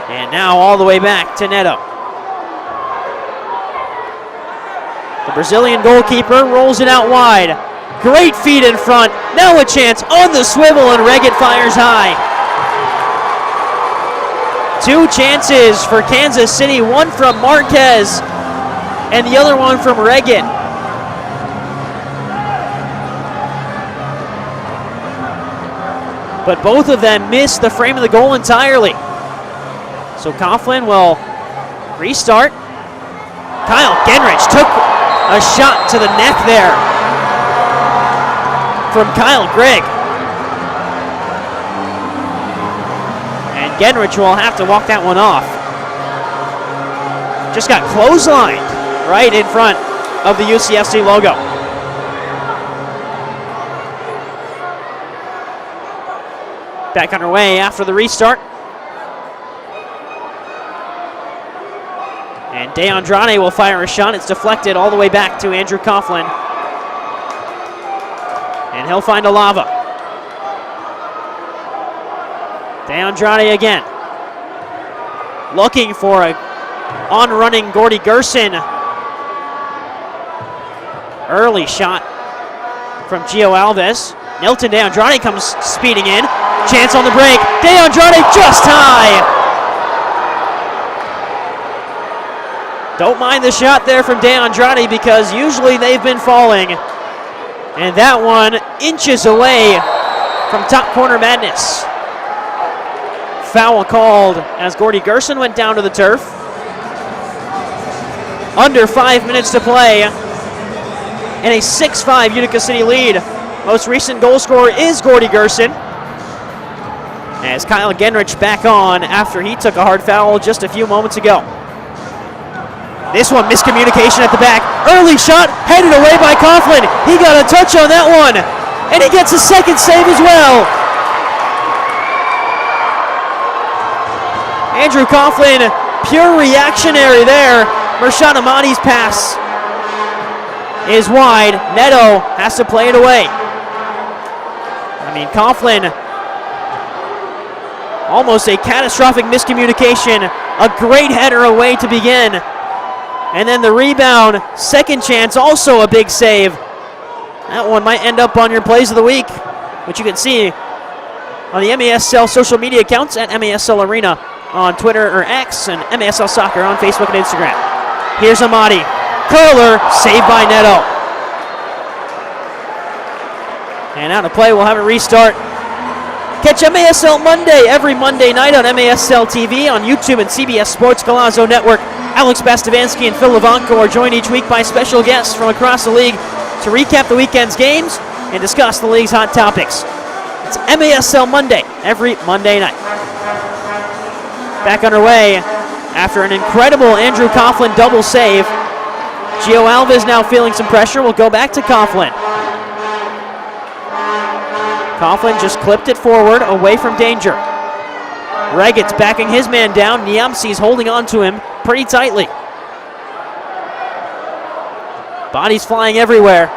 And now all the way back to Neto. The Brazilian goalkeeper rolls it out wide. Great feet in front. Now a chance on the swivel, and Reggett fires high. 2 chances for Kansas City, one from Marquez and the other one from Reggett. But both of them missed the frame of the goal entirely. So Coughlin will restart. Kyle Genrich took a shot to the neck there from Kyle Gregg. And Genrich will have to walk that one off. Just got clotheslined right in front of the UCFC logo. Back underway after the restart. And De Andrade will fire a shot. It's deflected all the way back to Andrew Coughlin. And he'll find Alava. De Andrade again. Looking for a on-running Gordy Gerson. Early shot from Gio Alves. Nilton De Andrade comes speeding in. Chance on the break. De Andrade just high. Don't mind the shot there from De Andrade because usually they've been falling. And that one inches away from top corner madness. Foul called as Gordy Gerson went down to the turf. Under 5 minutes to play. And a 6-5 Utica City lead. Most recent goal scorer is Gordy Gerson. As Kyle Genrich back on after he took a hard foul just a few moments ago. This one, miscommunication at the back. Early shot, headed away by Coughlin. He got a touch on that one, and he gets a second save as well. Andrew Coughlin, pure reactionary there. Mershad Ahmadi's pass is wide. Neto has to play it away. I mean, Coughlin, almost a catastrophic miscommunication. A great header away to begin. And then the rebound, second chance, also a big save. That one might end up on your plays of the week, which you can see on the MASL social media accounts at MASL Arena on Twitter or X, and MASL Soccer on Facebook and Instagram. Here's Ahmadi. Curler, saved by Neto. And out of play, we'll have a restart. Catch MASL Monday every Monday night on MASL TV, on YouTube and CBS Sports Golazo Network. Alex Bastavansky and Phil Levanko are joined each week by special guests from across the league to recap the weekend's games and discuss the league's hot topics. It's MASL Monday every Monday night. Back underway after an incredible Andrew Coughlin double save. Gio Alves now feeling some pressure. We'll go back to Coughlin. Coughlin just clipped it forward away from danger. Reggett's backing his man down. Niamsi's holding on to him pretty tightly. Bodies flying everywhere.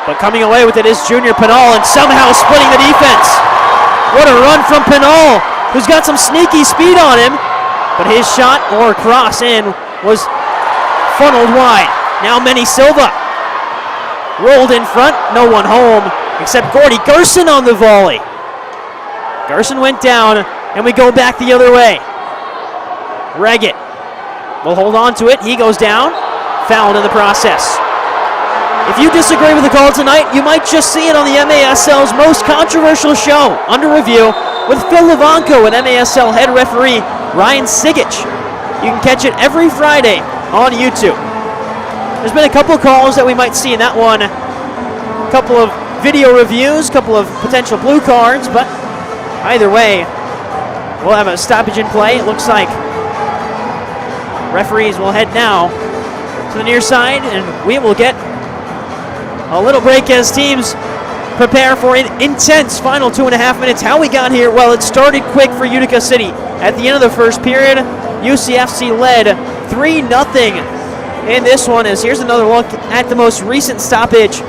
But coming away with it is Junior Pinal, and somehow splitting the defense. What a run from Pinal, who's got some sneaky speed on him. But his shot or cross in was funneled wide. Now Manny Silva rolled in front, no one home except Gordy Gerson on the volley. Gerson went down, and we go back the other way. Reggett will hold on to it. He goes down, fouled in the process. If you disagree with the call tonight, you might just see it on the MASL's most controversial show, Under Review, with Phil Levanko and MASL head referee Ryan Sigich. You can catch it every Friday on YouTube. There's been a couple of calls that we might see in that one. A couple of video reviews, a couple of potential blue cards, but either way, we'll have a stoppage in play. It looks like referees will head now to the near side, and we will get a little break as teams prepare for an intense final 2.5 minutes. How we got here? Well, it started quick for Utica City. at the end of the first period. UCFC led 3-0 in this one. As here's another look at the most recent stoppage.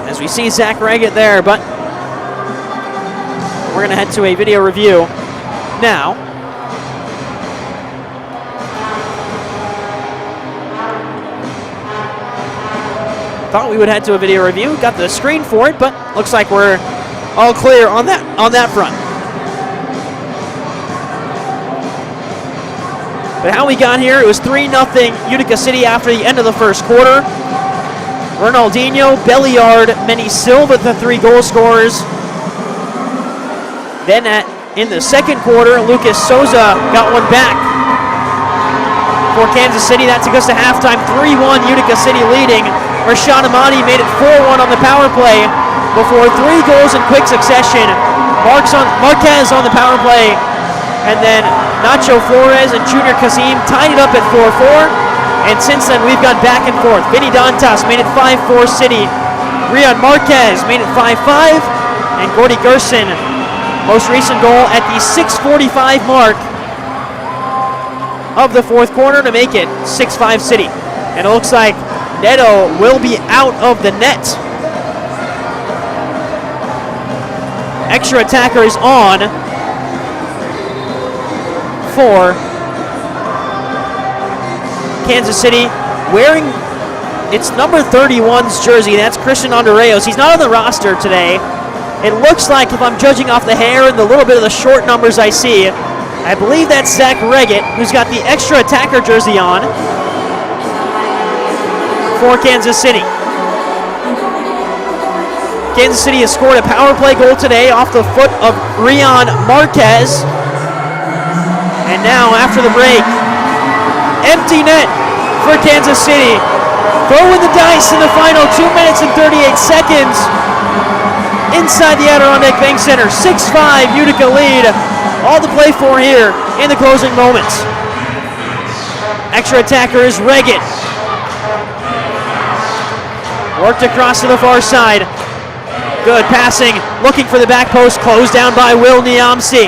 As we see Zach Reggett there, but we're going to head to a video review now. Thought we would head to a video review. Got the screen for it, but looks like we're all clear on that front. But how we got here, it was 3-0 Utica City after the end of the first quarter. Ronaldinho, Belliard, Manny Silva, the 3 goal scorers. Then in the second quarter, Lucas Souza got one back for Kansas City. That took us to halftime, 3-1 Utica City leading. Rashawn Amani made it 4-1 on the power play before 3 goals in quick succession. Marquez on the power play, and then Nacho Flores and Junior Kazim tied it up at 4-4. And since then, we've gone back and forth. Vinny Dantas made it 5-4 City. Riyad Marquez made it 5-5. And Gordy Gerson, most recent goal at the 6:45 mark of the fourth quarter to make it 6-5 City. And it looks like Neto will be out of the net. Extra attacker is on for Kansas City, wearing its number 31's jersey. That's Christian Andreos. He's not on the roster today. It looks like, if I'm judging off the hair and the little bit of the short numbers I see, I believe that's Zach Reggett, who's got the extra attacker jersey on for Kansas City. Kansas City has scored a power play goal today off the foot of Rion Marquez. And now, after the break, empty net for Kansas City. Throwing the dice in the final 2 minutes and 38 seconds inside the Adirondack Bank Center. 6-5 Utica lead. All to play for here in the closing moments. Extra attacker is Reggett. Worked across to the far side. Good passing. Looking for the back post. Closed down by Will Niamsi.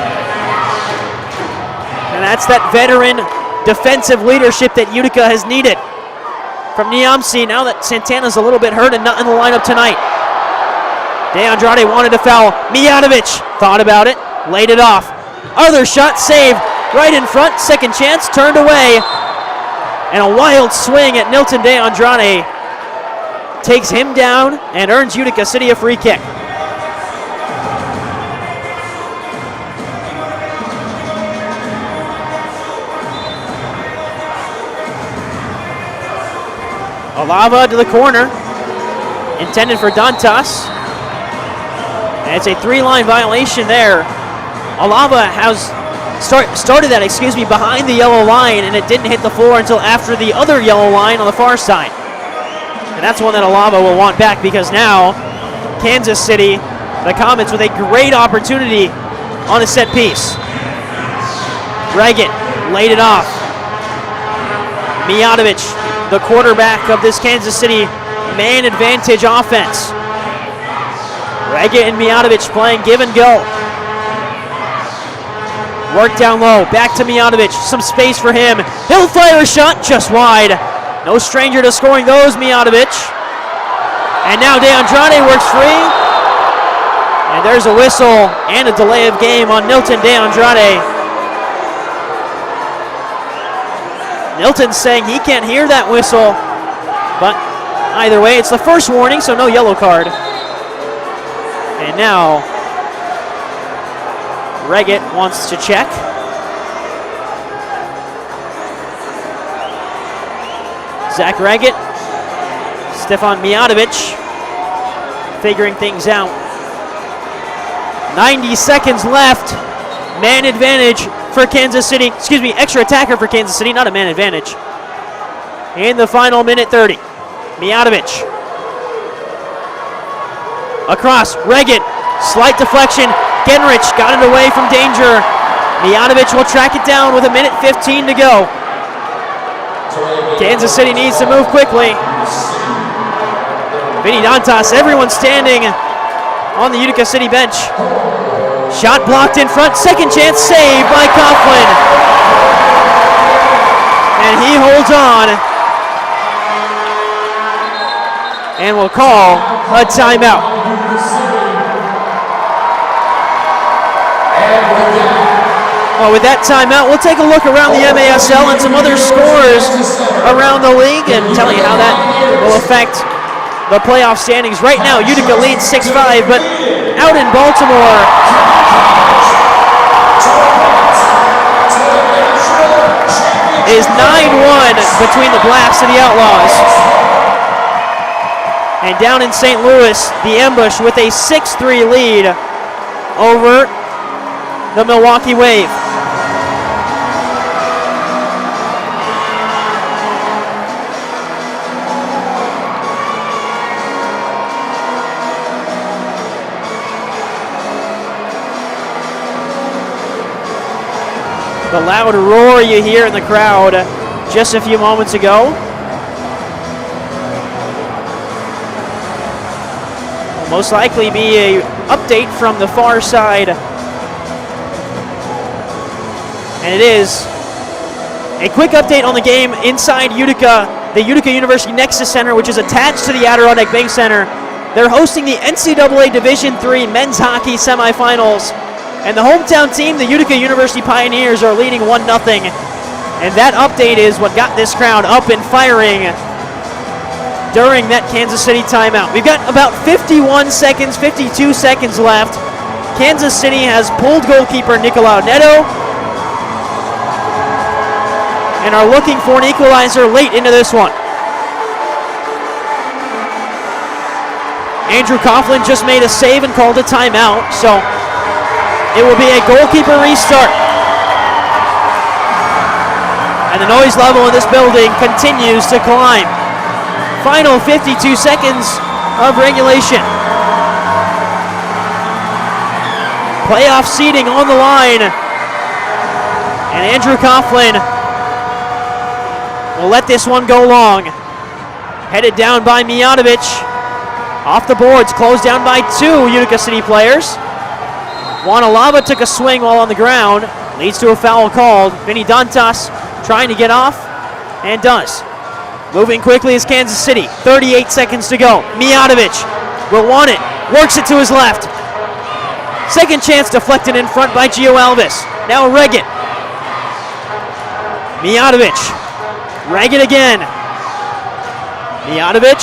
And that's that veteran defensive leadership that Utica has needed from Niamsi. Now that Santana's a little bit hurt and not in the lineup tonight. De Andrade wanted to foul. Mijatovic thought about it, laid it off. Other shot saved right in front. Second chance turned away. And a wild swing at Nilton De Andrade takes him down and earns Utica City a free kick. Alava to the corner, intended for Dantas. And it's a 3-line violation there. Alava has started that, behind the yellow line, and it didn't hit the floor until after the other yellow line on the far side. And that's one that Alava will want back, because now Kansas City, the Comets, with a great opportunity on a set piece. Reggett laid it off. Mijatovic, the quarterback of this Kansas City man advantage offense. Reggett and Mijatovic playing give and go. Work down low, back to Mijatovic, some space for him. He'll fire a shot just wide. No stranger to scoring those, Mijatovic. And now De Andrade works free. And there's a whistle and a delay of game on Nilton De Andrade. Nilton's saying he can't hear that whistle, but either way, it's the first warning, so no yellow card. And now, Reggett wants to check. Zach Reggett, Stefan Mijatovic, figuring things out. 90 seconds left. Man advantage for Kansas City. Extra attacker for Kansas City, not a man advantage. In the final minute 30. Mijatovic. Across, Reggett. Slight deflection. Genrich got it away from danger. Mijatovic will track it down with a minute 15 to go. Kansas City needs to move quickly. Vinny Dantas, everyone standing on the Utica City bench. Shot blocked in front. Second chance saved by Coughlin. And he holds on. And will call a timeout. Well, with that timeout, we'll take a look around the MASL and some other scores around the league and tell you how that will affect the playoff standings. Right now, Utica leads 6-5, but out in Baltimore, is 9-1 between the Blacks and the Outlaws. And down in St. Louis, the Ambush with a 6-3 lead over the Milwaukee Wave. The loud roar you hear in the crowd just a few moments ago. Will most likely be an update from the far side. And it is a quick update on the game inside Utica, the Utica University Nexus Center, which is attached to the Adirondack Bank Center. They're hosting the NCAA Division III men's hockey semifinals. And the hometown team, the Utica University Pioneers, are leading 1-0. And that update is what got this crowd up and firing during that Kansas City timeout. We've got about 51 seconds, 52 seconds left. Kansas City has pulled goalkeeper Nicolau Neto and are looking for an equalizer late into this one. Andrew Coughlin just made a save and called a timeout, so it will be a goalkeeper restart. And the noise level in this building continues to climb. Final 52 seconds of regulation. Playoff seeding on the line. And Andrew Coughlin will let this one go long. Headed down by Mijatovic. Off the boards, closed down by 2 Utica City players. Wanalava took a swing while on the ground. Leads to a foul called. Vinny Dantas trying to get off, and does. Moving quickly is Kansas City. 38 seconds to go. Mijatovic will want it. Works it to his left. Second chance deflected in front by Gio Alvis. Now Reggett. Mijatovic. Reggett again. Mijatovic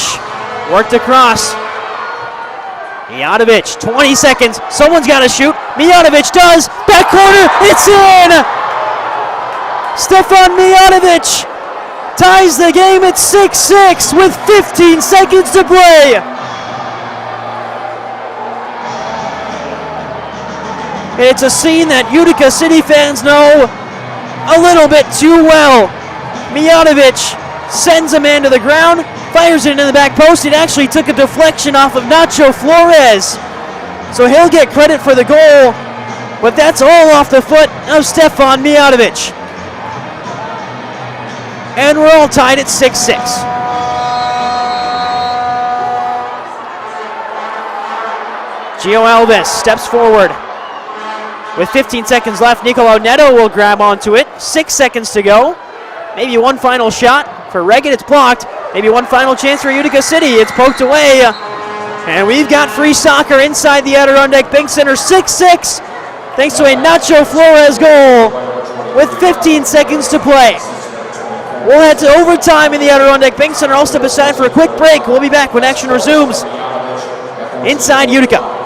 worked across. Mijatovic, 20 seconds. Someone's got to shoot. Mijatovic does. Back corner. It's in. Stefan Mijatovic ties the game at 6-6 with 15 seconds to play. It's a scene that Utica City fans know a little bit too well. Mijatovic sends a man to the ground, fires it into the back post. It actually took a deflection off of Nacho Flores. So he'll get credit for the goal, but that's all off the foot of Stefan Mijatovic. And we're all tied at 6-6. Gio Alvis steps forward. With 15 seconds left, Nicolau Neto will grab onto it. 6 seconds to go. Maybe one final shot for Reggett. It's blocked. Maybe one final chance for Utica City. It's poked away. And we've got free soccer inside the Adirondack Bank Center. 6-6 thanks to a Nacho Flores goal with 15 seconds to play. We'll head to overtime in the Adirondack Bank Center. I'll step aside for a quick break. We'll be back when action resumes inside Utica.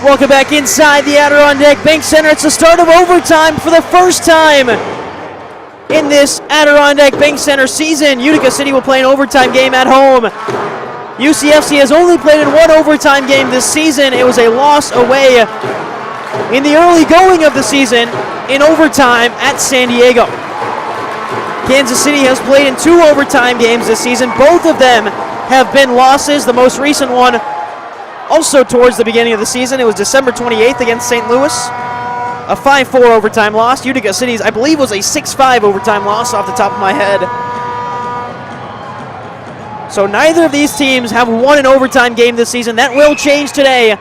Welcome back inside the Adirondack Bank Center. It's the start of overtime for the first time in this Adirondack Bank Center season. Utica City will play an overtime game at home. UCFC has only played in one overtime game this season. It was a loss away in the early going of the season in overtime at San Diego. Kansas City has played in 2 overtime games this season. Both of them have been losses. The most recent one also towards the beginning of the season. It was December 28th against St. Louis. A 5-4 overtime loss. Utica City's, I believe, was a 6-5 overtime loss off the top of my head. So neither of these teams have won an overtime game this season. That will change today,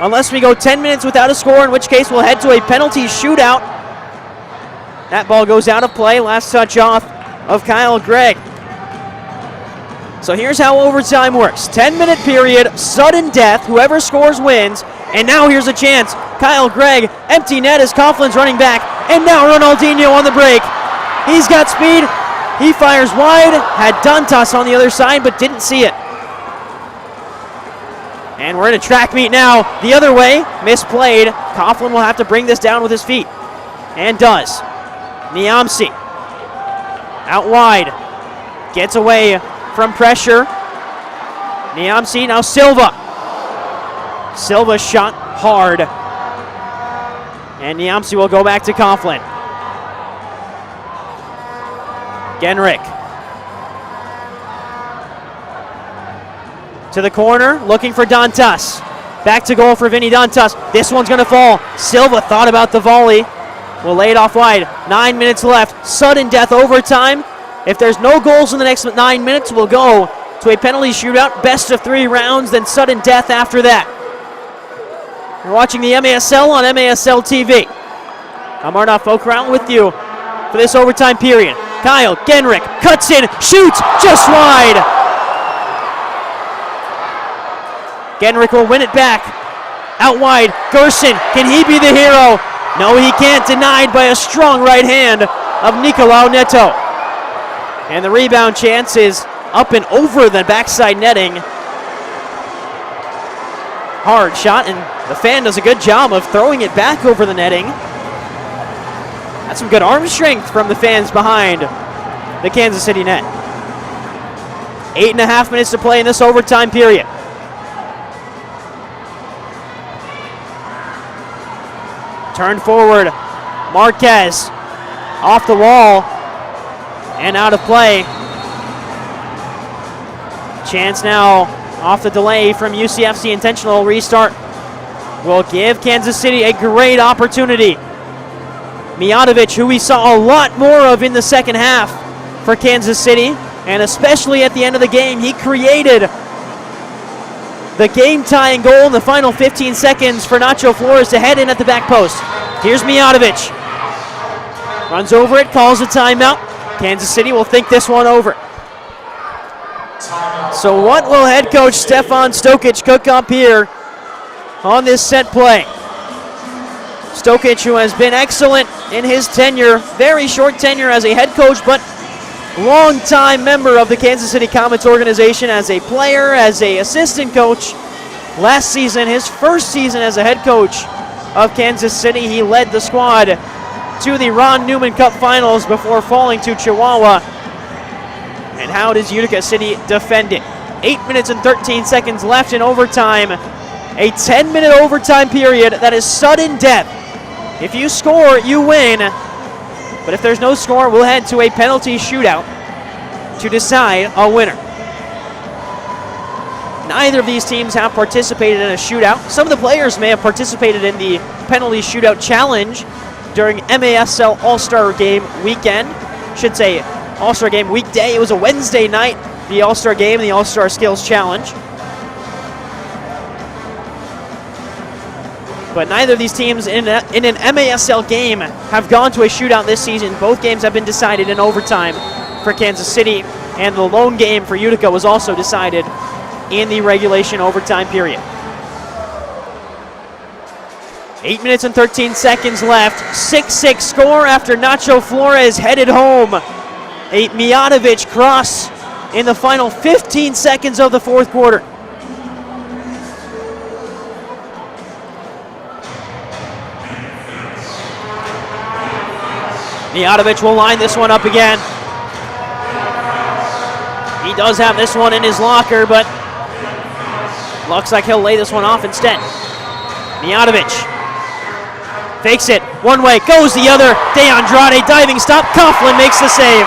unless we go 10 minutes without a score, in which case we'll head to a penalty shootout. That ball goes out of play. Last touch off of Kyle Gregg. So here's how overtime works. 10-minute period, sudden death. Whoever scores wins. And now here's a chance. Kyle Gregg, empty net as Coughlin's running back. And now Ronaldinho on the break. He's got speed. He fires wide. Had Dantas on the other side, but didn't see it. And we're in a track meet now. The other way, misplayed. Coughlin will have to bring this down with his feet. And does. Niamsi. Out wide. Gets away from pressure. Niamsi, now Silva. Silva shot hard. And Niamsi will go back to Coughlin. Genrick. To the corner, looking for Dantas. Back to goal for Vinny Dantas. This one's going to fall. Silva thought about the volley. Will lay it off wide. 9 minutes left. Sudden death overtime. If there's no goals in the next 9 minutes, we'll go to a penalty shootout. Best of 3 rounds, then sudden death after that. You're watching the MASL on MASL TV. I'm Arnaud Fokrout with you for this overtime period. Kyle Genrick cuts in, shoots just wide. Genrick will win it back. Out wide, Gerson, can he be the hero? No, he can't, denied by a strong right hand of Nicolau Neto. And the rebound chance is up and over the backside netting. Hard shot, and the fan does a good job of throwing it back over the netting. That's some good arm strength from the fans behind the Kansas City net. 8.5 minutes to play in this overtime period. Turn forward, Marquez off the wall and out of play. Chance now off the delay from UCFC. Intentional restart will give Kansas City a great opportunity. Mijatovic, who we saw a lot more of in the second half for Kansas City, and especially at the end of the game, he created the game-tying goal in the final 15 seconds for Nacho Flores to head in at the back post. Here's Mijatovic. Runs over it, calls a timeout. Kansas City will think this one over. So what will head coach Stefan Stokic cook up here on this set play? Stokic, who has been excellent in his tenure, very short tenure as a head coach, but long-time member of the Kansas City Comets organization as a player, as a assistant coach. Last season, his first season as a head coach of Kansas City, he led the squad to the Ron Newman Cup Finals before falling to Chihuahua. And how does Utica City defend it? 8 minutes and 13 seconds left in overtime. A 10-minute overtime period that is sudden death. If you score, you win. But if there's no score, we'll head to a penalty shootout to decide a winner. Neither of these teams have participated in a shootout. Some of the players may have participated in the penalty shootout challenge during MASL All-Star Game weekend. Should say All-Star Game weekday. It was a Wednesday night, the All-Star Game and the All-Star Skills Challenge. But neither of these teams in an MASL game have gone to a shootout this season. Both games have been decided in overtime for Kansas City, and the lone game for Utica was also decided in the regulation overtime period. 8 minutes and 13 seconds left. 6-6 score after Nacho Flores headed home. A Mijatovic cross in the final 15 seconds of the fourth quarter. Mijatovic will line this one up again. He does have this one in his locker, but looks like he'll lay this one off instead. Mijatovic fakes it one way, goes the other. DeAndrade diving stop. Coughlin makes the save.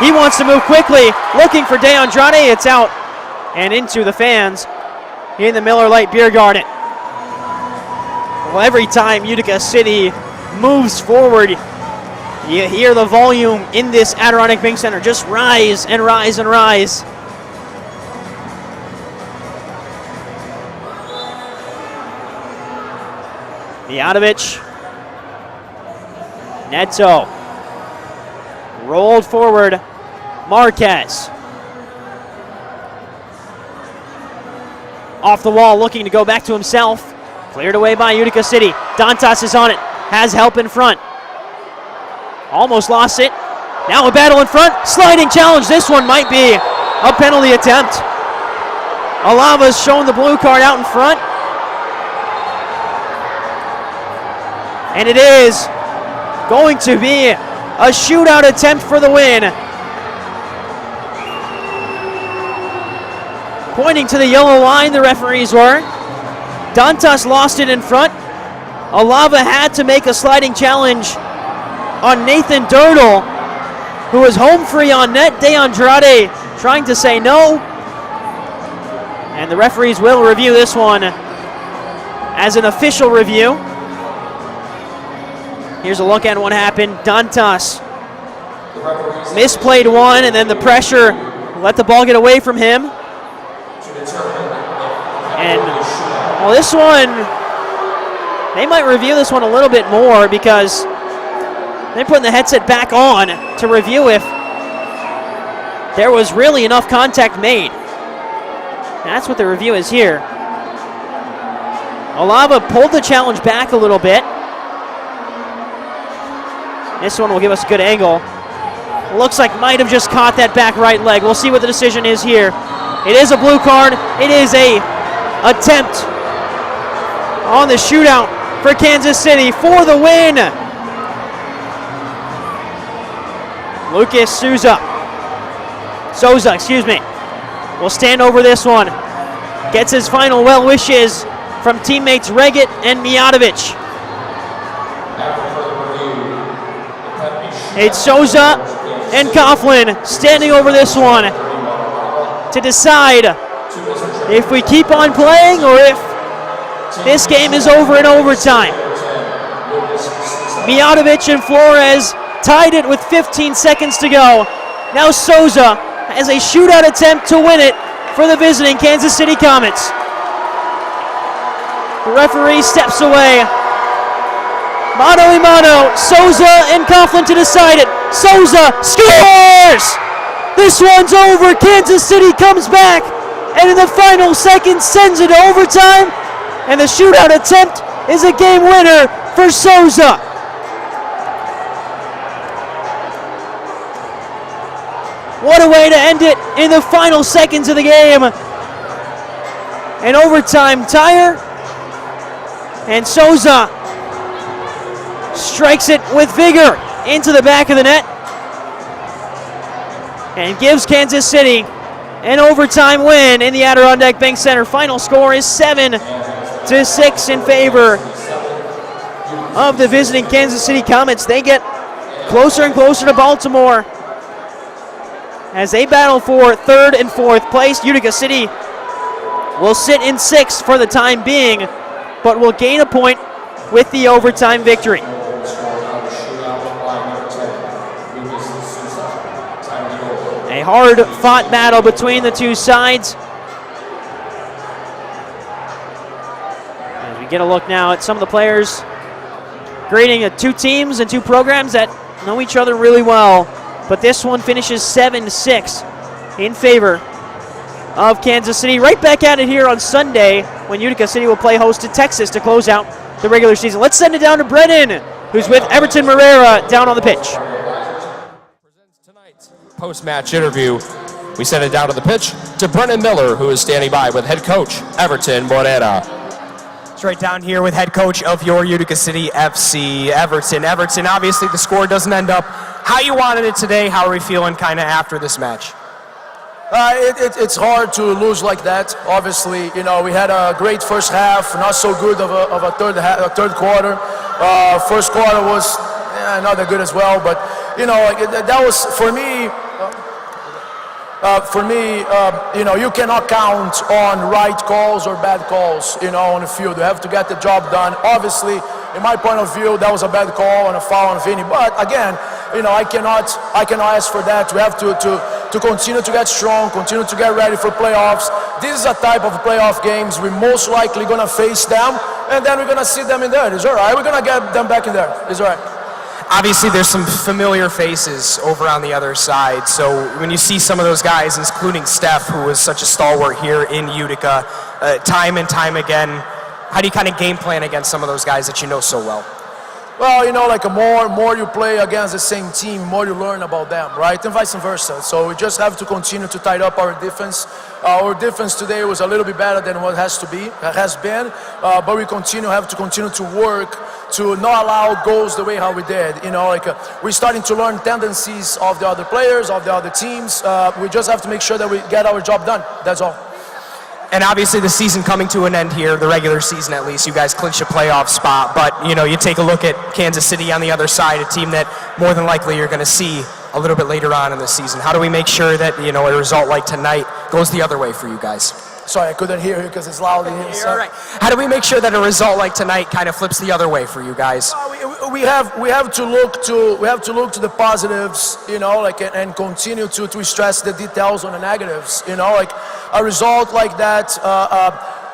He wants to move quickly, looking for DeAndrade. It's out and into the fans in the Miller Lite Beer Garden. Well, every time Utica City moves forward, you hear the volume in this Adirondack Bank Center just rise and rise and rise. Mijatovic. Neto. Rolled forward. Marquez. Off the wall, looking to go back to himself. Cleared away by Utica City. Dantas is on it. Has help in front. Almost lost it. Now a battle in front. Sliding challenge. This one might be a penalty attempt. Alava's shown the blue card out in front. And it is going to be a shootout attempt for the win. Pointing to the yellow line, the referees were. Dantas lost it in front. Alava had to make a sliding challenge on Nathan Dirtle, who was home free on net. DeAndrade trying to say no. And the referees will review this one as an official review. Here's a look at what happened. Dantas misplayed one, and then the pressure let the ball get away from him. And well, this one, they might review this one a little bit more because they're putting the headset back on to review if there was really enough contact made. That's what the review is here. Alava pulled the challenge back a little bit. This one will give us a good angle. Looks like might have just caught that back right leg. We'll see what the decision is here. It is a blue card. It is a attempt on the shootout for Kansas City for the win. Lucas Souza, will stand over this one. Gets his final well wishes from teammates Reggett and Mijatovic. It's Souza and Coughlin standing over this one to decide if we keep on playing or if this game is over in overtime. Mijatovic and Flores tied it with 15 seconds to go. Now Souza has a shootout attempt to win it for the visiting Kansas City Comets. The referee steps away. Mano a mano, Souza and Coughlin to decide it. Souza scores! This one's over. Kansas City comes back and in the final seconds sends it to overtime. And the shootout attempt is a game winner for Souza. What a way to end it in the final seconds of the game. An overtime tire. And Souza strikes it with vigor into the back of the net and gives Kansas City an overtime win in the Adirondack Bank Center. Final score is 7-6 in favor of the visiting Kansas City Comets. They get closer and closer to Baltimore as they battle for third and fourth place. Utica City will sit in sixth for the time being, but will gain a point with the overtime victory. A hard-fought battle between the two sides. As we get a look now at some of the players grading two teams and two programs that know each other really well. But this one finishes 7-6 in favor of Kansas City. Right back at it here on Sunday when Utica City will play host to Texas to close out the regular season. Let's send it down to Brennan, who's with Everton Marrera down on the pitch. Post-match interview, we send it down to the pitch to Brennan Miller, who is standing by with head coach Everton Morera. It's right down here with head coach of your Utica City FC, Everton. Everton, obviously the score doesn't end up how you wanted it today. How are we feeling kind of after this match? It's hard to lose like that. Obviously, you know, we had a great first half, not so good of a third quarter. First quarter was not that good as well, but you know, that was for me. You know, you cannot count on right calls or bad calls, you know, on the field. You have to get the job done. Obviously, in my point of view, that was a bad call and a foul on Vinny. But again, you know, I cannot ask for that. We have to continue to get strong, continue to get ready for playoffs. This is a type of playoff games we're most likely going to face them, and then we're going to see them in there. It's all right. We're going to get them back in there. It's all right. Obviously, there's some familiar faces over on the other side. So when you see some of those guys, including Steph, who was such a stalwart here in Utica, time and time again, how do you kind of game plan against some of those guys that you know so well? Well, you know, like the more you play against the same team, more you learn about them, right? And vice versa. So we just have to continue to tighten up our defense. Our defense today was a little bit better than what has been, but we have to continue to work to not allow goals the way how we did. You know, like we're starting to learn tendencies of the other players, of the other teams. We just have to make sure that we get our job done. That's all. And obviously the season coming to an end here, the regular season at least, you guys clinched a playoff spot. But, you know, you take a look at Kansas City on the other side, a team that more than likely you're going to see a little bit later on in the season. How do we make sure that, you know, a result like tonight goes the other way for you guys? Sorry, I couldn't hear you because it's loud in here. You're right. How do we make sure that a result like tonight kind of flips the other way for you guys? We have to look to the positives, you know, like and continue to stress the details on the negatives, you know, like a result like that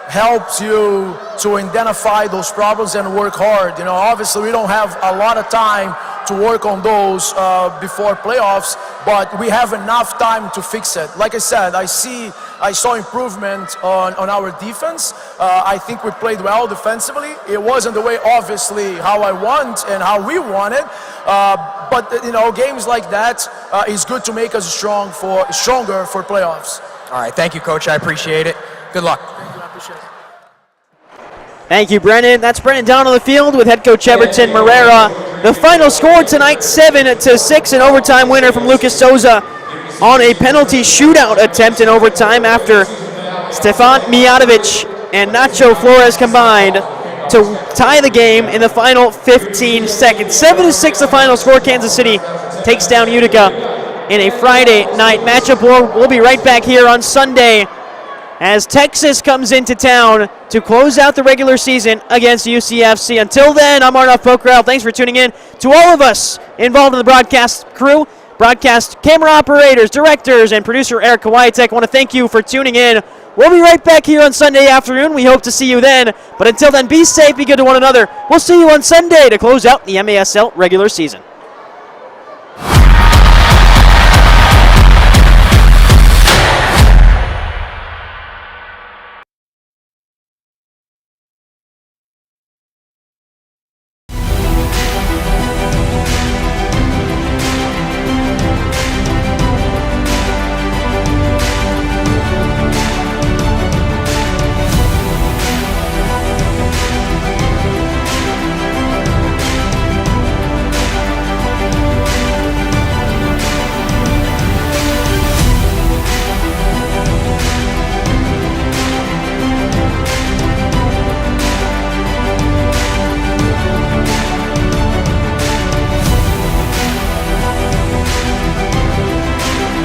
helps you to identify those problems and work hard. You know, obviously we don't have a lot of time to work on those before playoffs, but we have enough time to fix it. Like I said, I saw improvement on our defense. I think we played well defensively. It wasn't the way, obviously, how I want and how we wanted, but you know, games like that is good to make us stronger for playoffs. All right, thank you, Coach. I appreciate it. Good luck. Thank you, Brennan. That's Brennan down on the field with head coach Everton Marrera. The final score tonight, 7-6, an overtime winner from Lucas Souza on a penalty shootout attempt in overtime after Stefan Mijatovic and Nacho Flores combined to tie the game in the final 15 seconds. 7-6 the final score. Kansas City takes down Utica in a Friday night matchup. We'll be right back here on Sunday as Texas comes into town to close out the regular season against UCFC. Until then, I'm Arnav Pokral. Thanks for tuning in. To all of us involved in the broadcast crew, broadcast camera operators, directors, and producer Eric Kawajatek, I want to thank you for tuning in. We'll be right back here on Sunday afternoon. We hope to see you then. But until then, be safe, be good to one another. We'll see you on Sunday to close out the MASL regular season.